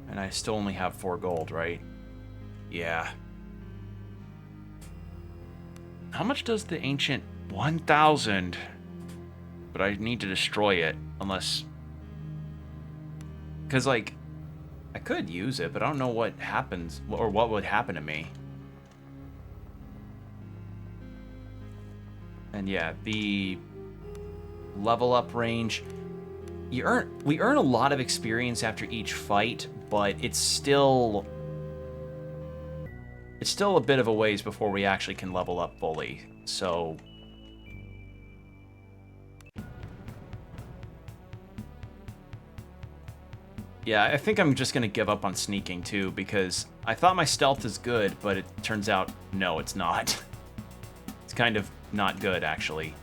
And I still only have 4 gold, right? Yeah. How much does the ancient... 1,000. But I need to destroy it, unless... Because, like, I could use it, but I don't know what happens, or what would happen to me. And yeah, the level up range... we earn a lot of experience after each fight, but it's still a bit of a ways before we actually can level up fully. So yeah, I think I'm just gonna give up on sneaking too, because I thought my stealth is good, but it turns out no, it's not. It's kind of not good, actually.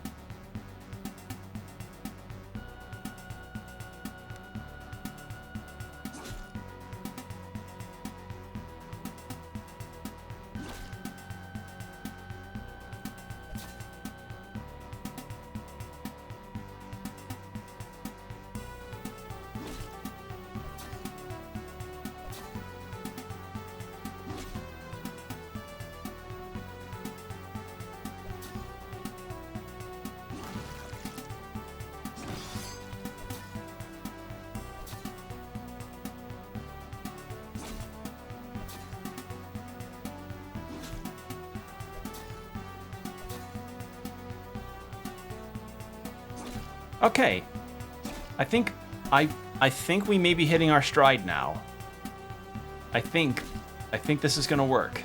Okay, I think we may be hitting our stride now. I think this is gonna work.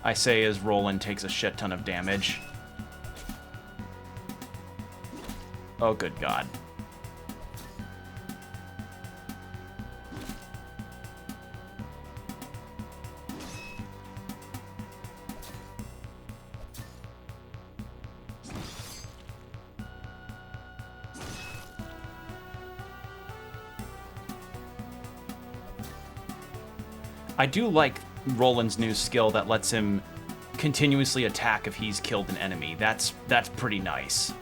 I say as Roland takes a shit ton of damage. Oh, good God. I do like Roland's new skill that lets him continuously attack if he's killed an enemy. That's pretty nice.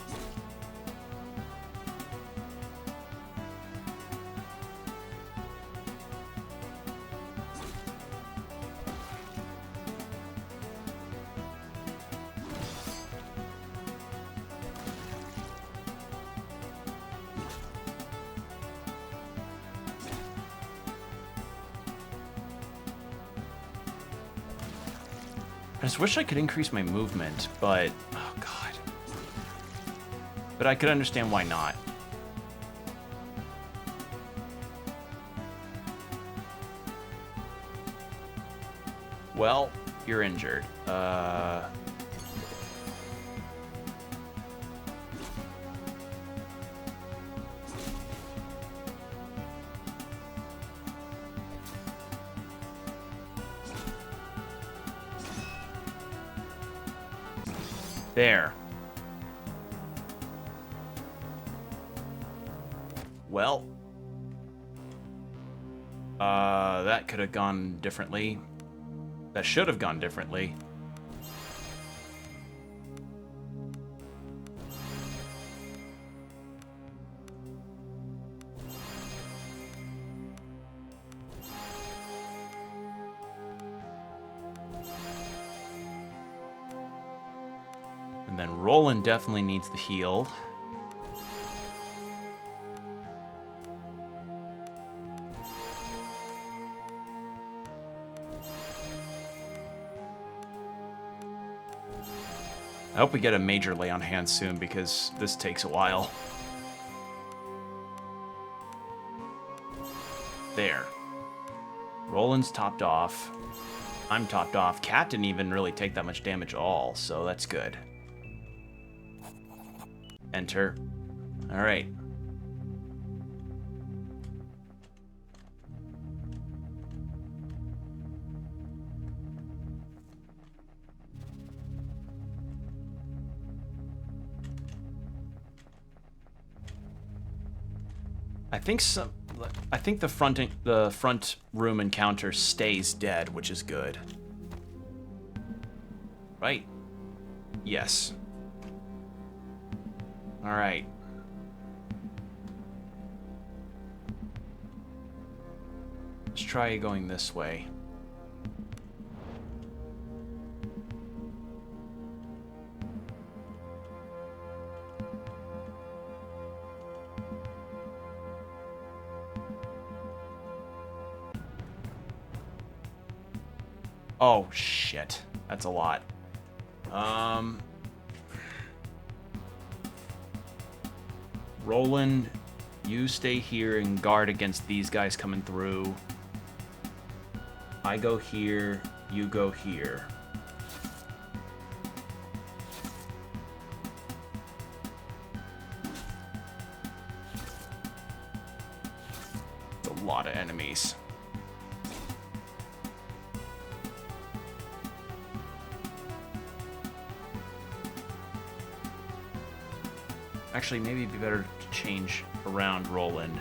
just wish I could increase my movement, but... Oh, God. But I could understand why not. Well, you're injured. There. Well. That could have gone differently. That should have gone differently. And then Roland definitely needs the heal. I hope we get a major lay on hands soon because this takes a while. There. Roland's topped off. I'm topped off. Cat didn't even really take that much damage at all, so that's good. Enter. Alright. I think the front room encounter stays dead, which is good. Right? Yes. All right. Let's try going this way. Oh, shit. That's a lot. Roland, you stay here and guard against these guys coming through. I go here, you go here. It's a lot of enemies. Actually, maybe it'd be better to change around Roland.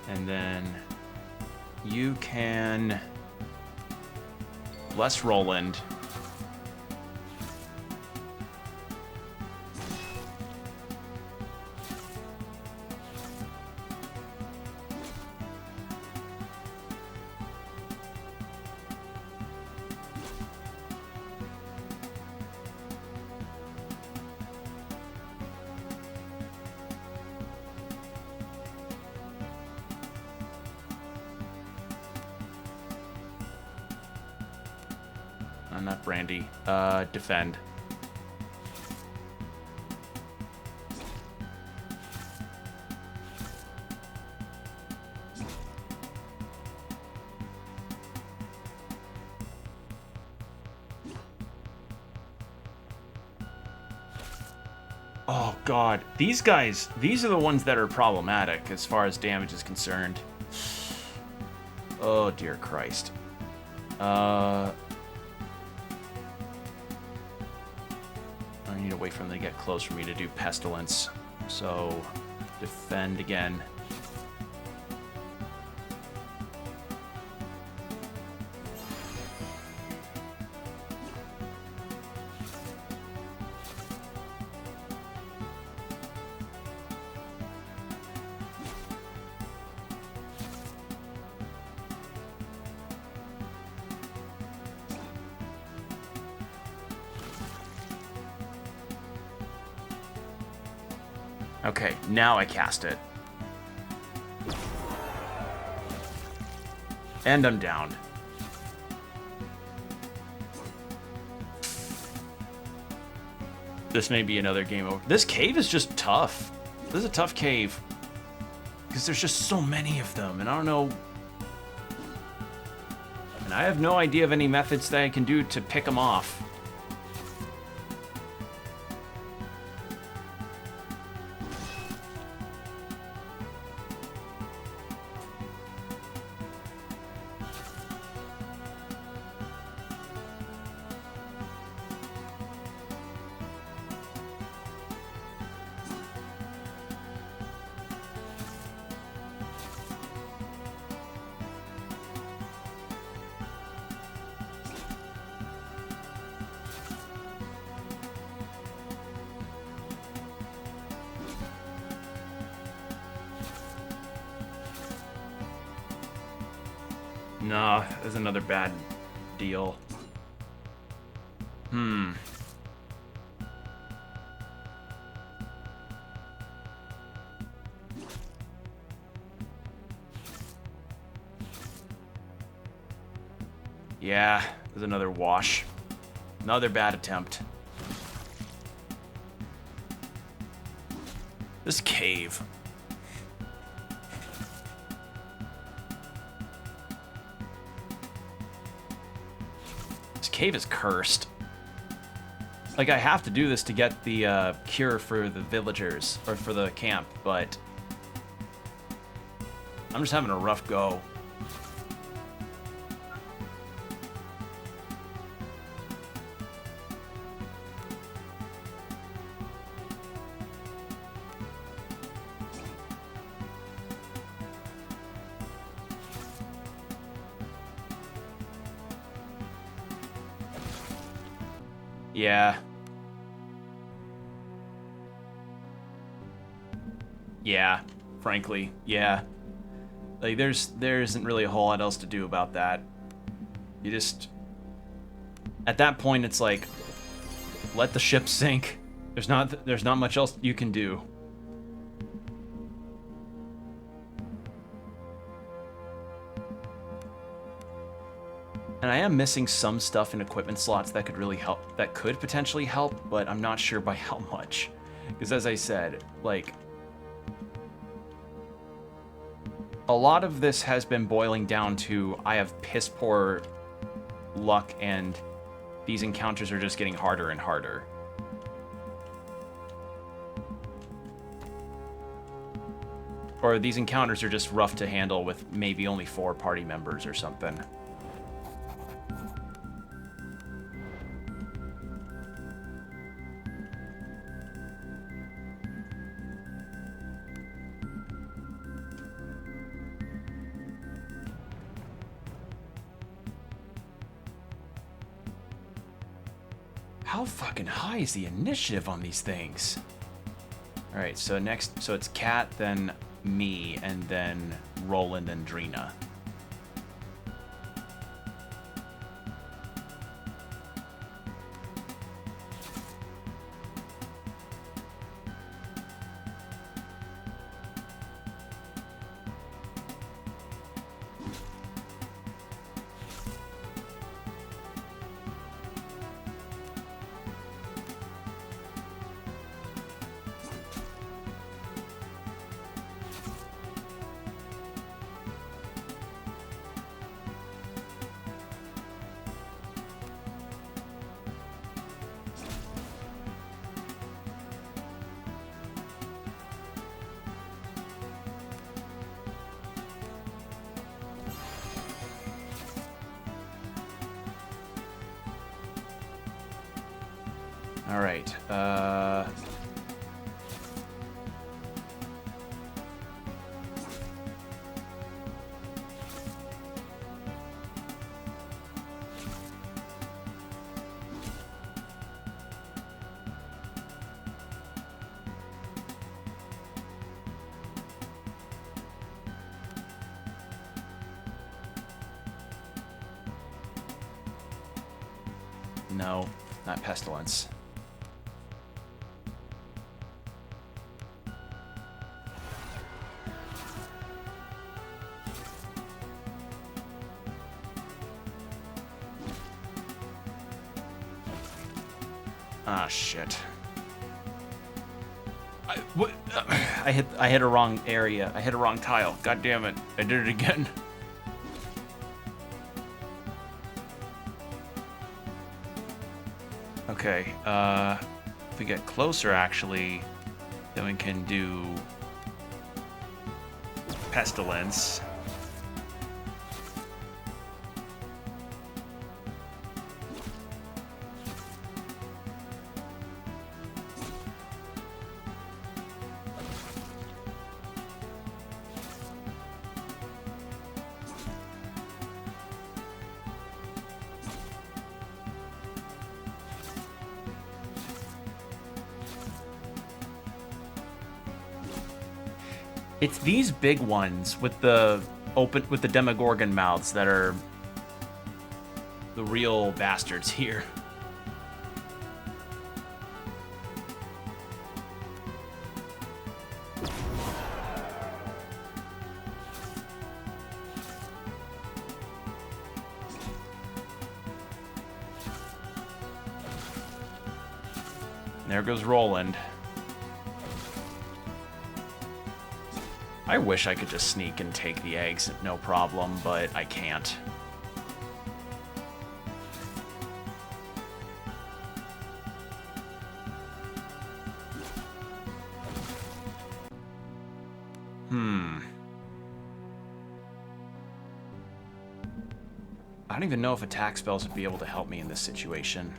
And then you can less Roland. Not Brandy. Defend. Oh god, these guys, these are the ones that are problematic as far as damage is concerned. Oh dear Christ. I need to wait for them to get close for me to do Pestilence. So, defend again. Okay, now I cast it. And I'm down. This may be another game over. This cave is just tough. This is a tough cave. Because there's just so many of them, and I don't know... And I have no idea of any methods that I can do to pick them off. Nah, that's another bad deal. Yeah, there's another wash. Another bad attempt. This cave. This cave is cursed. Like, I have to do this to get the cure for the villagers, or for the camp, but I'm just having a rough go. Yeah. Yeah, frankly, yeah. Like, there isn't really a whole lot else to do about that. You just... At that point, it's like, let the ship sink. There's not much else you can do. And I am missing some stuff in equipment slots that could really help, that could potentially help, but I'm not sure by how much. Because as I said, like, a lot of this has been boiling down to I have piss poor luck and these encounters are just getting harder and harder. Or these encounters are just rough to handle with maybe only 4 party members or something. How fucking high is the initiative on these things? Alright, so next, so it's Kat, then me, and then Roland and Drina. All right. No, not pestilence. Ah, shit. I hit a wrong area. I hit a wrong tile. God damn it. I did it again. Okay, if we get closer, actually, then we can do Pestilence. It's these big ones with the Demogorgon mouths that are the real bastards here. There goes Roland. I wish I could just sneak and take the eggs, no problem, but I can't. I don't even know if attack spells would be able to help me in this situation.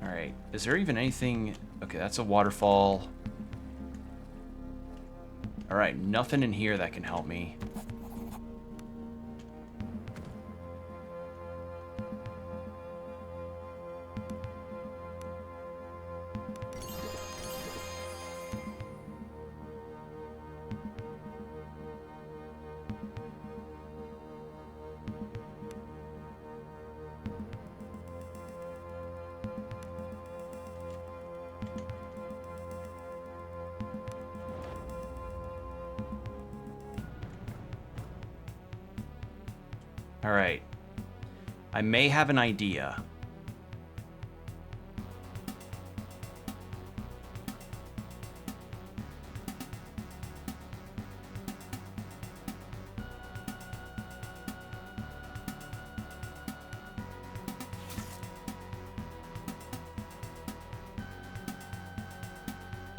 Alright, is there even anything... Okay, that's a waterfall. Alright, nothing in here that can help me. Alright. I may have an idea.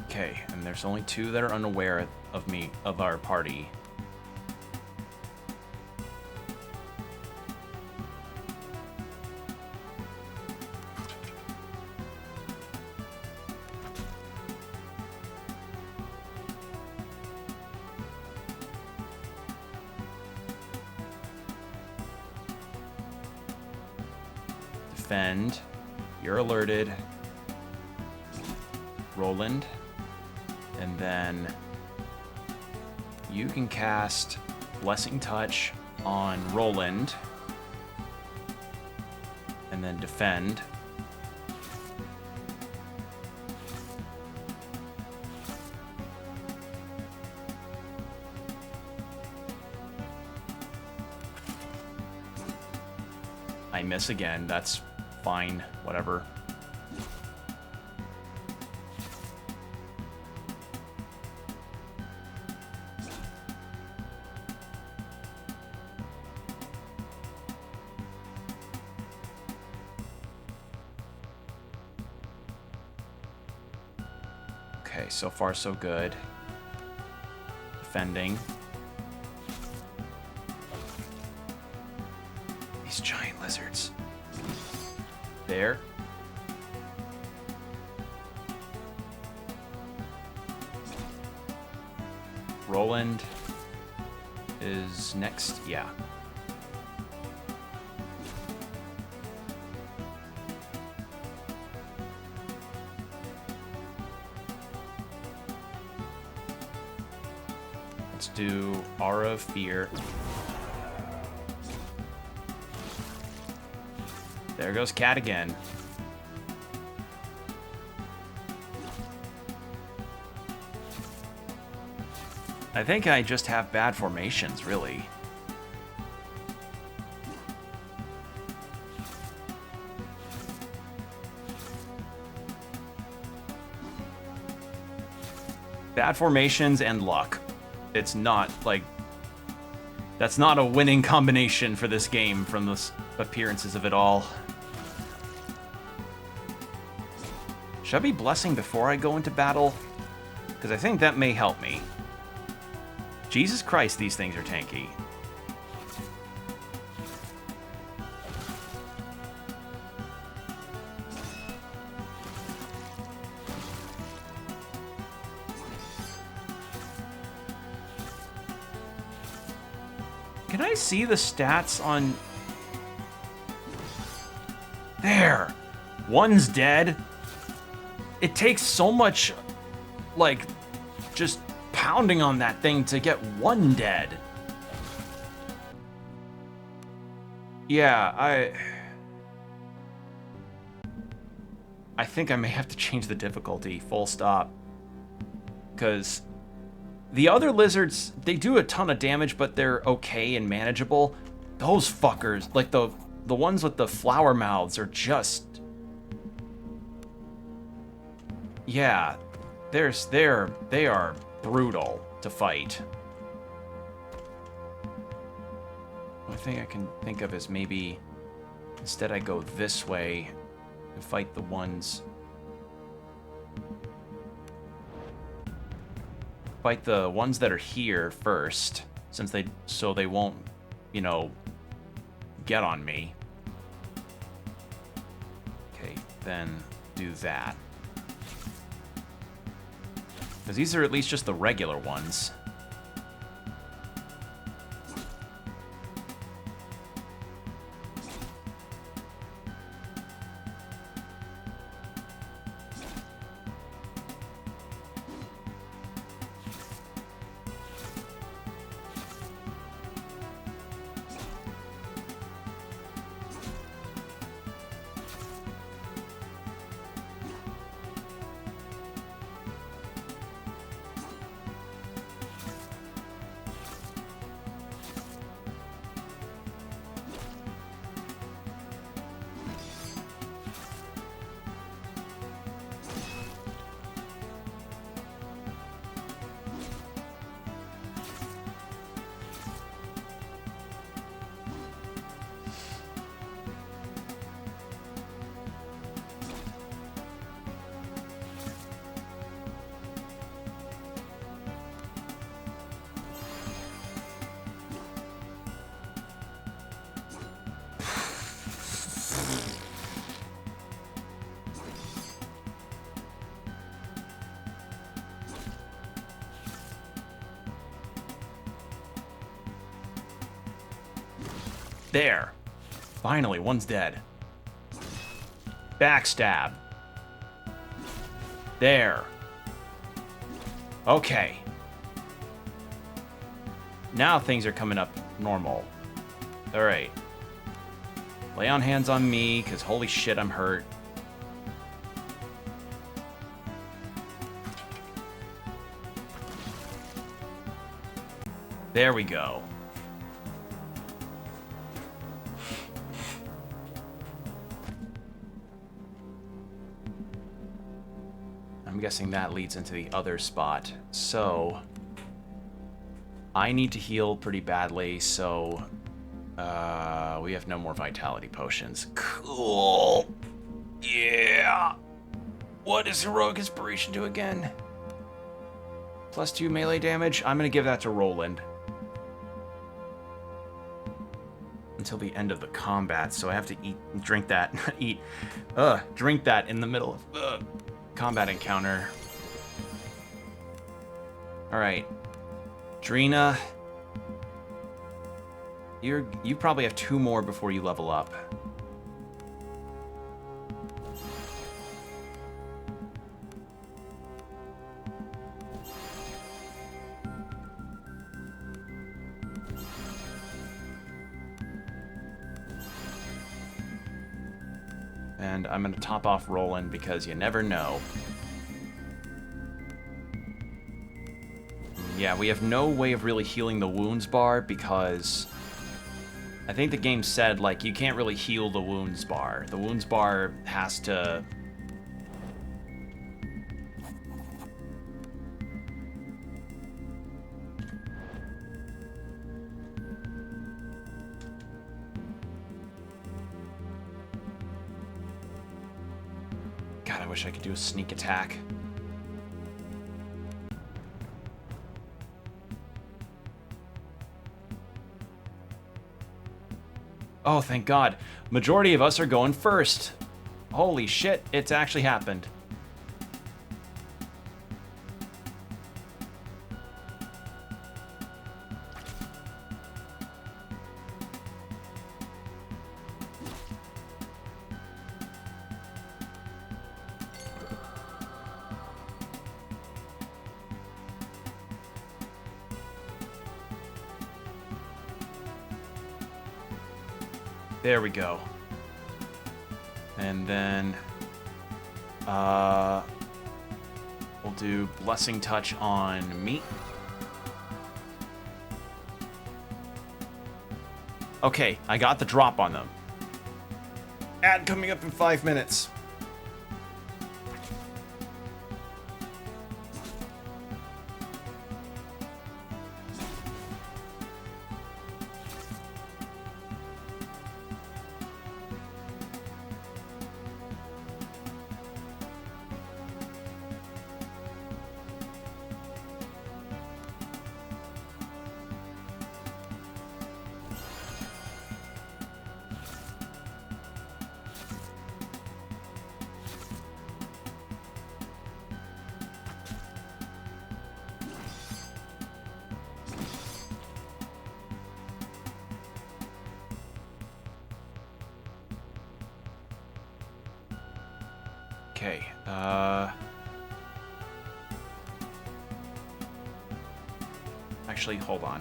Okay, and there's only two that are unaware of me, of our party. Defend. You're alerted. Roland. And then you can cast Blessing Touch on Roland. And then defend. I miss again. That's fine. Whatever. Okay, so far so good. Defending. These giant lizards. There. Roland is next. Yeah. Let's do Aura of Fear. There goes Cat again. I think I just have bad formations, really. Bad formations and luck. It's not, like... That's not a winning combination for this game from the appearances of it all. Should I be blessing before I go into battle? Because I think that may help me. Jesus Christ, these things are tanky. Can I see the stats on... There! One's dead. It takes so much, like, just pounding on that thing to get one dead. Yeah, I think I may have to change the difficulty, full stop. Because the other lizards, they do a ton of damage, but they're okay and manageable. Those fuckers, like the ones with the flower mouths are just... Yeah, they are brutal to fight. One thing I can think of is maybe instead I go this way and fight the ones... Fight the ones that are here first, so they won't, you know, get on me. Okay, then do that. Because these are at least just the regular ones. There. Finally, one's dead. Backstab. There. Okay. Now things are coming up normal. Alright. Lay on hands on me, because holy shit, I'm hurt. There we go. I'm guessing that leads into the other spot. So, I need to heal pretty badly, so we have no more vitality potions. Cool. Yeah. What does Heroic Inspiration do again? +2 melee damage? I'm going to give that to Roland. Until the end of the combat, so I have to drink that in the middle of combat encounter. Alright. Drina. You probably have 2 more before you level up. And I'm going to top off Roland because you never know. Yeah, we have no way of really healing the wounds bar because I think the game said, like, you can't really heal the wounds bar. The wounds bar has to... wish I could do a sneak attack. Oh, thank God. Majority of us are going first. Holy shit, it's actually happened. There we go. And then we'll do Blessing Touch on me. Okay, I got the drop on them. Ad coming up in 5 minutes. Okay, actually, hold on.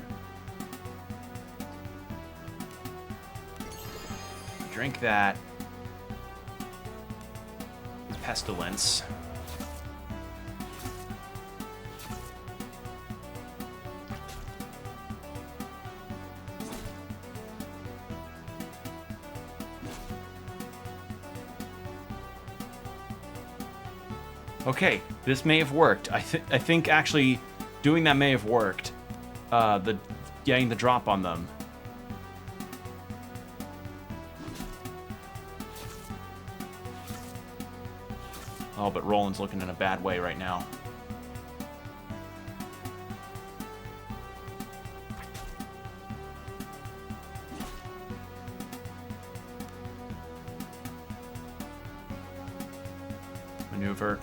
Drink that. Pestilence. Okay, this may have worked. I think actually doing that may have worked. Getting the drop on them. Oh, but Roland's looking in a bad way right now. Maneuver.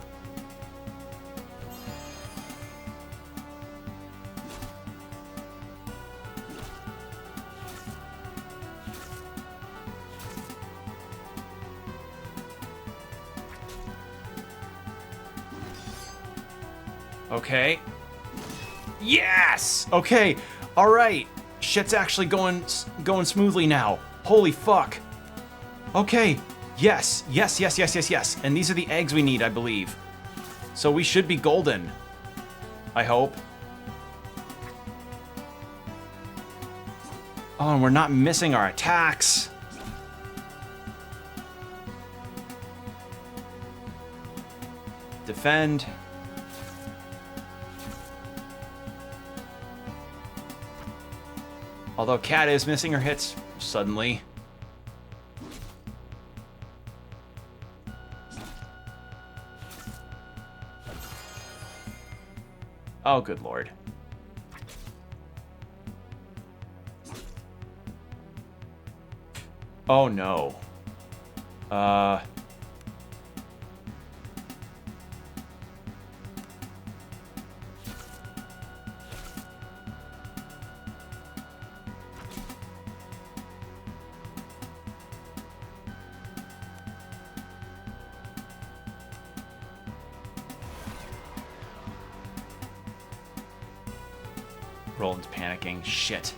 Okay. Yes! Okay. All right. Shit's actually going smoothly now. Holy fuck. Okay. Yes. Yes, yes, yes, yes, yes. And these are the eggs we need, I believe. So we should be golden. I hope. Oh, and we're not missing our attacks. Defend. Although Cat is missing her hits suddenly. Oh, good lord. Oh no. Roland's panicking. Shit.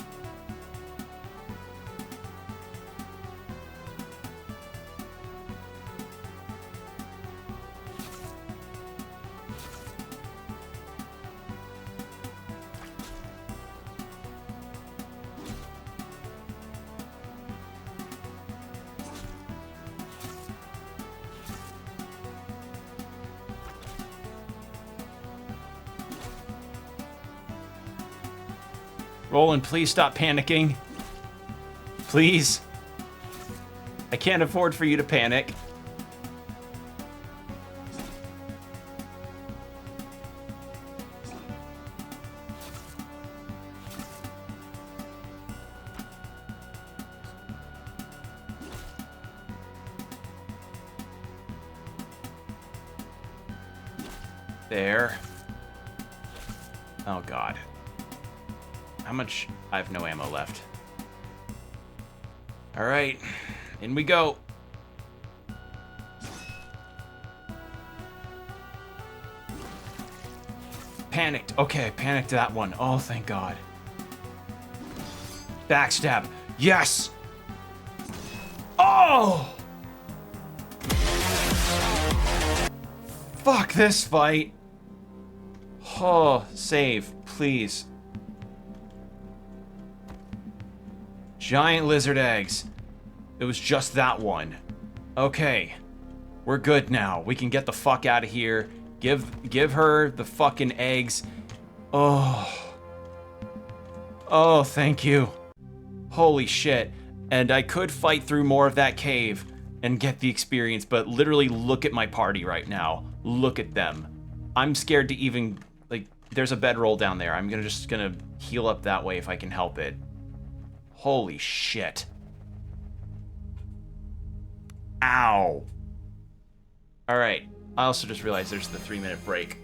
Roland, please stop panicking. Please. I can't afford for you to panic. There. Oh, God. How much? I have no ammo left. All right. In we go. Panicked. Okay, panicked that one. Oh, thank God. Backstab. Yes! Oh! Fuck this fight. Oh, save, please. Giant lizard eggs. It was just that one. Okay. We're good now. We can get the fuck out of here. Give her the fucking eggs. Oh. Oh, thank you. Holy shit. And I could fight through more of that cave and get the experience, but literally look at my party right now. Look at them. I'm scared to even, like, there's a bedroll down there. I'm just gonna heal up that way if I can help it. Holy shit. Ow. All right. I also just realized there's the 3-minute break.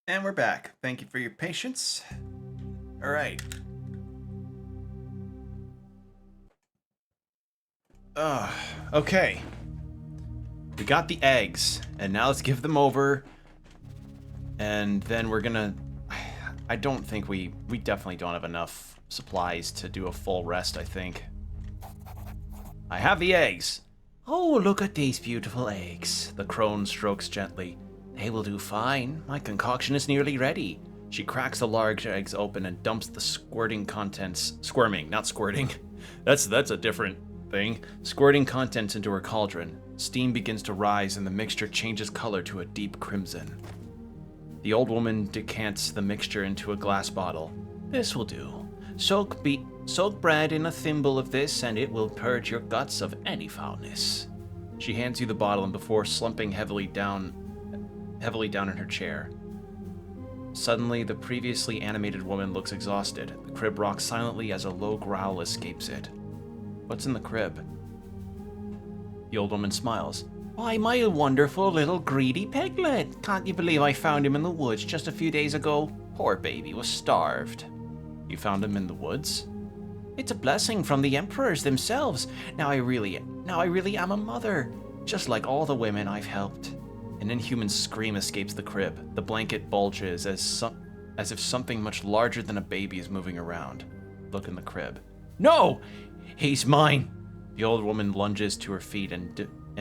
And we're back. Thank you for your patience. All right. Okay. We got the eggs, and now let's give them over. And then we're gonna... I don't think we definitely don't have enough supplies to do a full rest, I think. I have the eggs. Oh, look at these beautiful eggs. The crone strokes gently. They will do fine. My concoction is nearly ready. She cracks the large eggs open and dumps the squirting contents... Squirming, not squirting. That's a different thing. Squirting contents into her cauldron. Steam begins to rise and the mixture changes color to a deep crimson. The old woman decants the mixture into a glass bottle. This will do. Soak bread in a thimble of this, and it will purge your guts of any foulness. She hands you the bottle, and before slumping heavily down in her chair. Suddenly, the previously animated woman looks exhausted. The crib rocks silently as a low growl escapes it. What's in the crib? The old woman smiles. Why, my wonderful little greedy piglet. Can't you believe I found him in the woods just a few days ago? Poor baby was starved. You found him in the woods? It's a blessing from the emperors themselves. Now I really am a mother, just like all the women I've helped. An inhuman scream escapes the crib. The blanket bulges as if something much larger than a baby is moving around. Look in the crib. No! He's mine! The old woman lunges to her feet and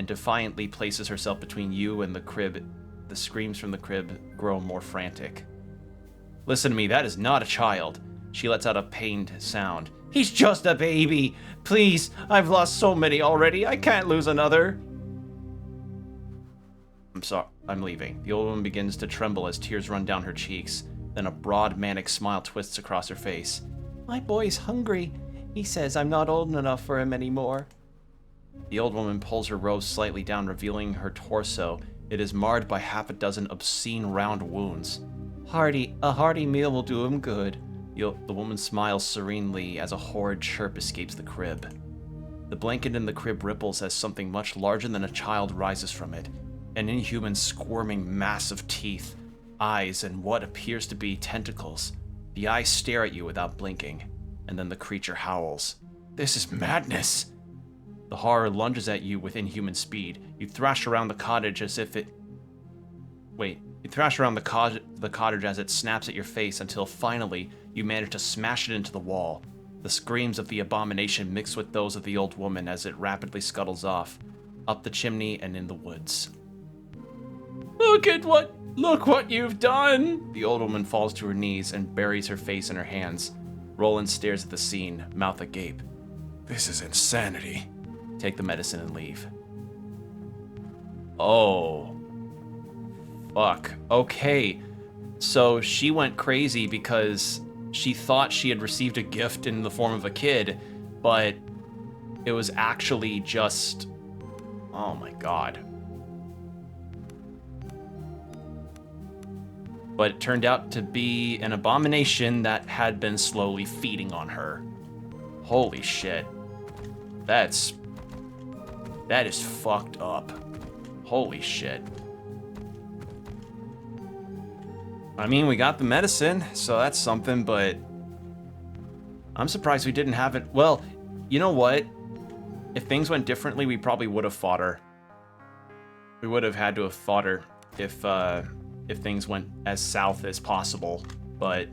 defiantly places herself between you and the crib. The screams from the crib grow more frantic. Listen to me, that is not a child. She lets out a pained sound. He's just a baby! Please, I've lost so many already, I can't lose another. I'm sorry, I'm leaving. The old woman begins to tremble as tears run down her cheeks. Then a broad, manic smile twists across her face. My boy's hungry. He says I'm not old enough for him anymore. The old woman pulls her robe slightly down, revealing her torso. It is marred by half a dozen obscene round wounds. A hearty meal will do him good. The woman smiles serenely as a horrid chirp escapes the crib. The blanket in the crib ripples as something much larger than a child rises from it. An inhuman squirming mass of teeth, eyes, and what appears to be tentacles. The eyes stare at you without blinking, and then the creature howls. This is madness! The horror lunges at you with inhuman speed. You thrash around the cottage as if it... Wait, you thrash around the cottage as it snaps at your face until finally you manage to smash it into the wall. The screams of the abomination mix with those of the old woman as it rapidly scuttles off, up the chimney and in the woods. Look what you've done! The old woman falls to her knees and buries her face in her hands. Roland stares at the scene, mouth agape. This is insanity. Take the medicine and leave. Oh. Fuck. Okay. So she went crazy because she thought she had received a gift in the form of a kid, but it was actually just... Oh my god. But it turned out to be an abomination that had been slowly feeding on her. Holy shit. That is fucked up. Holy shit. I mean, we got the medicine, so that's something, but I'm surprised we didn't have it. Well, you know what? If things went differently, we probably would have fought her. We would have had to have fought her if things went as south as possible. But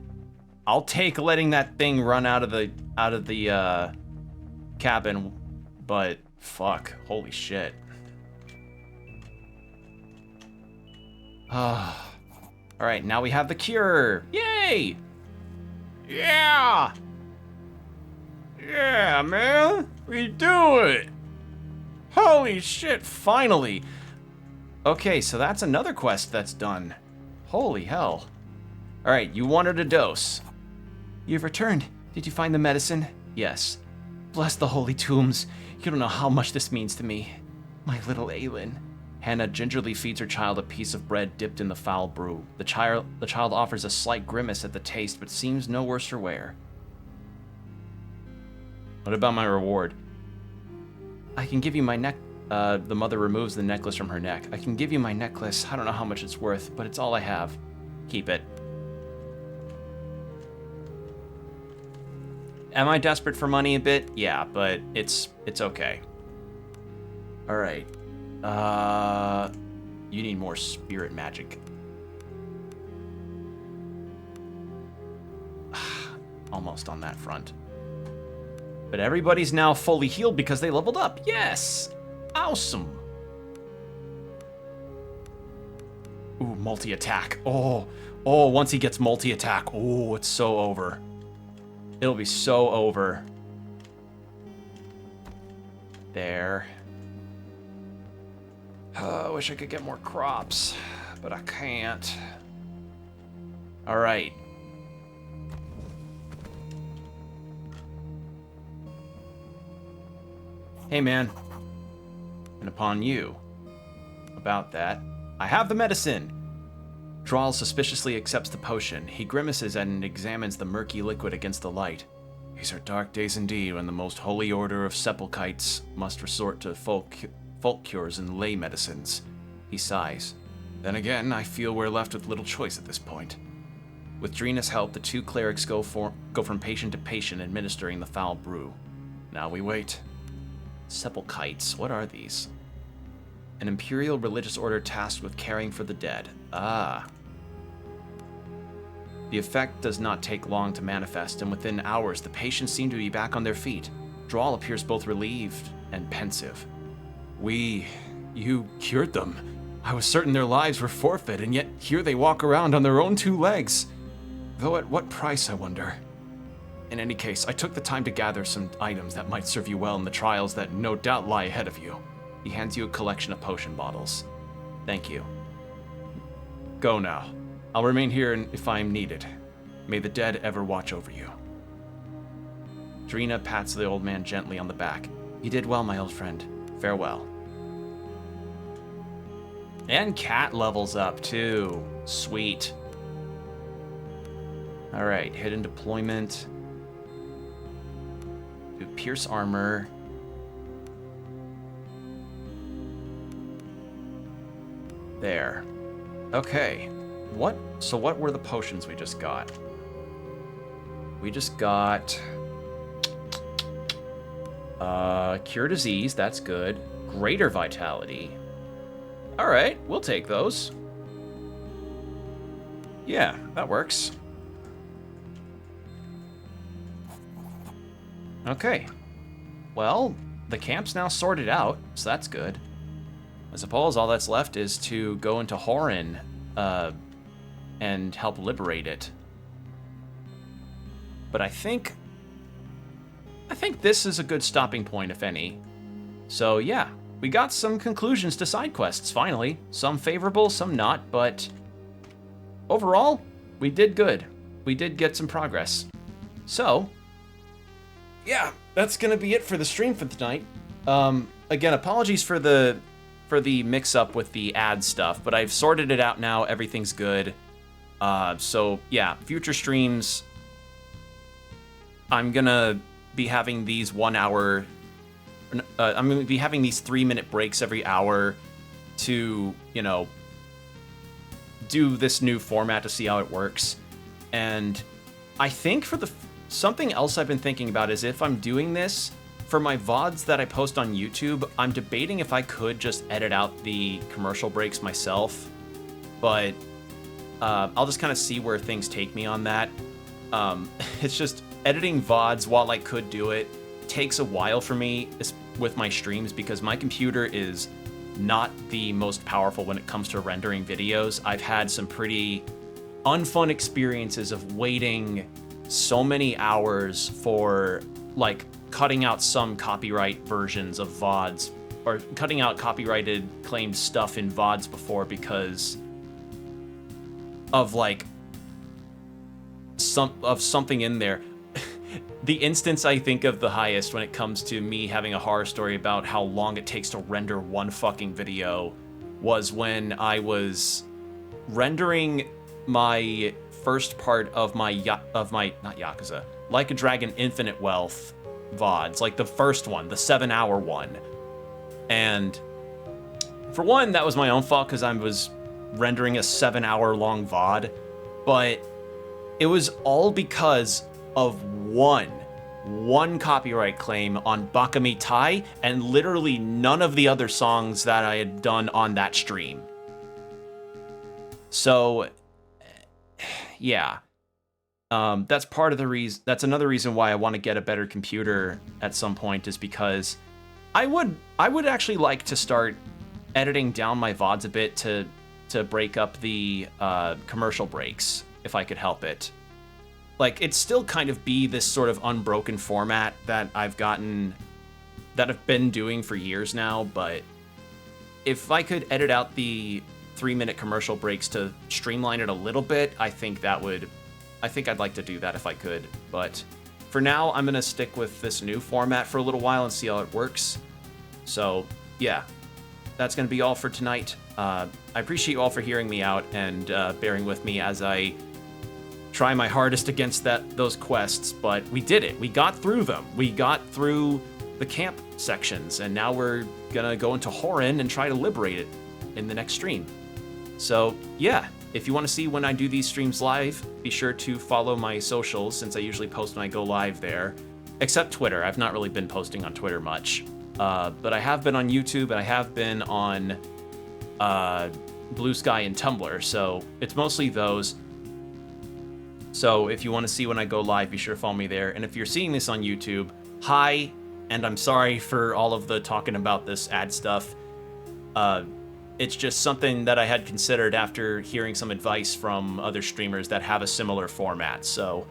I'll take letting that thing run out of the cabin. But fuck, holy shit. All right, now we have the cure. Yay! Yeah! Yeah, man, we do it. Holy shit, finally. Okay, so that's another quest that's done. Holy hell. All right, you wanted a dose. You've returned. Did you find the medicine? Yes. Bless the holy tombs. You don't know how much this means to me. My little Aelin. Hannah gingerly feeds her child a piece of bread dipped in the foul brew. The child offers a slight grimace at the taste, but seems no worse for wear. What about my reward? I can give you my neck. The mother removes the necklace from her neck. I can give you my necklace. I don't know how much it's worth, but it's all I have. Keep it. Am I desperate for money a bit? Yeah, but it's okay. All right. You need more spirit magic. Almost on that front. But everybody's now fully healed because they leveled up. Yes! Awesome! Ooh, multi-attack. Oh, once he gets multi-attack. Oh, it's so over. It'll be so over. There. I wish I could get more crops, but I can't. All right. Hey, man. And upon you. About that. I have the medicine! Dral suspiciously accepts the potion. He grimaces and examines the murky liquid against the light. These are dark days indeed when the most holy order of sepulchites must resort to folk cures and lay medicines. He sighs. Then again, I feel we're left with little choice at this point. With Drina's help, the two clerics go from patient to patient administering the foul brew. Now we wait. Sepulchites, what are these? An imperial religious order tasked with caring for the dead. Ah. The effect does not take long to manifest, and within hours the patients seem to be back on their feet. Dral appears both relieved and pensive. You cured them. I was certain their lives were forfeit, and yet here they walk around on their own two legs. Though at what price, I wonder? In any case, I took the time to gather some items that might serve you well in the trials that no doubt lie ahead of you. He hands you a collection of potion bottles. Thank you. Go now. I'll remain here if I am needed. May the dead ever watch over you. Drina pats the old man gently on the back. You did well, my old friend. Farewell. And Cat levels up, too. Sweet. Alright, hidden deployment. Do pierce armor. There. Okay. So what were the potions we just got? We just got... Cure Disease, that's good. Greater Vitality. Alright, we'll take those. Yeah, that works. Okay. Well, the camp's now sorted out, so that's good. I suppose all that's left is to go into Horin, and help liberate it. But I think this is a good stopping point, if any. So yeah, we got some conclusions to side quests, finally. Some favorable, some not, but overall, we did good. We did get some progress. So, yeah, that's gonna be it for the stream for tonight. Again, apologies for the mix-up with the ad stuff, but I've sorted it out now. Everything's good. So yeah, future streams, I'm gonna be having these 1 hour. I'm gonna be having these 3-minute breaks every hour to, do this new format to see how it works. And I think for something else I've been thinking about is if I'm doing this for my VODs that I post on YouTube, I'm debating if I could just edit out the commercial breaks myself, but I'll just kind of see where things take me on that. It's just editing VODs, while I could do it, takes a while for me with my streams because my computer is not the most powerful when it comes to rendering videos. I've had some pretty unfun experiences of waiting so many hours for, like, cutting out some copyright versions of VODs, or cutting out copyrighted claimed stuff in VODs before because of, like, something in there. The instance I think of the highest when it comes to me having a horror story about how long it takes to render one fucking video was when I was rendering my first part of my not Yakuza, Like a Dragon Infinite Wealth VODs, like the first one, the 7-hour one. And for one, that was my own fault because I was rendering a 7-hour long VOD, but it was all because of one copyright claim on Bakami Tai and literally none of the other songs that I had done on that stream. So yeah, that's part of the reason. That's another reason why I want to get a better computer at some point, is because I would actually like to start editing down my VODs a bit to break up the commercial breaks if I could help it. Like, it still kind of be this sort of unbroken format that I've been doing for years now, but if I could edit out the 3-minute commercial breaks to streamline it a little bit, I think I'd like to do that if I could. But for now, I'm gonna stick with this new format for a little while and see how it works. So, yeah, that's going to be all for tonight. I appreciate you all for hearing me out and bearing with me as I try my hardest against those quests, but we did it. We got through them. We got through the camp sections, and now we're gonna go into Horin and try to liberate it in the next stream. So, yeah, if you want to see when I do these streams live, be sure to follow my socials, since I usually post when I go live there. Except Twitter. I've not really been posting on Twitter much. But I have been on YouTube, and I have been on Blue Sky and Tumblr, so it's mostly those. So if you want to see when I go live, be sure to follow me there. And if you're seeing this on YouTube, hi, and I'm sorry for all of the talking about this ad stuff. It's just something that I had considered after hearing some advice from other streamers that have a similar format. So,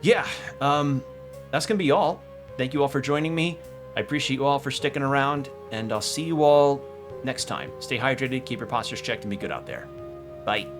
yeah, that's going to be all. Thank you all for joining me. I appreciate you all for sticking around, and I'll see you all next time. Stay hydrated, keep your postures checked, and be good out there. Bye.